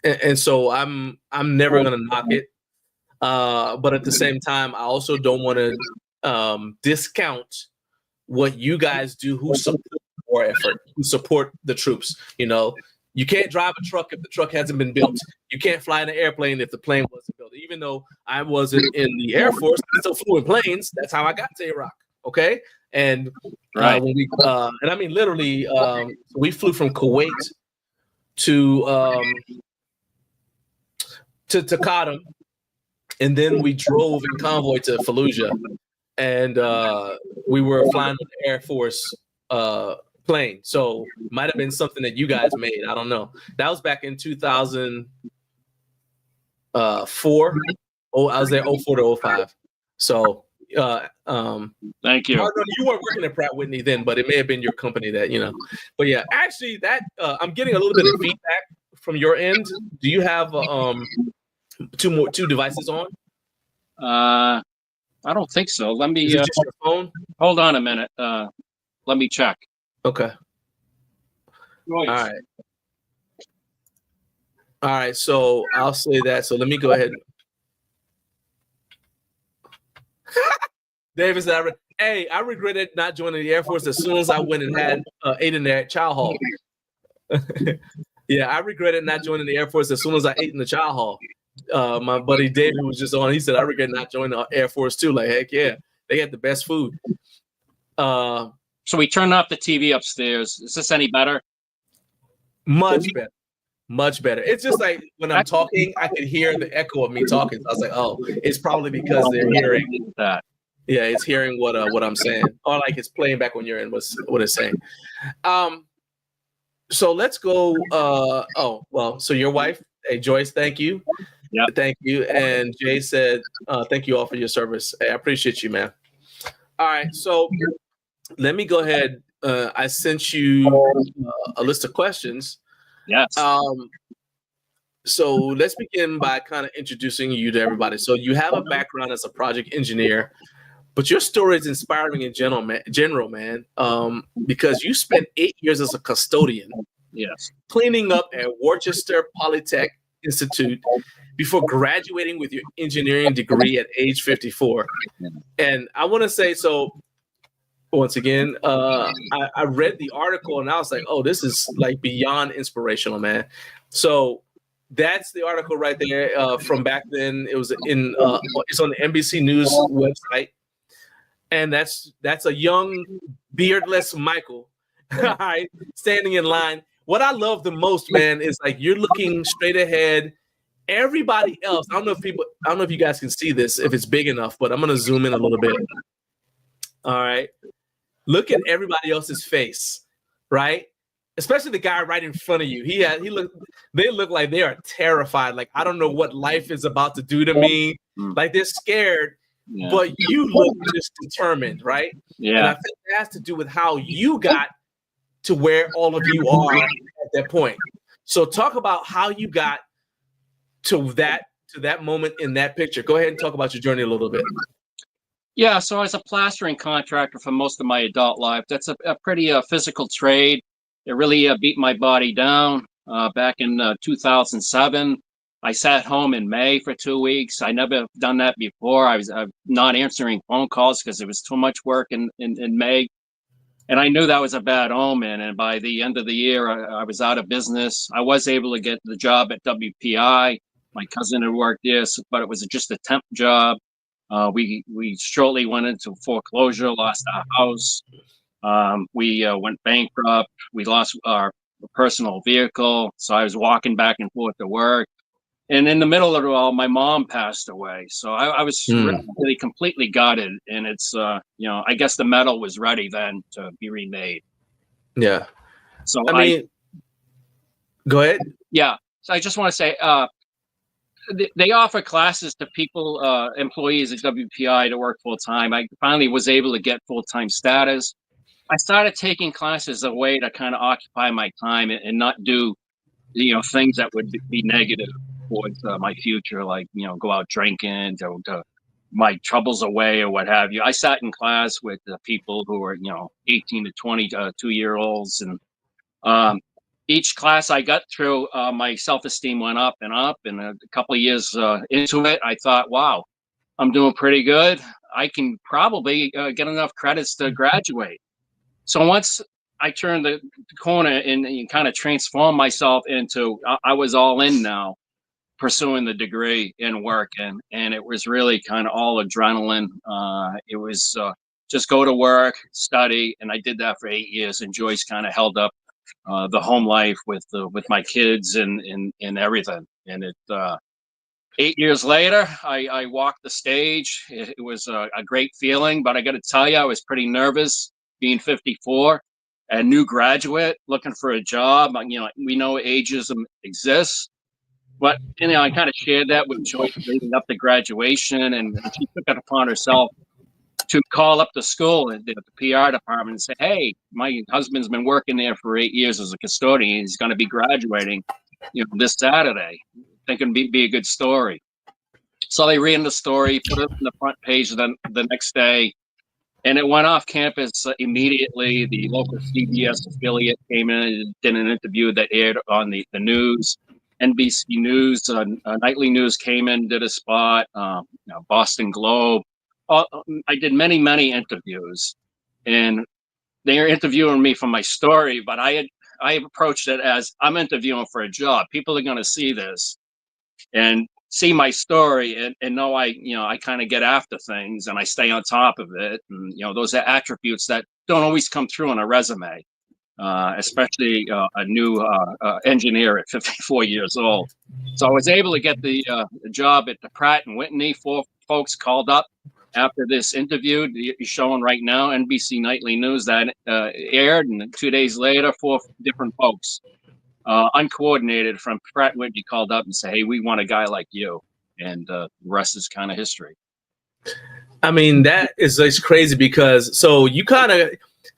and so I'm never gonna knock it, but at the same time, I also don't want to discount what you guys do who support war effort, who support the troops. You know, you can't drive a truck if the truck hasn't been built. You can't fly in an airplane if the plane wasn't built. Even though I wasn't in the Air Force, I still flew in planes. That's how I got to Iraq. Okay, and when we and I mean literally, we flew from Kuwait to Takadam, and then we drove in convoy to Fallujah, and we were flying with the Air Force plane. So might have been something that you guys made. I don't know. That was back in 2004. Oh, I was there 04 to 05. So thank you. You weren't working at Pratt Whitney then, but it may have been your company that, you know. But yeah, actually that I'm getting a little bit of feedback from your end. Do you have two devices on? I don't think so. Let me Is it just your phone? Hold on a minute. Let me check. Okay. All right. So I'll say that. So let me go ahead. David said, "Hey, I regretted not joining the Air Force as soon as I went and had ate in their chow hall." Yeah, I regretted not joining the Air Force as soon as I ate in the chow hall. My buddy David was just on. He said, "I regret not joining the Air Force too." Like, heck yeah, they had the best food. So we turned off the TV upstairs. Is this any better? Much better. Much better. It's just like when I'm talking, I could hear the echo of me talking. I was like, oh, it's probably because they're hearing that. Yeah, it's hearing what I'm saying, or like it's playing back when you're in what it's saying. So let's go. So your wife, hey Joyce, thank you. Yeah, thank you. And Jay said, thank you all for your service. Hey, I appreciate you, man. All right, so let me go ahead. I sent you a list of questions. Yes. So let's begin by kind of introducing you to everybody. So you have a background as a project engineer, but your story is inspiring in general, man. Because you spent 8 years as a custodian. Yes. Cleaning up at Worcester Polytech Institute before graduating with your engineering degree at age 54. And I want to say, so once again, I read the article and I was like, oh, this is like beyond inspirational, man. So that's the article right there from back then. It was it's on the NBC News website. And that's a young beardless Michael, right, standing in line what I love the most, man, is like you're looking straight ahead. Everybody else, I don't know if you guys can see this, if it's big enough, but I'm gonna zoom in a little bit. All right. Look at everybody else's face, right? Especially the guy right in front of you. They look like they are terrified. Like, I don't know what life is about to do to me. Like, they're scared, but you look just determined, right? Yeah. And I think it has to do with how you got to where all of you are at that point. So talk about how you got to that moment in that picture. Go ahead and talk about your journey a little bit. Yeah, so I was a plastering contractor for most of my adult life. That's a pretty physical trade. It really beat my body down. Back in 2007, I sat home in May for 2 weeks. I never done that before. I was not answering phone calls because it was too much work in May. And I knew that was a bad omen. And by the end of the year, I was out of business. I was able to get the job at WPI. My cousin had worked there, but it was just a temp job. We shortly went into foreclosure, lost our house. We went bankrupt. We lost our personal vehicle. So I was walking back and forth to work. And in the middle of it all, my mom passed away. So I was really completely gutted. And it's, I guess the metal was ready then to be remade. Yeah. So I mean, go ahead. Yeah. So I just want to say, they offer classes to people, employees at WPI to work full time. I finally was able to get full time status. I started taking classes as a way to kind of occupy my time and not do, things that would be negative towards my future, like, go out drinking, to my troubles away or what have you. I sat in class with people who were, 18 to 22-year-olds. And each class I got through, my self-esteem went up. And a couple of years into it, I thought, wow, I'm doing pretty good. I can probably get enough credits to graduate. So once I turned the corner and kind of transformed myself into, I was all in now, pursuing the degree and working. And it was really kind of all adrenaline. It was just go to work, study. And I did that for 8 years. And Joyce kind of held up the home life with my kids and everything. And 8 years later, I walked the stage. It was a great feeling, but I got to tell you, I was pretty nervous being 54, a new graduate looking for a job. We know ageism exists, but I kind of shared that with Joyce leading up to graduation, and she took it upon herself to call up the school and the PR department and say, "Hey, my husband's been working there for 8 years as a custodian. He's going to be graduating, this Saturday. Think it'd be a good story." So they ran the story, put it on the front page the next day, and it went off campus immediately. The local CBS affiliate came in and did an interview that aired on the news. NBC News, Nightly News came in, did a spot, Boston Globe. I did many interviews, and they are interviewing me for my story, but I approached it as I'm interviewing for a job. People are going to see this and see my story and know I kind of get after things and I stay on top of it. And, those are attributes that don't always come through on a resume, especially a new engineer at 54 years old. So I was able to get the job at the Pratt & Whitney. 4 folks called up after this interview. You're showing right now, NBC Nightly News, that aired, and 2 days later, 4 different folks, uncoordinated from Pratt & Whitney, called up and said, "Hey, we want a guy like you," and the rest is kind of history. I mean, that is crazy because so you kind of,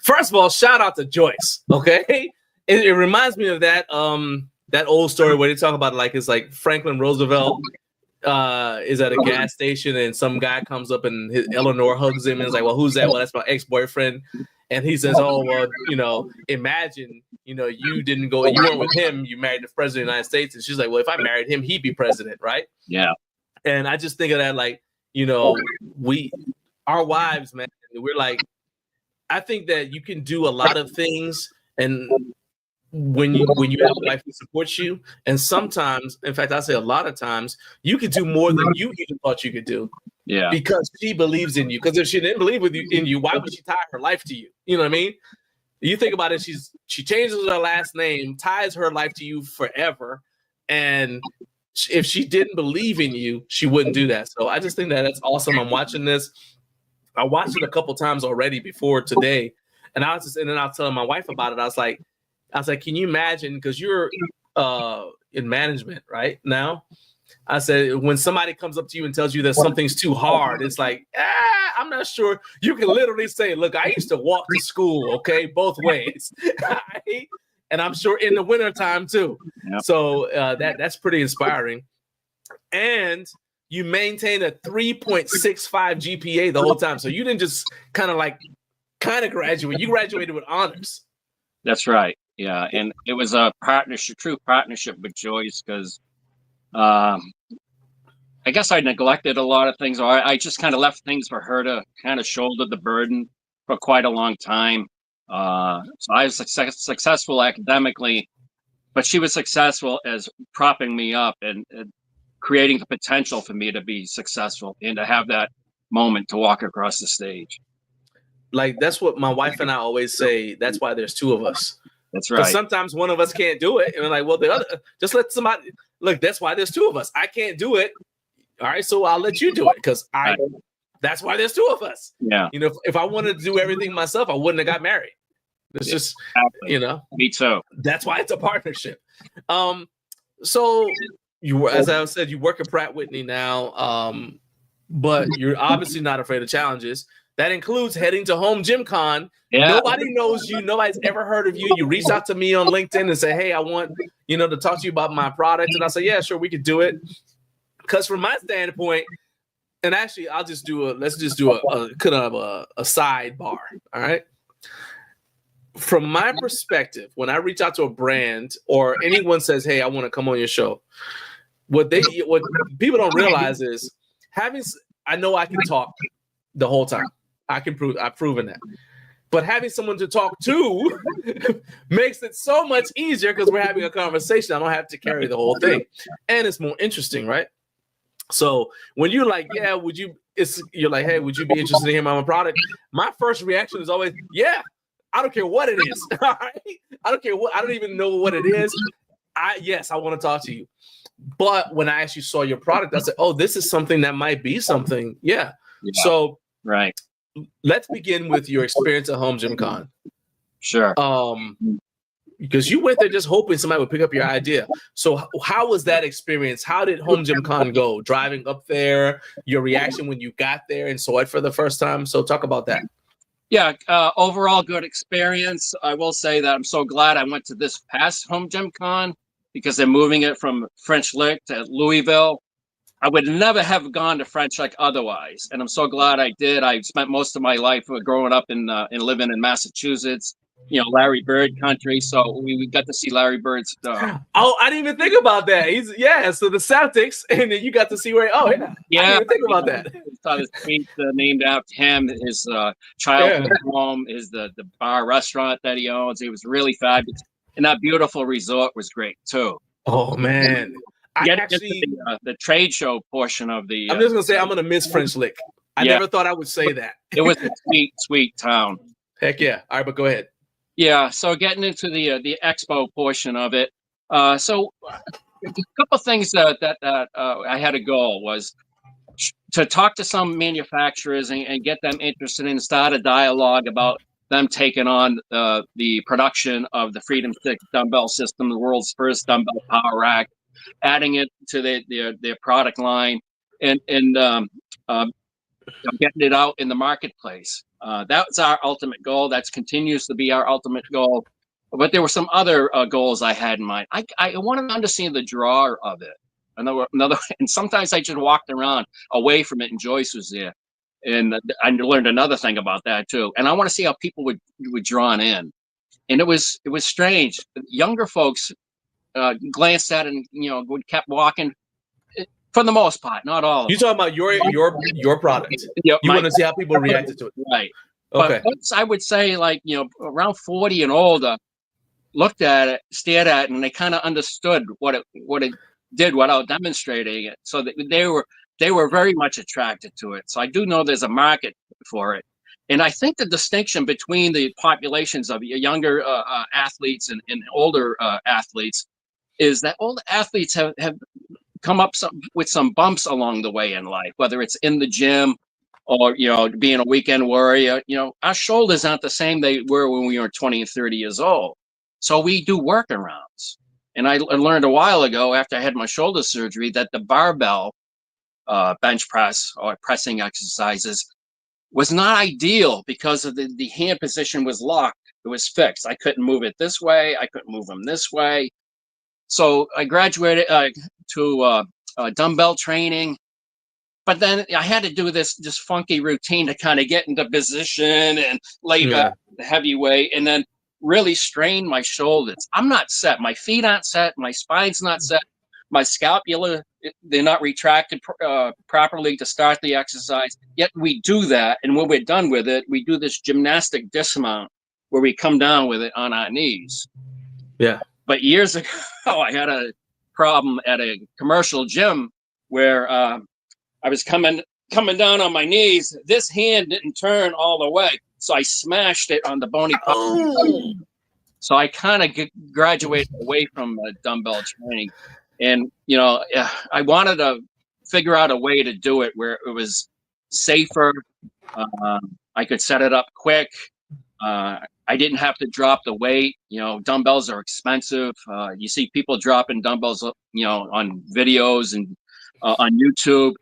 first of all, shout out to Joyce. Okay, it reminds me of that old story where they talk about it's like Franklin Roosevelt is at a gas station and some guy comes up and Eleanor hugs him and is like, "Well, who's that?" "Well, that's my ex-boyfriend." And he says, "Oh, well, imagine, you weren't with him, you married the president of the United States." And she's like, "Well, if I married him, he'd be president, right?" Yeah. And I just think of that our wives, man, we're like, I think that you can do a lot of things, and when you have a wife who supports you, and sometimes, in fact, I say a lot of times, you could do more than you even thought you could do. Yeah. Because she believes in you. Because if she didn't believe in you, why would she tie her life to you? You know what I mean? You think about it, she changes her last name, ties her life to you forever, and if she didn't believe in you, she wouldn't do that. So I just think that that's awesome. I'm watching this. I watched it a couple times already before today, and I was telling my wife about it. I was like, can you imagine? Because you're in management right now. I said, when somebody comes up to you and tells you that something's too hard, it's like, I'm not sure. You can literally say, look, I used to walk to school, okay, both ways. And I'm sure in the wintertime too. Yep. So that's pretty inspiring. And you maintain a 3.65 GPA the whole time. So you didn't just kind of graduate. You graduated with honors. That's right. Yeah. And it was a true partnership with Joyce, because I guess I neglected a lot of things, or I just kind of left things for her to kind of shoulder the burden for quite a long time. So I was successful academically, but she was successful as propping me up and creating the potential for me to be successful and to have that moment to walk across the stage. Like, that's what my wife and I always say. That's why there's two of us. That's right. Because sometimes one of us can't do it. And we're like, well, the other, just let somebody, look, that's why there's two of us. I can't do it. All right, so I'll let you do it, because that's why there's two of us. Yeah. You know, if I wanted to do everything myself, I wouldn't have got married. It's just, exactly. You know. Me too. That's why it's a partnership. So you, as I said, you work at Pratt Whitney now, but you're obviously not afraid of challenges. That includes heading to HomeGymCon. Yeah. Nobody knows you. Nobody's ever heard of you. You reach out to me on LinkedIn and say, hey, I want, to talk to you about my product. And I say, yeah, sure, we could do it. Because from my standpoint, and actually, let's just do a kind of a sidebar. All right. From my perspective, when I reach out to a brand or anyone says, hey, I want to come on your show, what people don't realize is I know I can talk the whole time. I've proven that. But having someone to talk to makes it so much easier, because we're having a conversation. I don't have to carry the whole thing. And it's more interesting, right? So when you're like, yeah, you're like, hey, would you be interested in hearing my product? My first reaction is always, yeah, I don't care what it is. All right? I don't care I don't even know what it is. Yes, I want to talk to you. But when I actually saw your product, I said, oh, this is something that might be something. Yeah. So right. Let's begin with your experience at HomeGymCon. Sure. Because you went there just hoping somebody would pick up your idea. So how was that experience? How did HomeGymCon go? Driving up there, your reaction when you got there and saw it for the first time. So talk about that. Yeah, overall good experience. I will say that I'm so glad I went to this past HomeGymCon, because they're moving it from French Lick to Louisville. I would never have gone to French Lick otherwise, and I'm so glad I did. I spent most of my life growing up and living in Massachusetts, Larry Bird country. So we got to see Larry Bird's. Oh, I didn't even think about that. So the Celtics, and then you got to see where. Oh yeah, I didn't even think about that. Saw this street named after him. His childhood home is the bar restaurant that he owns. It was really fabulous, and that beautiful resort was great too. Oh man. The trade show portion of the. I'm just gonna say I'm gonna miss French Lick. I never thought I would say that. It was a sweet, sweet town. Heck yeah! All right, but go ahead. Yeah, so getting into the expo portion of it, so a couple of things that I had a goal was to talk to some manufacturers and get them interested and start a dialogue about them taking on the production of the Freedom 6 dumbbell system, the world's first dumbbell power rack, adding it to their product line, and getting it out in the marketplace. That's our ultimate goal. That continues to be our ultimate goal. But there were some other goals I had in mind. I wanted to understand the draw of it. And sometimes I just walked around away from it, and Joyce was there, and I learned another thing about that too. And I want to see how people would drawn in. And it was strange. Younger folks glanced at it and kept walking. For the most part, not all of them. You talking about your product? You want to see how people reacted to it, right? Okay. But I would say, around 40 and older, looked at it, stared at it, and they kind of understood what it did without demonstrating it. So they were very much attracted to it. So I do know there's a market for it. And I think the distinction between the populations of younger athletes and older athletes is that older athletes have come up with some bumps along the way in life, whether it's in the gym or, being a weekend warrior. Our shoulders aren't the same they were when we were 20 and 30 years old. So we do workarounds. And I learned a while ago, after I had my shoulder surgery, that the barbell bench press or pressing exercises was not ideal because of the hand position was locked. It was fixed. I couldn't move it this way. I couldn't move them this way. So I graduated to dumbbell training, but then I had to do this funky routine to kind of get into position and lay back the heavy weight, and then really strain my shoulders. I'm not set. My feet aren't set. My spine's not set. My scapula, they're not retracted properly to start the exercise. Yet we do that, and when we're done with it, we do this gymnastic dismount where we come down with it on our knees. Yeah. But years ago, I had a problem at a commercial gym where I was coming down on my knees. This hand didn't turn all the way, so I smashed it on the bony part. Oh. So I kind of graduated away from dumbbell training. And, I wanted to figure out a way to do it where it was safer. I could set it up quick. I didn't have to drop the weight. Dumbbells are expensive. You see people dropping dumbbells, on videos and on YouTube.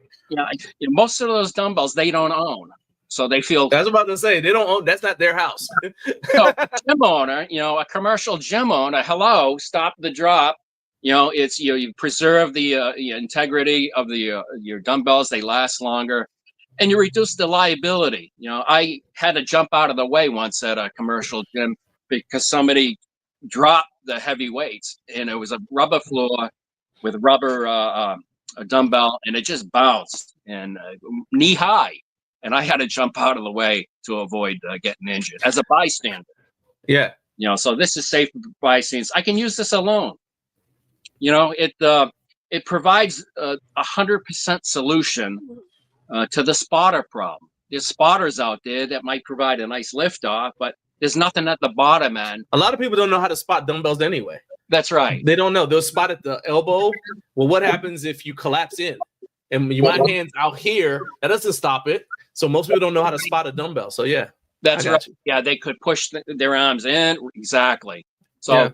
Most of those dumbbells they don't own. So they feel. I was about to say, they don't own, that's not their house. So a gym owner, a commercial gym owner, hello, stop the drop. It's you preserve the integrity of your dumbbells. They last longer, and you reduce the liability. I had to jump out of the way once at a commercial gym because somebody dropped the heavy weights, and it was a rubber floor with rubber a dumbbell, and it just bounced and knee high, and I had to jump out of the way to avoid getting injured as a bystander. Yeah. So this is safe for bystanders. I can use this alone. It provides 100% solution to the spotter problem. There's spotters out there that might provide a nice lift off, but there's nothing at the bottom end. A lot of people don't know how to spot dumbbells anyway. That's right. They don't know. They'll spot at the elbow. Well, what happens if you collapse in? And my hand's out here. That doesn't stop it. So most people don't know how to spot a dumbbell. So yeah. That's right. Yeah, they could push their arms in. Exactly. So. Yeah.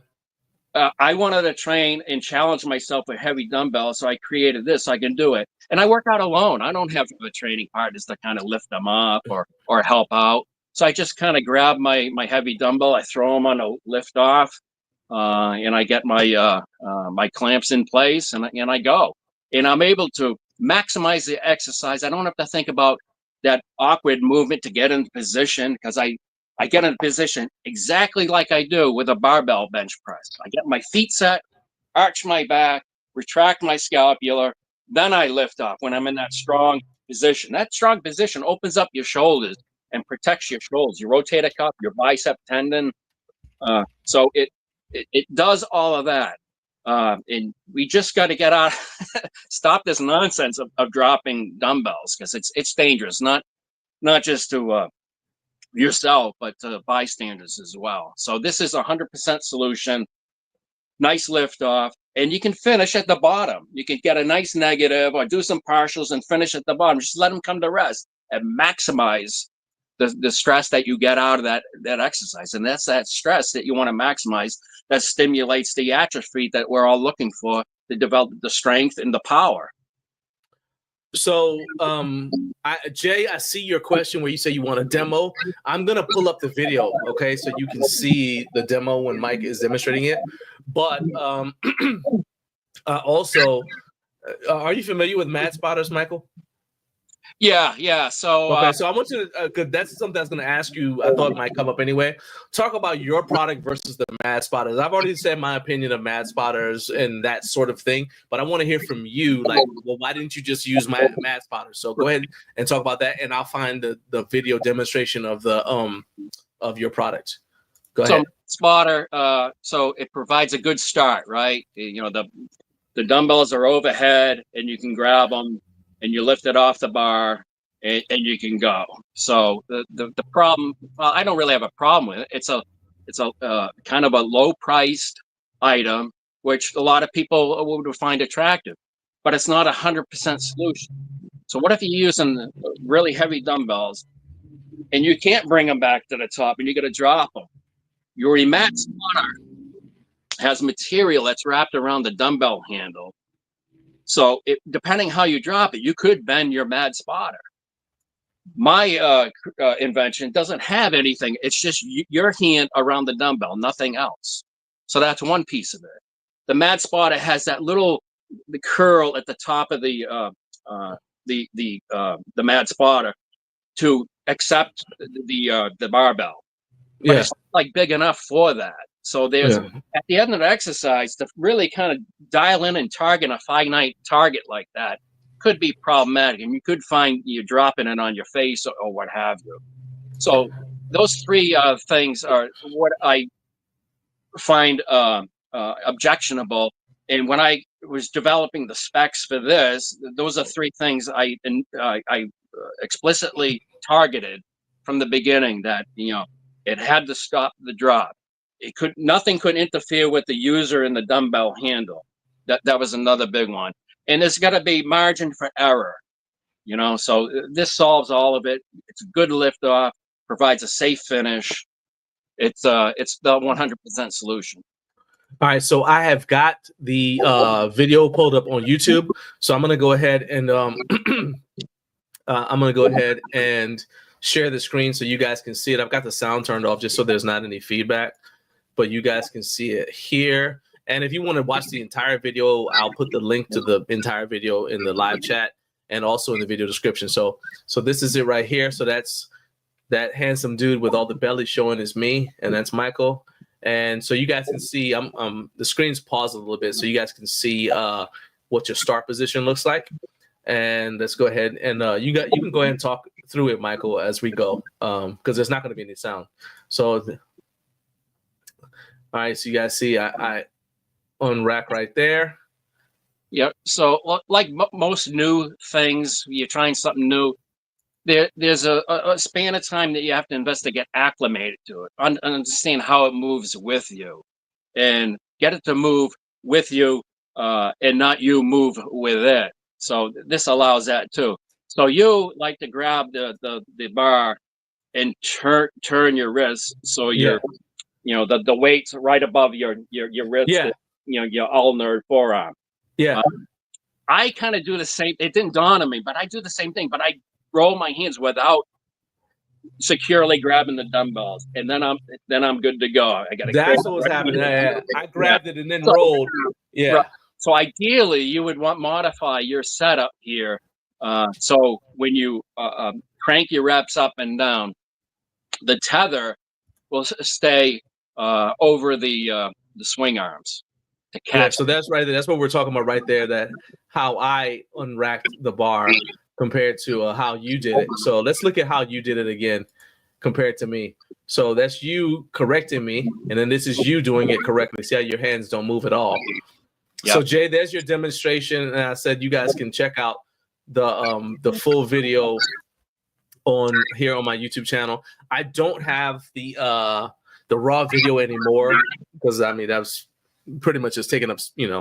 I wanted to train and challenge myself with heavy dumbbells, so I created this. So I can do it, and I work out alone. I don't have the training partners to kind of lift them up or help out. So I just kind of grab my heavy dumbbell, I throw them on a lift off, and I get my my clamps in place, and I go, and I'm able to maximize the exercise. I don't have to think about that awkward movement to get in position because I get in position exactly like I do with a barbell bench press. I get my feet set, arch my back, retract my scapula, then I lift off when I'm in that strong position. That strong position opens up your shoulders and protects your shoulders. You rotate a cup, your bicep tendon. So it does all of that. And we just got to get out, stop this nonsense of dropping dumbbells because it's dangerous, not just to yourself, but to bystanders as well. So this is 100% solution, nice lift off, and you can finish at the bottom. You can get a nice negative or do some partials and finish at the bottom. Just let them come to rest and maximize the stress that you get out of that exercise. And that's that stress that you want to maximize that stimulates the atrophy that we're all looking for to develop the strength and the power. So, Jay, I see your question where you say you want a demo. I'm going to pull up the video, okay, so you can see the demo when Mike is demonstrating it. But also, are you familiar with Mad Spotters, Michael? Yeah. So okay, so I want you to, because that's something I was going to ask you. I thought it might come up anyway. Talk about your product versus the Mad Spotters. I've already said my opinion of Mad Spotters and that sort of thing, but I want to hear from you. Like, well, why didn't you just use Mad Spotters? So go ahead and talk about that, and I'll find the video demonstration of the of your product. Go ahead. So Spotter, so it provides a good start, right? The dumbbells are overhead, and you can grab them. And you lift it off the bar, and you can go. So the problem, well, I don't really have a problem with it. It's a kind of a low priced item, which a lot of people would find attractive, but it's not 100% solution. So what if you're using really heavy dumbbells and you can't bring them back to the top and you got to drop them? Your mat spotter has material that's wrapped around the dumbbell handle. So depending how you drop it, you could bend your mat spotter. My invention doesn't have anything. It's just your hand around the dumbbell, nothing else. So that's one piece of it. The mat spotter has that little curl at the top of the mat spotter to accept the barbell, but it's not like big enough for that. So there's at the end of the exercise to really kind of dial in and target a finite target like that could be problematic, and you could find you dropping it on your face or what have you. So those three things are what I find objectionable. And when I was developing the specs for this, those are three things I explicitly targeted from the beginning. That it had to stop the drop. Nothing could interfere with the user and the dumbbell handle. That was another big one. And there's got to be margin for error, so this solves all of it. It's a good lift off, provides a safe finish. It's the 100% solution. All right, so I have got the video pulled up on YouTube. So I'm gonna go ahead and share the screen so you guys can see it. I've got the sound turned off just so there's not any feedback, but you guys can see it here. And if you want to watch the entire video, I'll put the link to the entire video in the live chat and also in the video description. So this is it right here. So that's that handsome dude with all the belly showing is me, and that's Michael. And so you guys can see, the screen's paused a little bit, so you guys can see what your start position looks like. And let's go ahead and you can go ahead and talk through it, Michael, as we go, because there's not going to be any sound. So, all right, so you guys see, I unrack right there. Yep. So, like most new things, you're trying something new. There's a span of time that you have to invest to get acclimated to it, understand how it moves with you, and get it to move with you, and not you move with it. So this allows that too. So you like to grab the bar and turn your wrist so you're, the weight's right above your wrist. Yeah. Your ulnar forearm. Yeah. I kind of do the same. It didn't dawn on me, but I do the same thing. But I roll my hands without securely grabbing the dumbbells, and then I'm good to go. I got. That's what was happening. I grabbed it and then rolled. Yeah. So ideally, you would modify your setup here. So when you crank your reps up and down, the tether will stay over the swing arms to catch. Yeah, so that's right there. That's what we're talking about right there. That how I unracked the bar compared to how you did it. So let's look at how you did it again compared to me. So that's you correcting me, and then this is you doing it correctly. See how your hands don't move at all. Yep. So Jay, there's your demonstration, and I said you guys can check out the full video on here on my YouTube channel. I don't have the raw video anymore because I mean that was pretty much just taking up,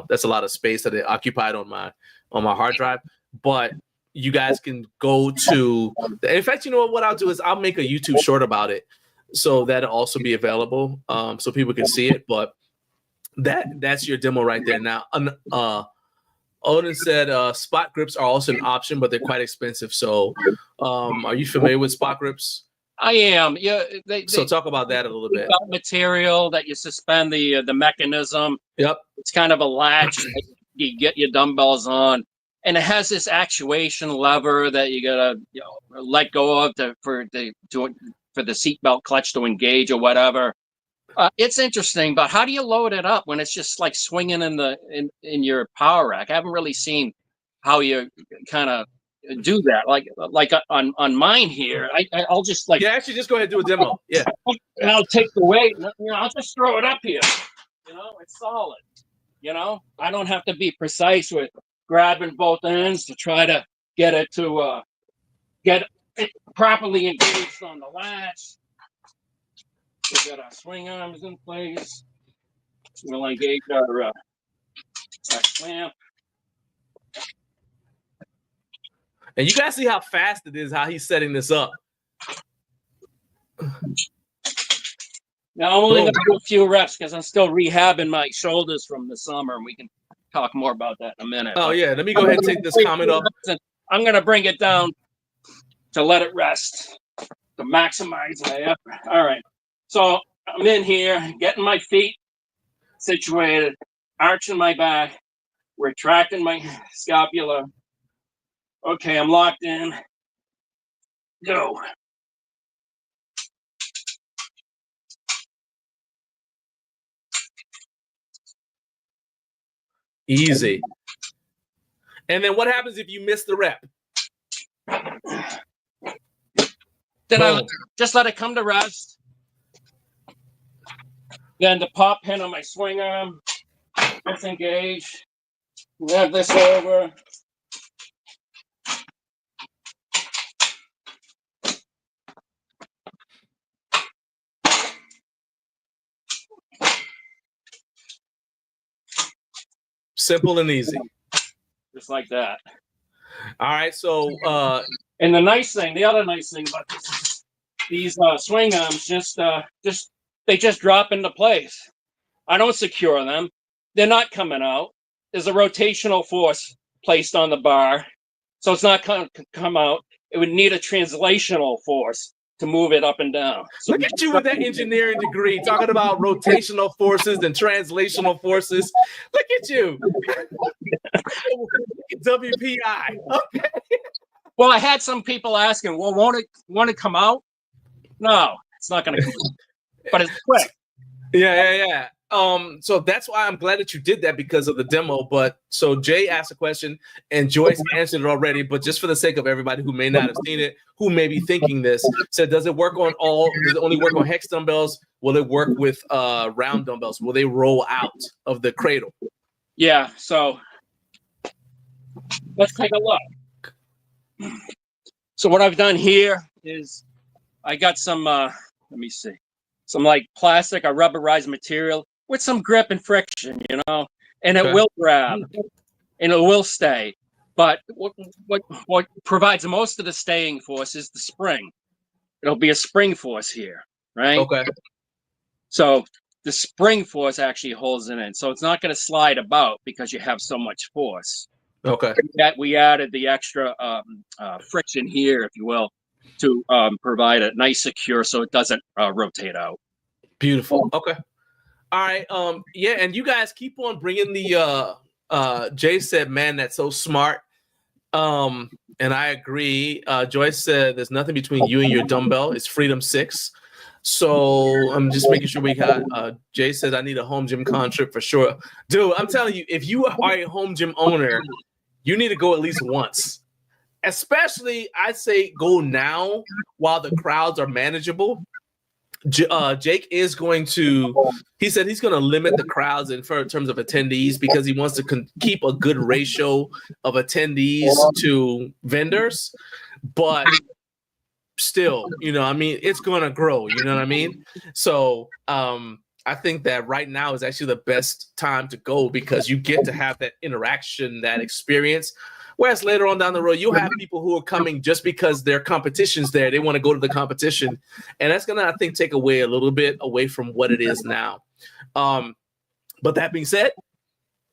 that's a lot of space that it occupied on my hard drive. But you guys can go to, in fact, what I'll do is I'll make a YouTube short about it, so that'll also be available, so people can see it. But that's your demo right there. Now, Odin said spot grips are also an option, but they're quite expensive. So, are you familiar with spot grips? I am. Yeah. So talk about that a little bit. Material that you suspend the mechanism. Yep. It's kind of a latch that you get your dumbbells on, and it has this actuation lever that you gotta let go of for the seatbelt clutch to engage or whatever. It's interesting, but how do you load it up when it's just like swinging in your power rack? I haven't really seen how you kind of do that. Like on mine here, I'll just actually just go ahead and do a demo. Yeah, and I'll take the weight. I'll just throw it up here. It's solid. I don't have to be precise with grabbing both ends to try to get it to get properly engaged on the latch. We got our swing arms in place. We'll engage our clamp. And you guys see how fast it is, how he's setting this up. Now, I'm only going to do a few reps because I'm still rehabbing my shoulders from the summer, and we can talk more about that in a minute. Oh, yeah. Let me go ahead and take this comment up. I'm going to bring it down to let it rest, to maximize my effort. All right. So I'm in here, getting my feet situated, arching my back, retracting my scapula. Okay, I'm locked in. Go. Easy. And then what happens if you miss the rep? Then I just let it come to rest. Then the pop pin on my swing arm. Let's engage. Move this over. Simple and easy. Just like that. All right. So, and the other nice thing about this is these swing arms they just drop into place. I don't secure them. They're not coming out. There's a rotational force placed on the bar, so it's not going to come out. It would need a translational force to move it up and down. So look at you with that engineering degree talking about rotational forces and translational forces. Look at you. WPI. Okay. Well, I had some people asking, well, won't it come out? No, it's not going to come out. But it's quick. Yeah. So that's why I'm glad that you did that because of the demo. But so Jay asked a question and Joyce answered it already. But just for the sake of everybody who may not have seen it, who may be thinking this, said, does it only work on hex dumbbells? Will it work with round dumbbells? Will they roll out of the cradle? Yeah. So let's take a look. So what I've done here is I got some, let me see, some like plastic or rubberized material with some grip and friction, and it will grab and it will stay. But what provides most of the staying force is the spring. It'll be a spring force here, right? Okay. So the spring force actually holds it in. So it's not going to slide about because you have so much force. Okay. We added the extra friction here, if you will, to provide a nice secure so it doesn't rotate out. Beautiful. Okay. All right. Yeah, and you guys keep on bringing the Jay said, man, that's so smart. And I agree. Joyce said there's nothing between you and your dumbbell. It's Freedom 6. So I'm just making sure we got Jay said I need a HomeGymCon trip for sure. Dude, I'm telling you, if you are a home gym owner, you need to go at least once. Especially, I'd say go now while the crowds are manageable. Jake is going to, he said he's going to limit the crowds in terms of attendees because he wants to keep a good ratio of attendees to vendors. But still, it's going to grow, you know what I mean? So I think that right now is actually the best time to go because you get to have that interaction, that experience. Whereas later on down the road, you'll have people who are coming just because their competition's there. They want to go to the competition. And that's going to, I think, take away a little bit away from what it is now. But that being said,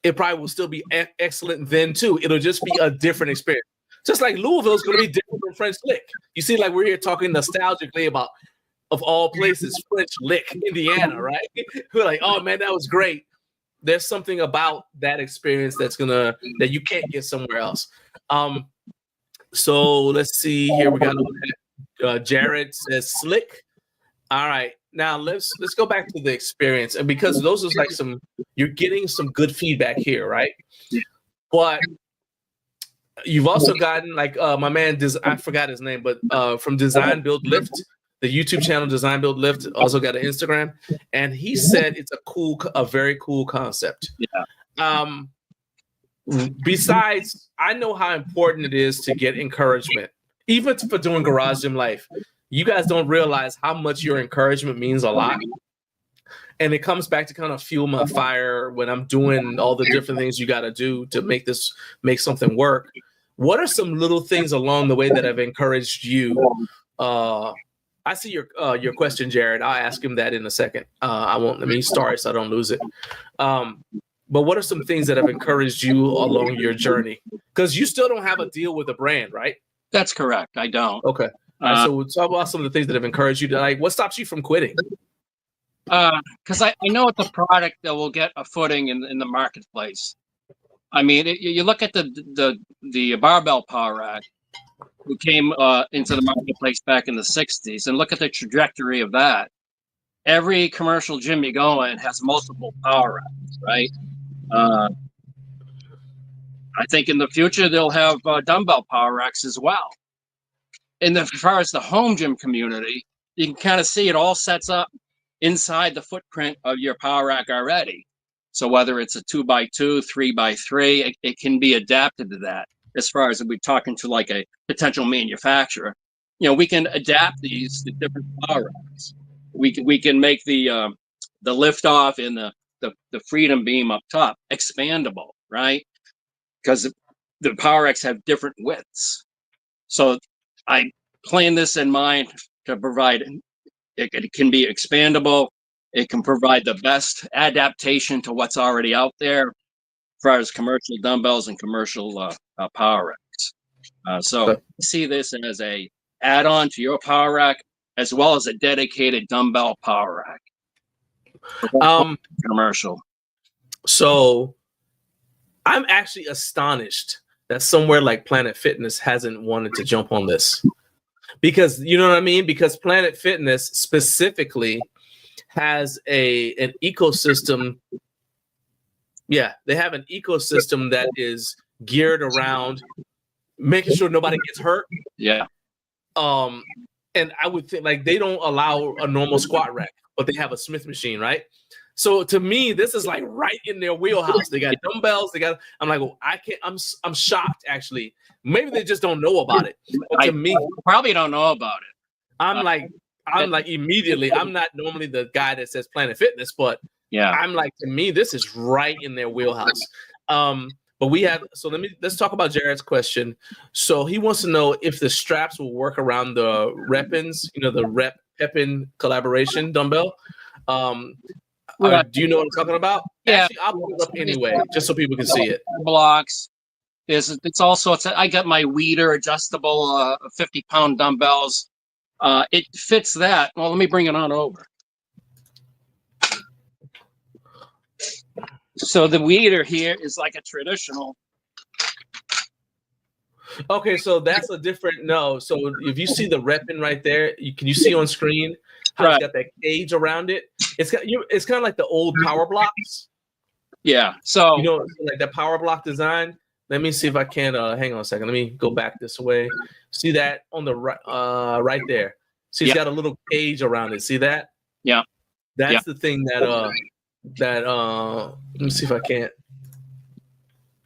it probably will still be excellent then, too. It'll just be a different experience. Just like Louisville is going to be different from French Lick. You see, like we're here talking nostalgically about, of all places, French Lick, Indiana, right? We're like, oh, man, that was great. There's something about that experience that you can't get somewhere else. So let's see here. We got Jared says slick. All right, now let's go back to the experience, and because those are like you're getting some good feedback here, right? But you've also gotten like my man, I forgot his name, but from Design Build Lift. The YouTube channel Design Build Lift also got an Instagram, and he said it's a very cool concept. Yeah. Besides, I know how important it is to get encouragement. even for doing Garage Gym Life, you guys don't realize how much your encouragement means a lot. And it comes back to kind of fuel my fire when I'm doing all the different things you got to do to make something work. What are some little things along the way that have encouraged you? I see your question, Jared. I'll ask him that in a second. I won't. Let me start so I don't lose it. But what are some things that have encouraged you along your journey? Because you still don't have a deal with a brand, right? That's correct. I don't. Okay. All right, so we'll talk about some of the things that have encouraged you to, like, what stops you from quitting? Because I know it's a product that will get a footing in the marketplace. I mean, you look at the Barbell Power Rack, who came into the marketplace back in the 60s, and look at the trajectory of that. Every commercial gym you go in has multiple power racks, right? I think in the future they'll have dumbbell power racks as well. As far as the home gym community, you can kind of see it all sets up inside the footprint of your power rack already. So whether it's a 2x2, 3x3, it can be adapted to that. As far as we're talking to like a potential manufacturer, we can adapt these to different power racks. We can make the lift off and the Freedom Beam up top expandable, right? Because the power racks have different widths. So I plan this in mind to provide. It can be expandable. It can provide the best adaptation to what's already out there as far as commercial dumbbells and commercial power racks. So see this as a add-on to your power rack as well as a dedicated dumbbell power rack. Commercial. So I'm actually astonished that somewhere like Planet Fitness hasn't wanted to jump on this. Because you know what I mean? Because Planet Fitness specifically has an ecosystem. Yeah, they have an ecosystem that is geared around making sure nobody gets hurt. Yeah. And I would think like they don't allow a normal squat rack, but they have a Smith machine, right? So to me, this is like right in their wheelhouse. They got dumbbells. I'm like, well, I can't. I'm shocked actually. Maybe they just don't know about it. But to me, probably don't know about it. I'm like immediately. I'm not normally the guy that says Planet Fitness, but yeah, I'm like, to me, this is right in their wheelhouse. But we have. So let's talk about Jared's question. So he wants to know if the straps will work around the Rep-ins. The Rep Pep-In collaboration dumbbell. Do you know what I'm talking about? Yeah. Actually, I'll put it up anyway, just so people can see it. Blocks. I got my Weeder adjustable 50-pound dumbbells. It fits that. Well, let me bring it on over. So the Weeder here is like a traditional. Okay, so that's a different So if you see the Rep-In right there, can you see on screen how it's got that cage around it? It's kind of like the old power blocks. Yeah. So like that power block design. Let me see if I can. Hang on a second. Let me go back this way. See that on the right, right there. See, it's got a little cage around it. See that? Yeah. That's the thing that let me see if I can't.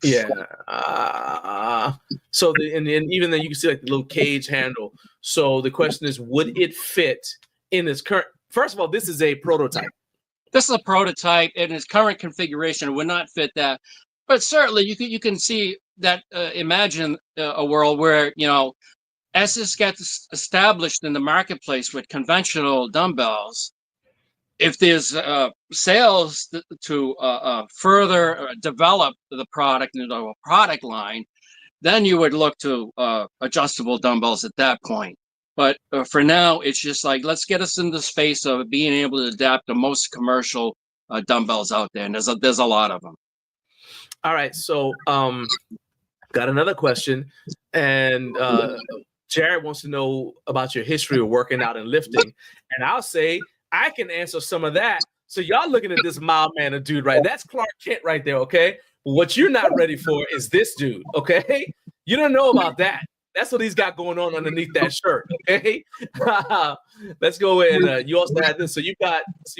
Yeah. So and even then you can see like the little cage handle. So the question is, would it fit in its current? First of all, this is a prototype. This is a prototype. In its current configuration, it would not fit that. But certainly, you can see that. Imagine a world where as this gets established in the marketplace with conventional dumbbells, if there's sales to further develop the product into a product line, then you would look to adjustable dumbbells at that point. But for now, it's just like, let's get us in the space of being able to adapt the most commercial dumbbells out there, and there's a lot of them. All right, so got another question, and Jared wants to know about your history of working out and lifting, and I'll say I can answer some of that. So y'all looking at this mild mannered dude, right? That's Clark Kent right there, okay? But what you're not ready for is this dude, okay? You don't know about that. That's what he's got going on underneath that shirt, okay? Let's go in. You also had this. So you've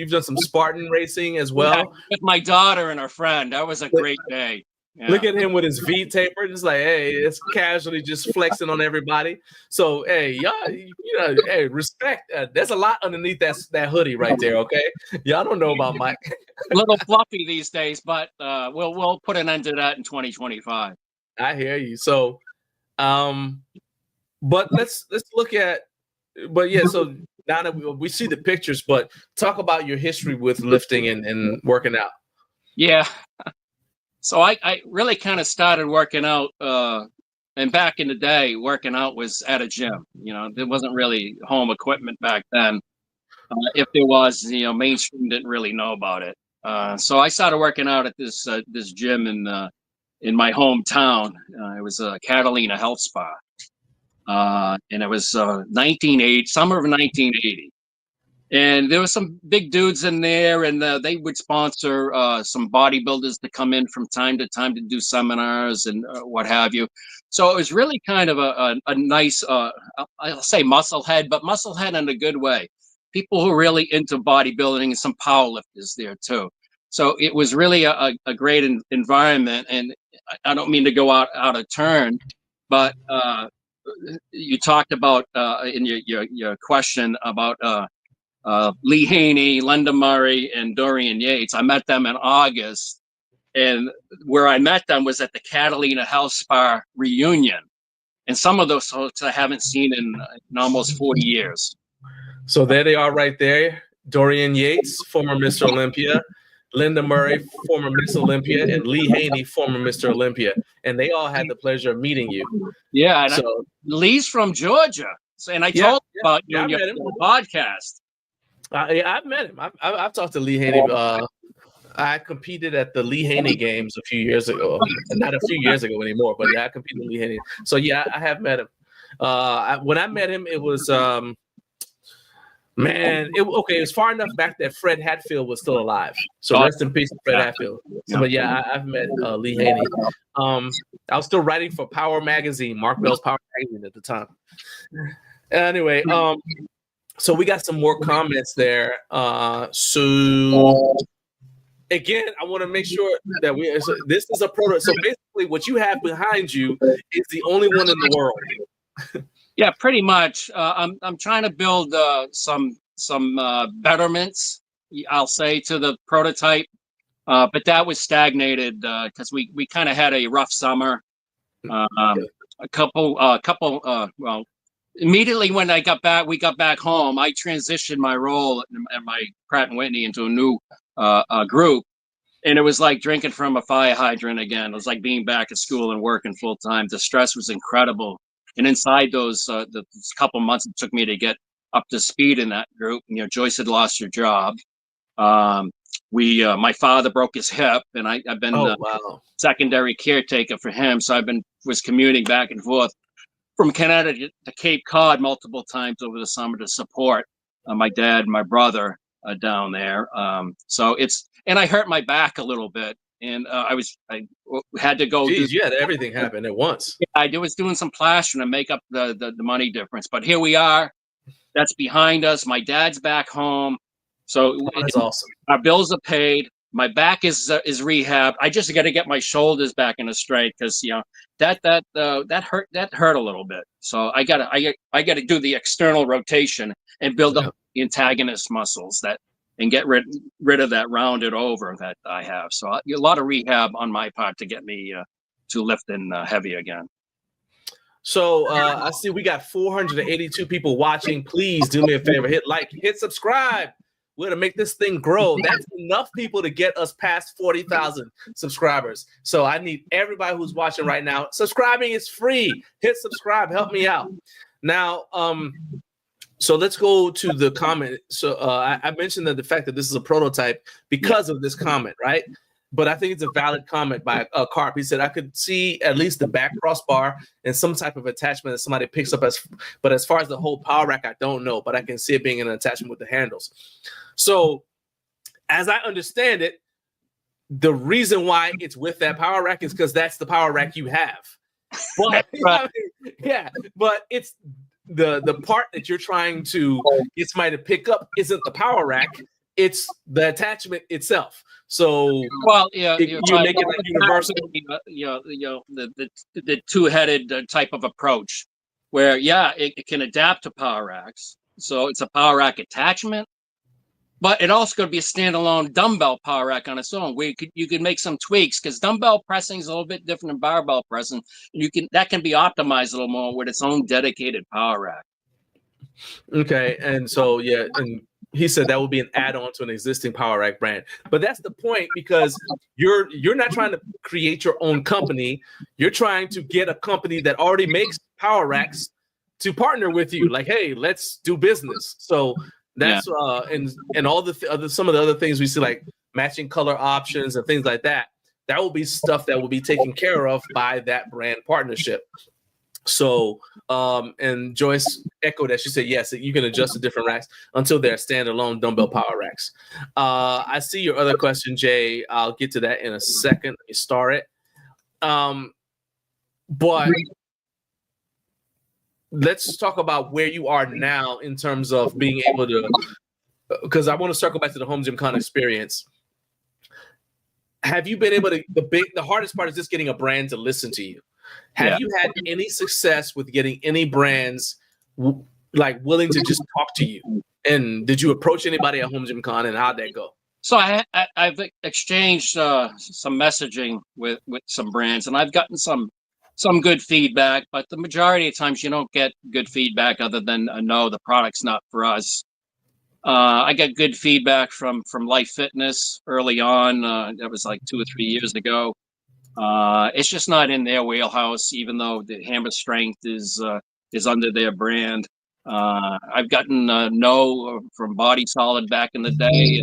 done some Spartan racing as well. Yeah, with my daughter and her friend. That was a great day. Yeah. Look at him with his V taper, just like, hey, it's casually just flexing on everybody. So, hey, y'all, hey, respect. There's a lot underneath that hoodie right there. Okay, y'all don't know about Mike. A little fluffy these days, but we'll put an end to that in 2025. I hear you. So, but let's look at, but yeah. So now that we see the pictures, but talk about your history with lifting and working out. Yeah. So I really kind of started working out, and back in the day, working out was at a gym. There wasn't really home equipment back then. If there was, mainstream didn't really know about it. So I started working out at this gym in my hometown. It was a Catalina Health Spa, and it was 1980, summer of 1980. And there were some big dudes in there, and they would sponsor some bodybuilders to come in from time to time to do seminars and what have you. So it was really kind of a nice, I'll say musclehead, but musclehead in a good way. People who are really into bodybuilding and some powerlifters there too. So it was really a great environment. And I don't mean to go out of turn, but you talked about in your question about Lee Haney, Linda Murray, and Dorian Yates. I met them in August, and where I met them was at the Catalina Health Spa reunion. And some of those folks I haven't seen in almost 40 years. So there they are right there. Dorian Yates, former Mr. Olympia, Linda Murray, former Miss Olympia, and Lee Haney, former Mr. Olympia. And they all had the pleasure of meeting you. Yeah, and Lee's from Georgia. And I told him about you and your podcast. I've met him. I've talked to Lee Haney. I competed at the Lee Haney games a few years ago. Not a few years ago anymore, but yeah, I competed with Lee Haney. So yeah, I have met him. When I met him, it was it was far enough back that Fred Hatfield was still alive. So rest in peace, Fred Hatfield. So, but yeah, I've met Lee Haney. I was still writing for Power Magazine, Mark Bell's Power Magazine at the time. Anyway, so we got some more comments there. So again, I want to make sure that this is a prototype. So basically, what you have behind you is the only one in the world. Yeah, pretty much. I'm trying to build some betterments, I'll say, to the prototype, but that was stagnated because we kind of had a rough summer. Immediately when we got back home, I transitioned my role at my Pratt & Whitney into a new group, and it was like drinking from a fire hydrant again. It was like being back at school and working full time. The stress was incredible. And inside those the couple months it took me to get up to speed in that group, Joyce had lost her job. My father broke his hip, and I've been secondary caretaker for him. So was commuting back and forth from Connecticut to Cape Cod multiple times over the summer to support my dad and my brother down there. And I hurt my back a little bit. And I had to go. Jeez, you had everything happen at once. Yeah, I was doing some plastering to make up the money difference. But here we are. That's behind us. My dad's back home. So that's awesome. Our bills are paid. My back is rehabbed. I just got to get my shoulders back in a straight because that hurt a little bit. So I gotta do the external rotation and build up the antagonist muscles and get rid of that rounded over that I have. So a lot of rehab on my part to get me to lifting heavy again. So I see we got 482 people watching. Please do me a favor, hit like, hit subscribe. We're gonna make this thing grow. That's enough people to get us past 40,000 subscribers. So I need everybody who's watching right now. Subscribing is free. Hit subscribe. Help me out. Now, so let's go to the comment. So I mentioned that the fact that this is a prototype because of this comment, right? But I think it's a valid comment by Carp. He said, I could see at least the back crossbar and some type of attachment that somebody picks up but as far as the whole power rack, I don't know, but I can see it being an attachment with the handles. So as I understand it, the reason why it's with that power rack is because that's the power rack you have. But but it's the part that you're trying to get somebody to pick up isn't the power rack. it's the attachment itself. So well, yeah, you make it like universal. The two-headed type of approach, where it can adapt to power racks. So it's a power rack attachment, but it also could be a standalone dumbbell power rack on its own, where you could make some tweaks, because dumbbell pressing is a little bit different than barbell pressing, and that can be optimized a little more with its own dedicated power rack. Okay, and so and he said that would be an add-on to an existing power rack brand. But that's the point, because you're not trying to create your own company. You're trying to get a company that already makes power racks to partner with you. Like, hey, let's do business. So that's and all the some of the other things we see, like matching color options and things like that. That will be stuff that will be taken care of by that brand partnership. So, and Joyce echoed that. She said, yes, you can adjust the different racks until they're standalone dumbbell power racks. I see your other question, Jay. I'll get to that in a second. Let me start it. But let's talk about where you are now in terms of being able to, because I want to circle back to the HomeGymCon experience. Have you been able to, the hardest part is just getting a brand to listen to you. Have you had any success with getting any brands like willing to just talk to you? And did you approach anybody at HomeGymCon, and how'd that go? So I've exchanged some messaging with some brands, and I've gotten some good feedback, but the majority of times you don't get good feedback other than no, the product's not for us. I got good feedback from Life Fitness early on. That was like 2 or 3 years ago. It's just not in their wheelhouse, even though the hammer strength is under their brand. I've gotten no from Body Solid back in the day,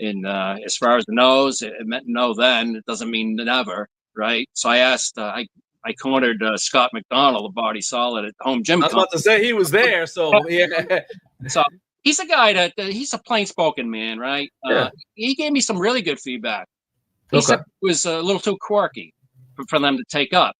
and as far as the no's, it meant no then. It doesn't mean never, right? So I asked, I cornered Scott McDonald of Body Solid at HomeGymCon. I was about to say he was there, so yeah. So he's a guy that he's a plain-spoken man, right? He gave me some really good feedback. He said it was a little too quirky for them to take up.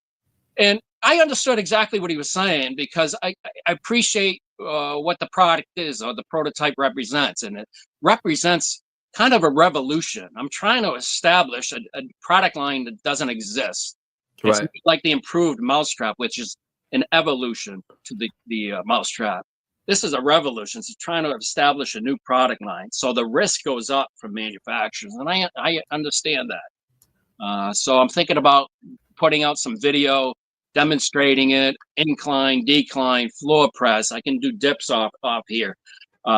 And I understood exactly what he was saying, because I appreciate what the product is, or the prototype represents. And it represents kind of a revolution. I'm trying to establish a product line that doesn't exist. It's like the improved mousetrap, which is an evolution to the mousetrap. This is a revolution. It's trying to establish a new product line. So the risk goes up for manufacturers. And I understand that. So I'm thinking about putting out some video demonstrating it, incline, decline, floor press. I can do dips off here.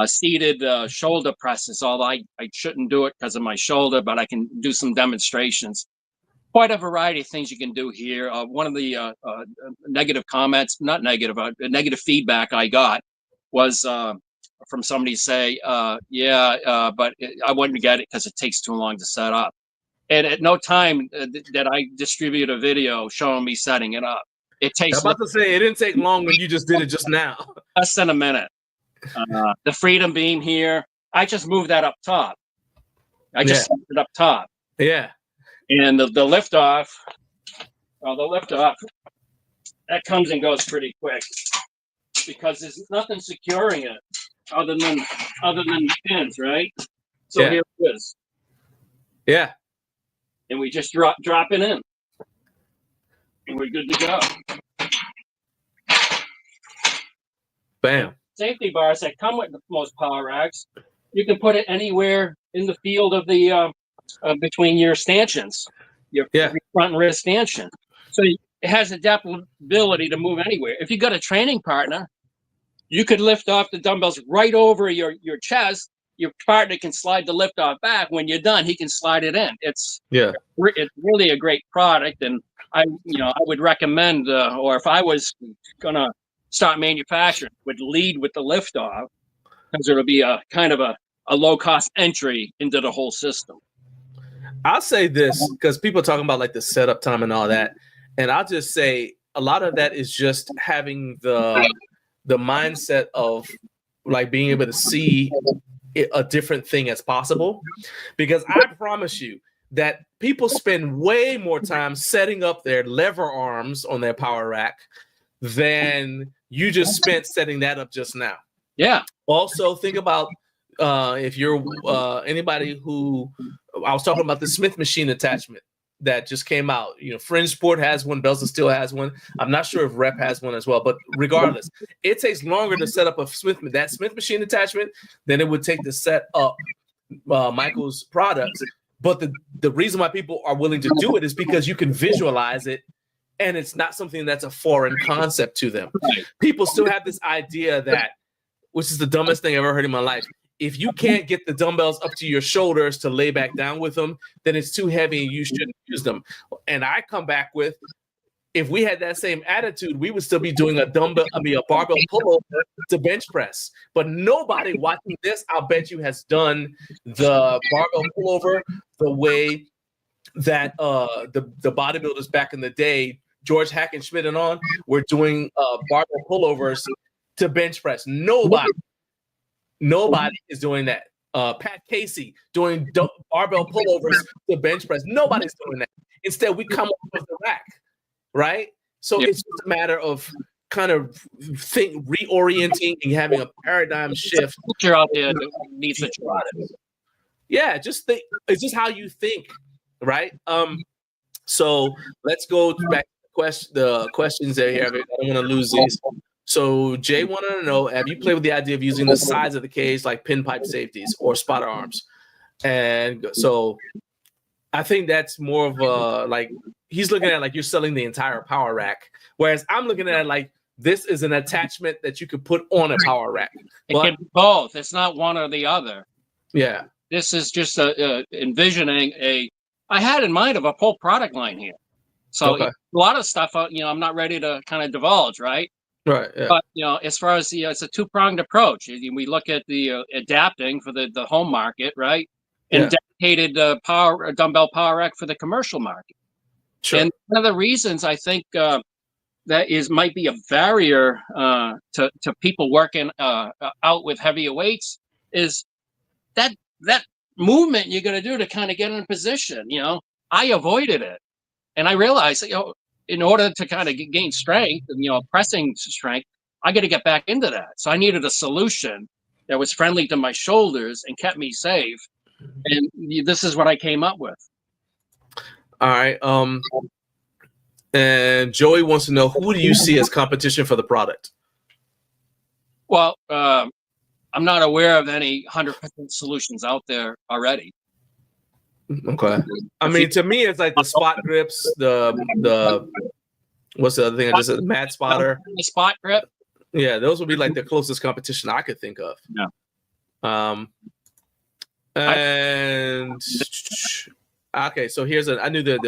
Seated shoulder presses, although I shouldn't do it because of my shoulder, but I can do some demonstrations. Quite a variety of things you can do here. One of the negative feedback I got was from somebody say, but I wouldn't get it because it takes too long to set up. And at no time did I distribute a video showing me setting it up. It takes. I'm about to say it didn't take long when you just did it just now. Less than a minute. The freedom beam here, I just moved that up top. I just set it up top. Yeah. And the lift off, that comes and goes pretty quick, because there's nothing securing it other than the pins, right? So here it is. Yeah. And we just drop it in, and we're good to go. Bam. Safety bars that come with most power racks, you can put it anywhere in the field of the between your stanchions, your front and rear stanchion. So it has adaptability to move anywhere. If you got a training partner, you could lift off the dumbbells right over your chest. Your partner can slide the lift off back. When you're done, he can slide it in. It's really a great product, and I would recommend, or if I was gonna start manufacturing, would lead with the lift off, because it'll be a kind of a low cost entry into the whole system. I'll say this, because people are talking about like the setup time and all that, and I'll just say a lot of that is just having the mindset of like being able to see a different thing as possible, because I promise you that people spend way more time setting up their lever arms on their power rack than you just spent setting that up just now. Yeah. Also, think about if you're anybody who, I was talking about the Smith machine attachment that just came out. You know, Fringe Sport has one, Bells of Steel has one. I'm not sure if Rep has one as well, but regardless, it takes longer to set up that Smith machine attachment than it would take to set up Michael's products. But the reason why people are willing to do it is because you can visualize it, and it's not something that's a foreign concept to them. People still have this idea that, which is the dumbest thing I've ever heard in my life, if you can't get the dumbbells up to your shoulders to lay back down with them, then it's too heavy and you shouldn't use them. And I come back with, if we had that same attitude, we would still be doing a barbell pullover to bench press. But nobody watching this, I'll bet you, has done the barbell pullover the way that the bodybuilders back in the day, George Hackenschmidt and on, were doing barbell pullovers to bench press. Nobody is doing that. Pat Casey doing barbell pullovers to bench press. Nobody's doing that. Instead, we come up with the rack, right? So it's just a matter of kind of reorienting and having a paradigm shift. You're out there that needs to try it. Yeah, just think. It's just how you think, right? So let's go back to the questions there here. I don't want to lose these. So Jay wanted to know, have you played with the idea of using the sides of the cage like pinpipe safeties or spotter arms? And so I think that's more of a, like, he's looking at like you're selling the entire power rack, whereas I'm looking at it like this is an attachment that you could put on a power rack. It can be both. It's not one or the other. Yeah. This is just envisioning I had in mind of a whole product line here. So a lot of stuff, I'm not ready to kind of divulge, right? Right. Yeah. But, as far as it's a two-pronged approach. We look at the adapting for the home market, right? And dedicated dumbbell power rack for the commercial market. Sure. And one of the reasons I think might be a barrier to people working out with heavier weights is that movement you're going to do to kind of get in a position. I avoided it, and I realized in order to kind of gain strength and pressing strength, I got to get back into that. So I needed a solution that was friendly to my shoulders and kept me safe. And this is what I came up with. All right. And Joey wants to know, who do you see as competition for the product? Well, I'm not aware of any 100% solutions out there already. Okay. I mean, to me, it's like the spot grips, the what's the other thing I just said? Mad spotter. The spot grip. Yeah, those would be like the closest competition I could think of. Yeah. And okay, so I knew there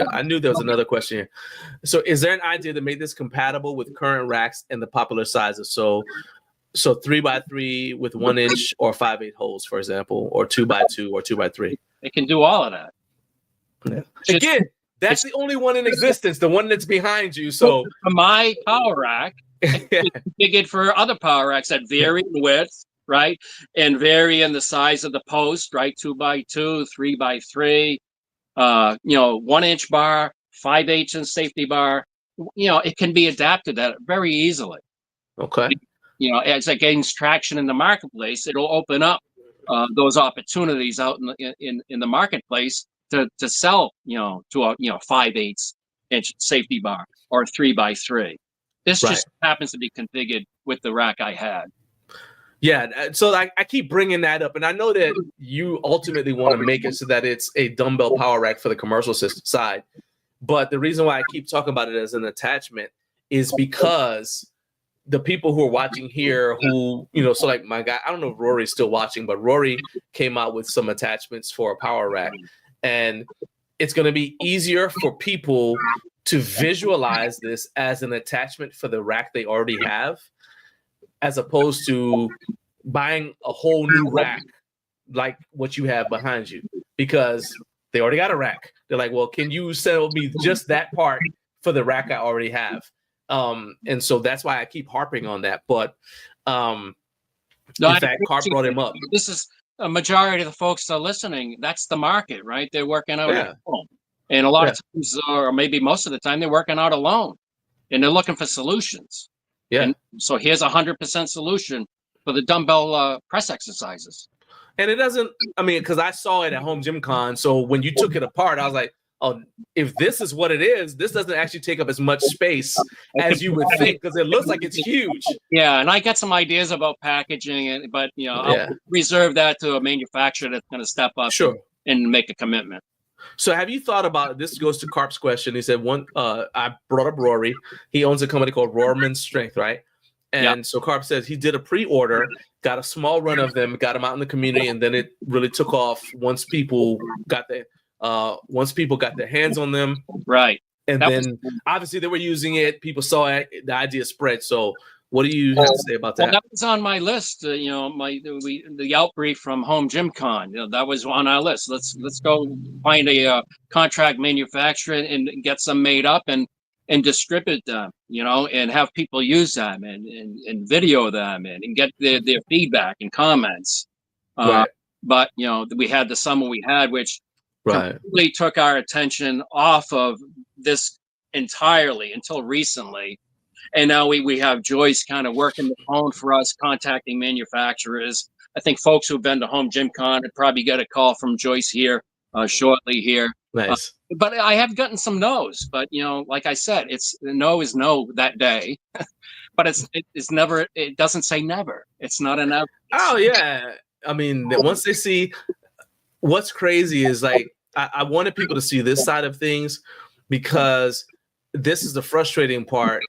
was another question here. So, is there an idea to make this compatible with current racks and the popular sizes? So 3x3 with 1 inch or 5/8 holes, for example, or 2x2 or 2x3. It can do all of that. Yeah. Again, that's the only one in existence, the one that's behind you. So for my power rack, configured for other power racks that vary in width, right, and vary in the size of the post, right, 2x2, 3x3, 1 inch bar, 5/8 inch safety bar. It can be adapted that very easily. Okay. As it gains traction in the marketplace, it'll open up those opportunities out in the marketplace to sell, to a 5/8 inch safety bar or 3x3. This just happens to be configured with the rack I had. Yeah, so I keep bringing that up, and I know that you ultimately want to make it so that it's a dumbbell power rack for the commercial system side. But the reason why I keep talking about it as an attachment is because the people who are watching here who, so like my guy, I don't know if Rory's still watching, but Rory came out with some attachments for a power rack. And it's going to be easier for people to visualize this as an attachment for the rack they already have, as opposed to buying a whole new rack like what you have behind you, because they already got a rack. They're like, well, can you sell me just that part for the rack I already have? And so that's why I keep harping on that. But in fact, Carp brought him up. This is a majority of the folks that are listening. That's the market, right? They're working out at home. And a lot of times, or maybe most of the time, they're working out alone. And they're looking for solutions. Yeah. And so here's 100% solution for the dumbbell press exercises. And it doesn't, I mean, because I saw it at HomeGymCon. So when you took it apart, I was like, oh, if this is what it is, this doesn't actually take up as much space as you would think, because it looks like it's huge. Yeah, and I got some ideas about packaging, but I'll reserve that to a manufacturer that's going to step up and make a commitment. So have you thought about, this goes to Carp's question. He said, I brought up Rory. He owns a company called Rohrman's Strength, right? And so Carp says he did a pre-order, got a small run of them, got them out in the community, and then it really took off once people got their hands on them. Right. And then obviously they were using it. People saw it, the idea spread. So what do you have to say about that? Well, that was on my list. The outbrief from HomeGymCon. That was on our list. Let's go find a contract manufacturer and get some made up and distribute them. And have people use them and video them and get their feedback and comments. Right. But we had the summer we had, which completely took our attention off of this entirely until recently. And now we have Joyce kind of working the phone for us, contacting manufacturers. I think folks who've been to HomeGymCon would probably get a call from Joyce here shortly here. Nice. But I have gotten some no's. But like I said, it's no is no that day. But it's never. It doesn't say never. It's not an ever. Oh yeah. I mean, once they see, what's crazy is like I wanted people to see this side of things, because this is the frustrating part.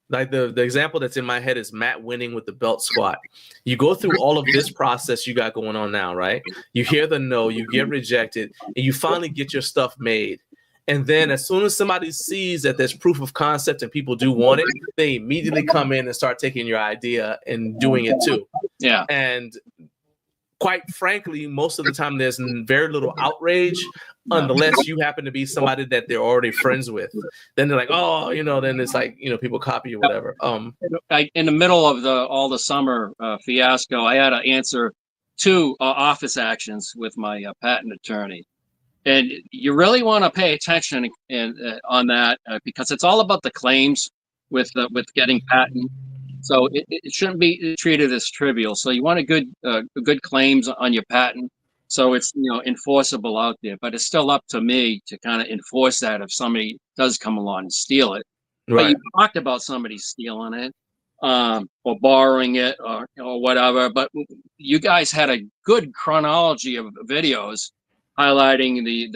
Like the example that's in my head is Matt winning with the belt squat. You go through all of this process you got going on now, right? You hear the no, you get rejected, and you finally get your stuff made. And then as soon as somebody sees that there's proof of concept and people do want it, they immediately come in and start taking your idea and doing it too. Yeah. And quite frankly, most of the time there's very little outrage unless you happen to be somebody that they're already friends with. Then they're like, oh, then it's like, people copy or whatever. In the middle of all the summer fiasco, I had to answer 2 office actions with my patent attorney. And you really want to pay attention on that because it's all about the claims with getting patent. So it shouldn't be treated as trivial. So you want a good claims on your patent, so it's enforceable out there. But it's still up to me to kind of enforce that if somebody does come along and steal it. Right. But you talked about somebody stealing it or borrowing it or whatever. But you guys had a good chronology of videos highlighting the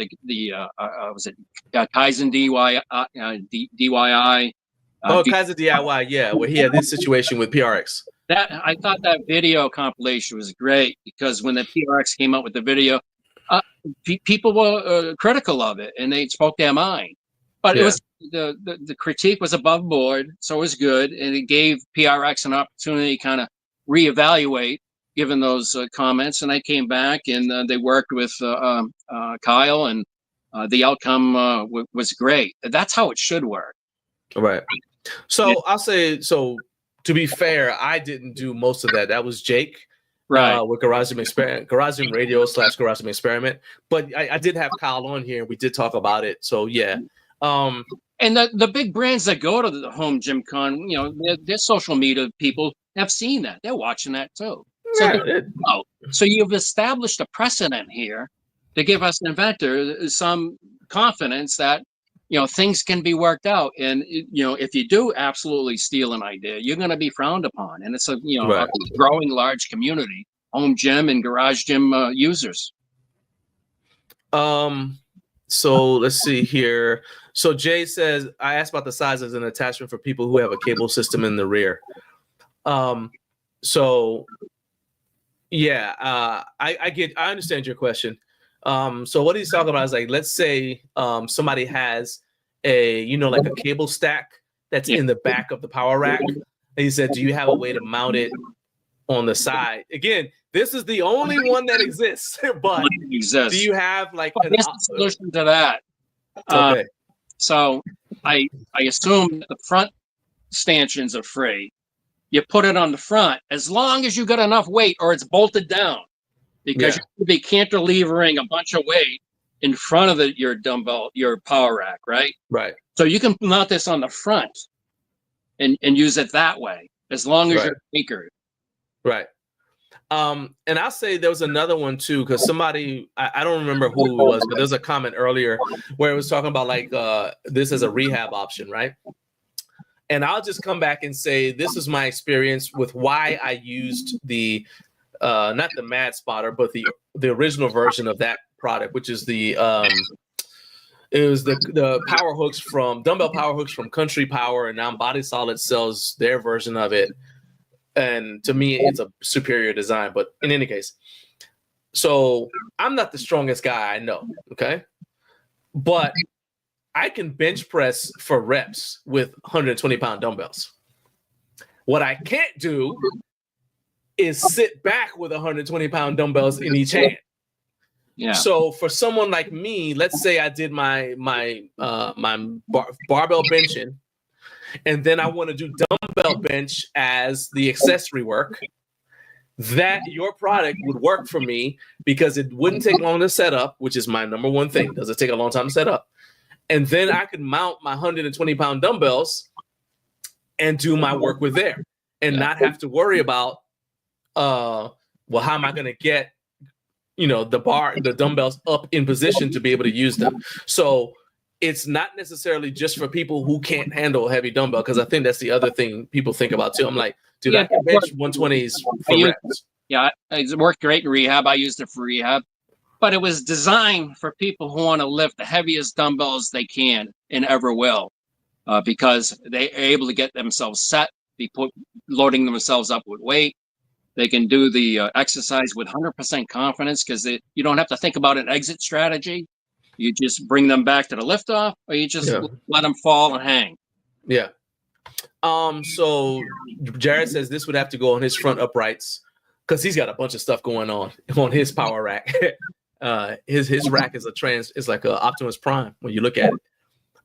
was it Kaizen DIY. Kaizen DIY, yeah, where he had this situation with PRX. I thought that video compilation was great because when the PRX came out with the video, people were critical of it and they spoke their mind. But it was the critique was above board, so it was good, and it gave PRX an opportunity to kind of reevaluate given those comments. And I came back and they worked with Kyle, and the outcome was great. That's how it should work. Right. So I'll say, to be fair, I didn't do most of that. That was Jake, right, with Garage Gym Radio / Garage Gym Experiment. But I did have Kyle on here, and we did talk about it. So yeah. And the big brands that go to the HomeGymCon, their social media people have seen that. They're watching that too. So you've established a precedent here to give us inventor some confidence that things can be worked out. And if you do absolutely steal an idea, you're going to be frowned upon. And it's a a growing large community, home gym and garage gym users. So let's see here. So Jay says, I asked about the size as an attachment for people who have a cable system in the rear. So yeah, I understand your question. So what he's talking about is like, let's say somebody has a, like a cable stack that's in the back of the power rack. And he said, do you have a way to mount it on the side? Again, this is the only one that exists, but do you have like a solution to that? Okay. So I assume that the front stanchions are free. You put it on the front as long as you got enough weight or it's bolted down, because you could be cantilevering a bunch of weight in front of your dumbbell, your power rack, right? Right. So you can mount this on the front and use it that way as long as you're anchored. Right. And I'll say there was another one too, because somebody, I don't remember who it was, but there's a comment earlier where it was talking about like this as a rehab option, right? And I'll just come back and say this is my experience with why I used the not the Mad Spotter, but the original version of that product, which is the it was the power hooks from dumbbell power hooks from Country Power, and now Body Solid sells their version of it. And to me, it's a superior design. But in any case, so I'm not the strongest guy I know, okay? But I can bench press for reps with 120-pound dumbbells. What I can't do is sit back with 120-pound dumbbells in each hand. Yeah. So for someone like me, let's say I did my barbell benching, and then I want to do dumbbell bench as the accessory work, that your product would work for me because it wouldn't take long to set up, which is my number one thing. Does it take a long time to set up? And then I could mount my 120-pound dumbbells and do my work with there and not have to worry about, well, how am I going to get, the dumbbells up in position to be able to use them? So it's not necessarily just for people who can't handle heavy dumbbell, because I think that's the other thing people think about too. I'm like, dude, I can bench 120s for reps. Yeah, it worked great in rehab. I used it for rehab. But it was designed for people who want to lift the heaviest dumbbells they can and ever will, because they are able to get themselves set, loading themselves up with weight. They can do the exercise with 100% confidence because you don't have to think about an exit strategy. You just bring them back to the liftoff, or you just let them fall and hang. Yeah. So Jared says this would have to go on his front uprights because he's got a bunch of stuff going on his power rack. His rack is like a Optimus Prime when you look at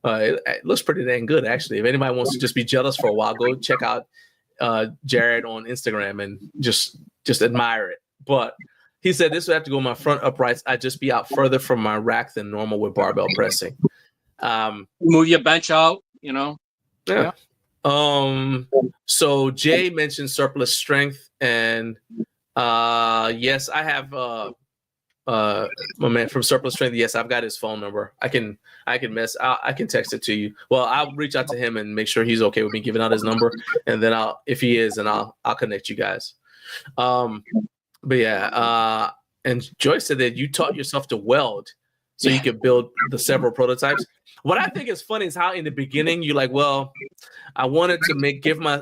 it. It looks pretty dang good, actually. If anybody wants to just be jealous for a while, go check out Jared on Instagram and just admire it. But he said this would have to go on my front uprights. I'd just be out further from my rack than normal with barbell pressing. Move your bench out, Yeah. So Jay mentioned surplus strength, and yes, I have my man from Surplus Strength. Yes, I've got his phone number. I can text it to you. Well, I'll reach out to him and make sure he's okay with me giving out his number, and then if he is, and I'll connect you guys. But yeah, and Joyce said that you taught yourself to weld so you could build the several prototypes. What I think is funny is how in the beginning you're like, well, I wanted to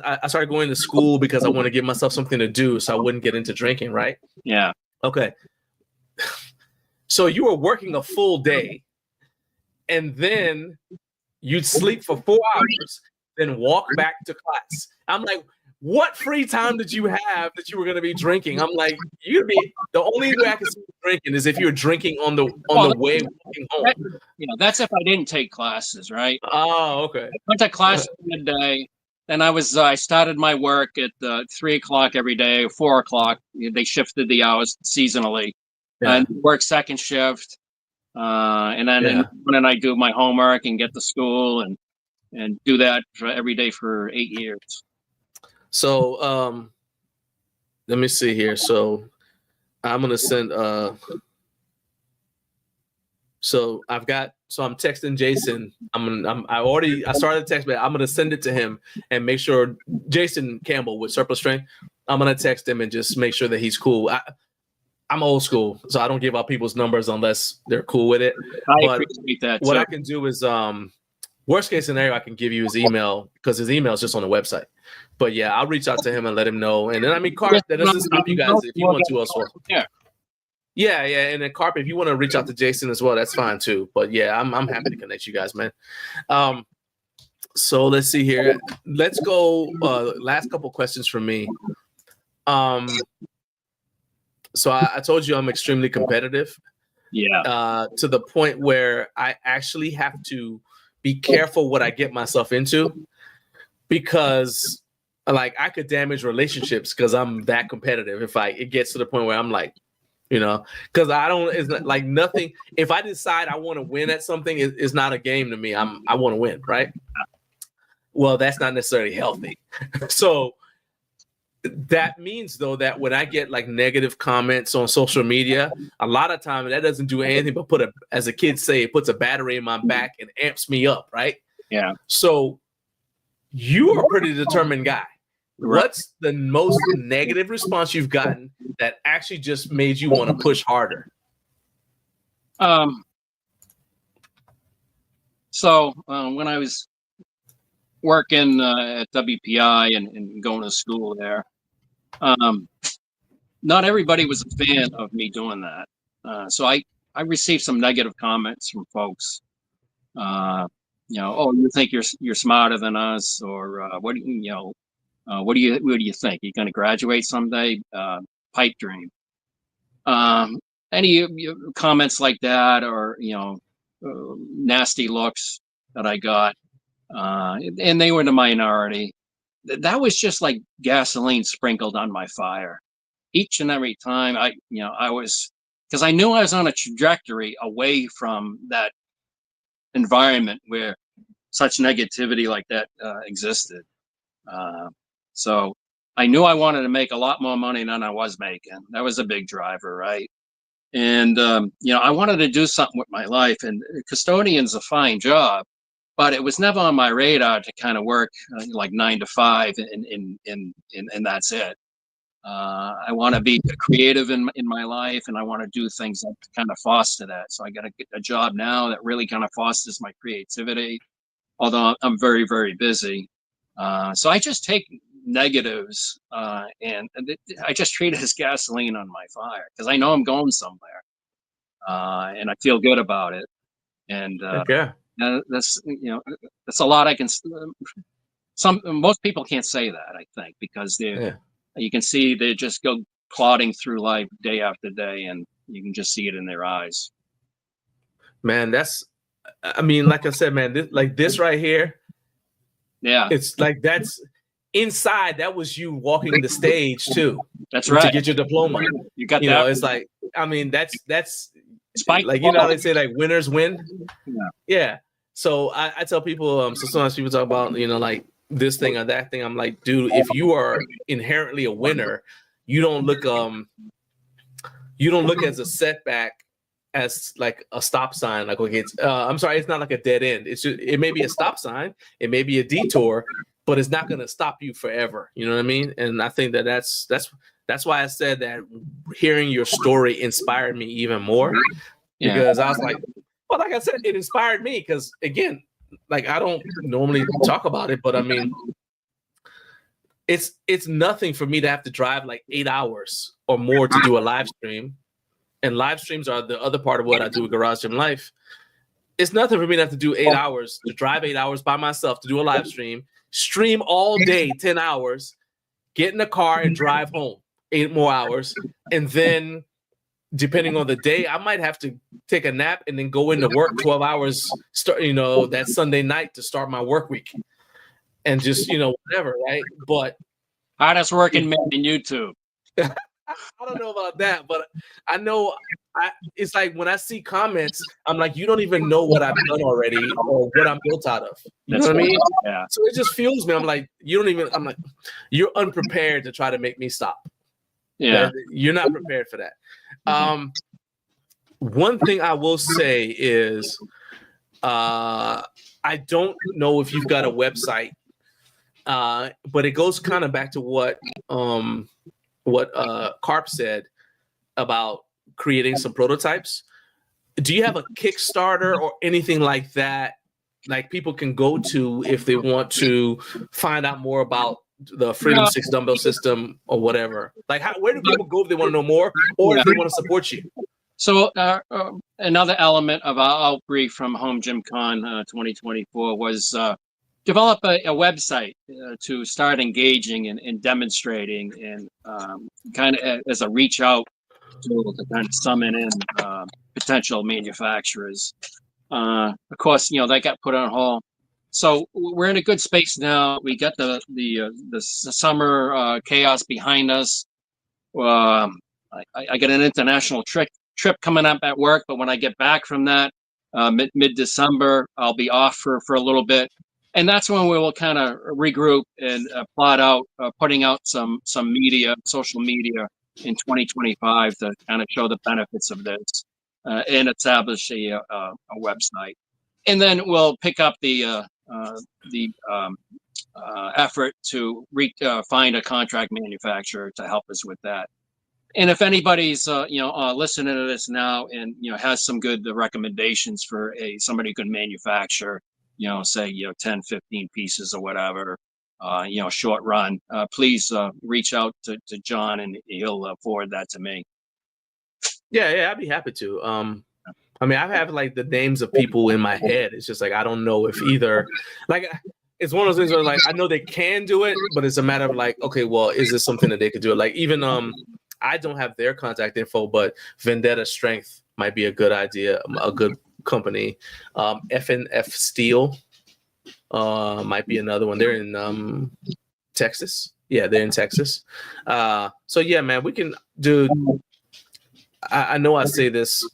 I started going to school because I want to give myself something to do so I wouldn't get into drinking, right? Yeah. Okay. So you were working a full day, and then you'd sleep for 4 hours, then walk back to class. I'm like, what free time did you have that you were going to be drinking? I'm like, the only way I can see you drinking is if you're drinking on the way walking home. That's if I didn't take classes, right? Oh, okay. I went to class in the day. Then I started my work at 3 o'clock every day, 4 o'clock. They shifted the hours seasonally. And work second shift. And then I do my homework and get to school and do that every day for 8 years. So let me see here. So I'm gonna send I'm texting Jason. I started the text, but I'm gonna send it to him and make sure Jason Campbell with Surplus Strength. I'm gonna text him and just make sure that he's cool. I'm old school, so I don't give out people's numbers unless they're cool with it. I appreciate that. What I can do is, worst case scenario, I can give you his email because his email is just on the website. But yeah, I'll reach out to him and let him know. And then Carp, that doesn't stop you guys if you want to also. Yeah. And then Carp, if you want to reach out to Jason as well, that's fine too. But yeah, I'm happy to connect you guys, man. So let's see here. Let's go. Last couple questions from me. So I told you I'm extremely competitive. Yeah. To the point where I actually have to be careful what I get myself into, because like I could damage relationships because I'm that competitive. If it gets to the point where I'm like, because it's not, like nothing. If I decide I want to win at something, it's not a game to me. I want to win, right? Well, that's not necessarily healthy. So that means though that when I get like negative comments on social media, a lot of time that doesn't do anything but as the kids say, it puts a battery in my back and amps me up, right? Yeah. So you are a pretty determined guy. Right. What's the most negative response you've gotten that actually just made you want to push harder? So when I was working at WPI and going to school there, not everybody was a fan of me doing that. So I received some negative comments from folks. Oh, you think you're smarter than us, or what do you think? You're going to graduate someday? Pipe dream. Any comments like that, or nasty looks that I got, and they were the minority. That was just like gasoline sprinkled on my fire. Each and every time I was, because I knew I was on a trajectory away from that environment where such negativity like that existed. So I knew I wanted to make a lot more money than I was making. That was a big driver, right? And I wanted to do something with my life. And custodian's a fine job, but it was never on my radar to kind of work like 9 to 5 and that's it. I want to be creative in my life, and I want to do things that kind of foster that. So I got a job now that really kind of fosters my creativity, although I'm very, very busy. So I just take negatives and I just treat it as gasoline on my fire, because I know I'm going somewhere, and I feel good about it. And that's a lot I can. Most people can't say that, I think, because you can see they just go plodding through life day after day, and you can just see it in their eyes. Man, like I said, man, this right here. Yeah, it's like that's inside. That was you walking the stage too. That's right. To get your diploma. You got that. It's like, I mean, that's Spike, like, they say like winners win. Yeah. So I tell people, so sometimes people talk about, like this thing or that thing. I'm like, dude, if you are inherently a winner, you don't look as a setback as like a stop sign. Like, okay, I'm sorry, it's not like a dead end. It may be a stop sign, it may be a detour, but it's not going to stop you forever. You know what I mean? And I think that's why I said that hearing your story inspired me even more, because I was like, well, like I said, it inspired me because, again, like I don't normally talk about it, but I mean, it's nothing for me to have to drive like 8 hours or more to do a live stream. And live streams are the other part of what I do with Garage Gym Life. It's nothing for me to have to do 8 hours, to drive 8 hours by myself to do a live stream all day, 10 hours, get in the car and drive home 8 more hours. And then depending on the day, I might have to take a nap and then go into work 12 hours, start, that Sunday night to start my work week and just, whatever. Right. But hardest working man in YouTube. I don't know about that, but I know it's like when I see comments, I'm like, you don't even know what I've done already or what I'm built out of. You know what I mean? Yeah. So it just fuels me. I'm like, you're unprepared to try to make me stop. Yeah. You're not prepared for that. One thing I will say is, I don't know if you've got a website, but it goes kind of back to what Carp said about creating some prototypes. Do you have a Kickstarter or anything like that, like people can go to if they want to find out more about the Freedom 6 dumbbell system or whatever? Like, where do people go if they want to know more or if they want to support you? So another element of our outreach from HomeGymCon 2024 was develop a website to start engaging and demonstrating and kind of as a reach out to kind of summon in potential manufacturers. Of course, that got put on hold. So we're in a good space now. We got the summer chaos behind us. I got an international trip coming up at work, but when I get back from that, mid-December, I'll be off for a little bit. And that's when we will kind of regroup and plot out, putting out some media, social media in 2025 to kind of show the benefits of this and establish a website. And then we'll pick up the effort to find a contract manufacturer to help us with that. And if anybody's listening to this now and has some good recommendations for somebody who can manufacture, say 10, 15 pieces or whatever, short run, please reach out to John and he'll forward that to me. Yeah, I'd be happy to. I mean, I have like the names of people in my head. It's just like I don't know if either, like, it's one of those things where like I know they can do it, but it's a matter of like, okay, well, is this something that they could do? Like even I don't have their contact info, but Vendetta Strength might be a good idea, a good company. FNF Steel might be another one. They're in Texas. Yeah, they're in Texas. So yeah, man, we can do. I know I say this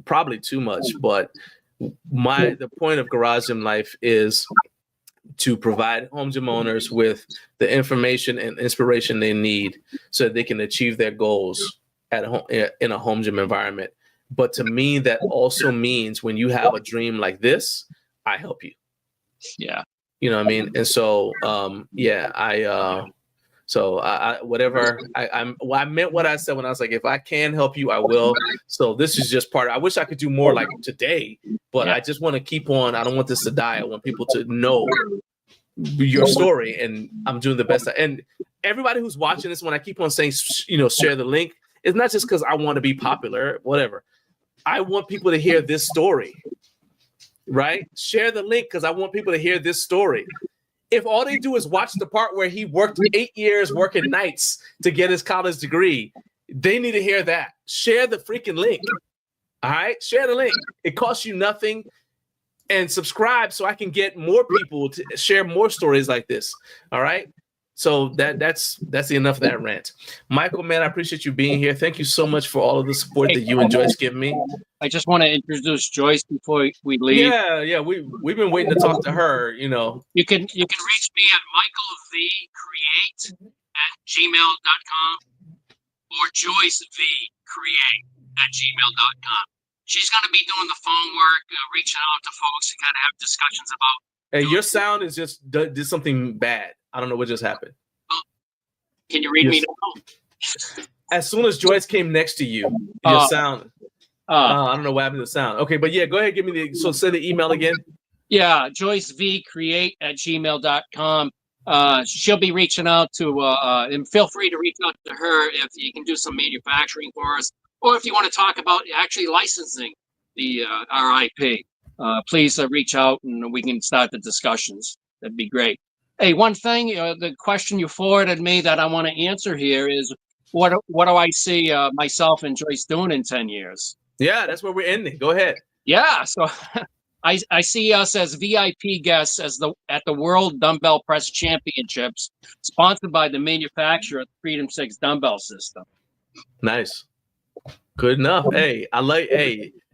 probably too much, but the point of Garage Gym Life is to provide home gym owners with the information and inspiration they need so that they can achieve their goals at home in a home gym environment. But to me, that also means when you have a dream like this, I help you. Yeah. You know what I mean? And so, I meant what I said when I was like, if I can help you, I will. So this is just part. I wish I could do more like today, but I just want to keep on. I don't want this to die. I want people to know your story, and I'm doing the best. And everybody who's watching this, when I keep on saying, share the link, it's not just because I want to be popular, whatever. I want people to hear this story, right? Share the link because I want people to hear this story. If all they do is watch the part where he worked 8 years working nights to get his college degree, they need to hear that. Share the freaking link. All right? Share the link. It costs you nothing. And subscribe so I can get more people to share more stories like this. All right? So that's enough of that rant. Michael, man, I appreciate you being here. Thank you so much for all of the support that you and Joyce give me. I just want to introduce Joyce before we leave. Yeah, we've been waiting to talk to her. You can reach me at michaelvcreate@gmail.com or joycevcreate@gmail.com. She's going to be doing the phone work, reaching out to folks to kind of have discussions about. Hey, your sound is just did something bad. I don't know what just happened. Can you read me now? As soon as Joyce came next to you, your sound. I don't know what happened to the sound. Okay, but yeah, go ahead. Say the email again. Yeah, joycevcreate@gmail.com. She'll be reaching out to, and feel free to reach out to her if you can do some manufacturing for us, or if you want to talk about actually licensing the RIP. Please reach out and we can start the discussions. That'd be great. Hey, one thing, the question you forwarded me that I want to answer here is, what do I see myself and Joyce doing in 10 years? Yeah, that's where we're ending. Go ahead. Yeah, so I see us as VIP guests at the World Dumbbell Press Championships, sponsored by the manufacturer of the Freedom 6 dumbbell system. Nice. Good enough. Hey,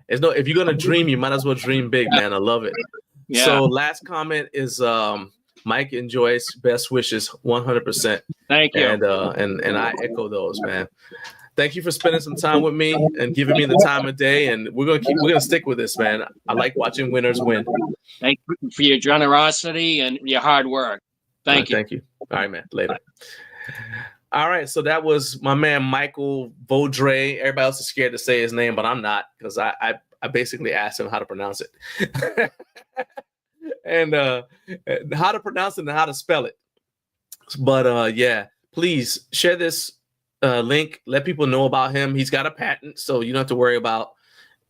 if you're gonna dream, you might as well dream big, man. I love it. Yeah. So last comment is Mike and Joyce, best wishes, 100%. Thank you. And I echo those, man. Thank you for spending some time with me and giving me the time of day. And we're gonna stick with this, man. I like watching winners win. Thank you for your generosity and your hard work. Thank you. Thank you. All right, man. Later. All right, so that was my man Michael Vaudreille. Everybody else is scared to say his name, but I'm not, because I basically asked him how to pronounce it. And how to pronounce it and how to spell it. But yeah, please share this link. Let people know about him. He's got a patent, so you don't have to worry about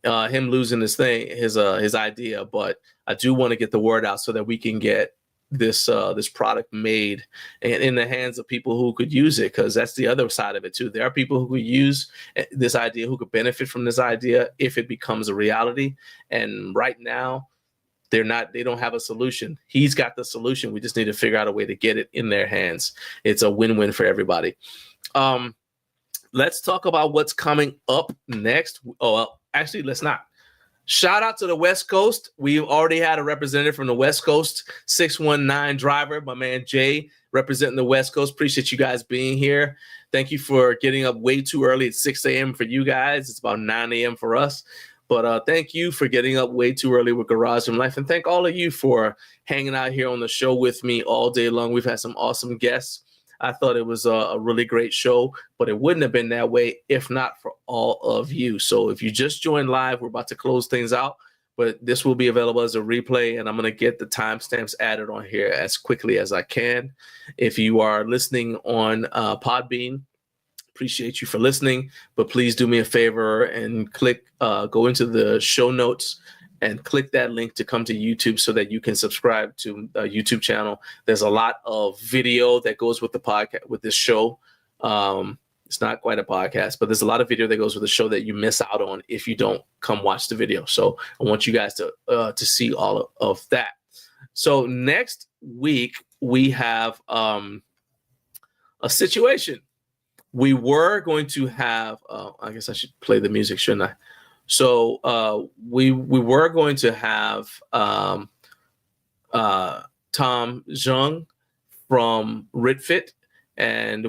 him losing his idea. But I do want to get the word out so that we can get this product made and in the hands of people who could use it, because that's the other side of it too. There are people who could use this idea, who could benefit from this idea if it becomes a reality. And right now, they don't have a solution. He's got the solution. We just need to figure out a way to get it in their hands. It's a win-win for everybody. Let's talk about what's coming up next. Oh, well, actually, let's not. Shout out to the West Coast. We've already had a representative from the West Coast, 619 driver, my man Jay, representing the West Coast. Appreciate you guys being here. Thank you for getting up way too early. It's 6 a.m. for you guys. It's about 9 a.m. for us. But thank you for getting up way too early with Garage Gym Life. And thank all of you for hanging out here on the show with me all day long. We've had some awesome guests. I thought it was a really great show, but it wouldn't have been that way if not for all of you. So if you just joined live, we're about to close things out, but this will be available as a replay, and I'm going to get the timestamps added on here as quickly as I can. If you are listening on Podbean, appreciate you for listening, but please do me a favor and go into the show notes and click that link to come to YouTube so that you can subscribe to a YouTube channel. There's a lot of video that goes with the podcast, with this show. It's not quite a podcast, but there's a lot of video that goes with the show that you miss out on if you don't come watch the video. So I want you guys to see all of that. So next week we have a situation. We were going to have, I guess I should play the music, shouldn't I? So we were going to have Tom Zhang from RitFit, and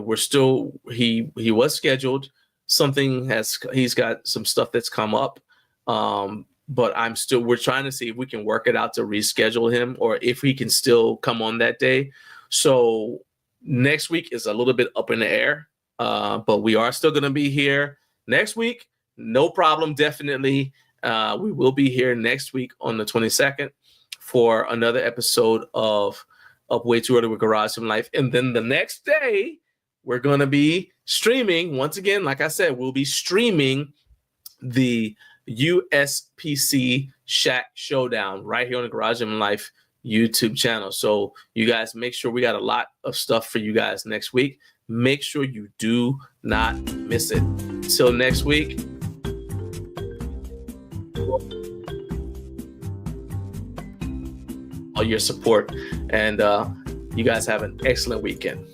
he was scheduled. He's got some stuff that's come up, but we're trying to see if we can work it out to reschedule him or if he can still come on that day. So next week is a little bit up in the air, but we are still going to be here next week. No problem, definitely. We will be here next week on the 22nd for another episode of Way Too Early with Garage Gym Life. And then the next day, we're going to be streaming. Once again, like I said, we'll be streaming the USPC Shack Showdown right here on the Garage Gym Life YouTube channel. So you guys make sure we got a lot of stuff for you guys next week. Make sure you do not miss it. Till next week. All your support, and you guys have an excellent weekend.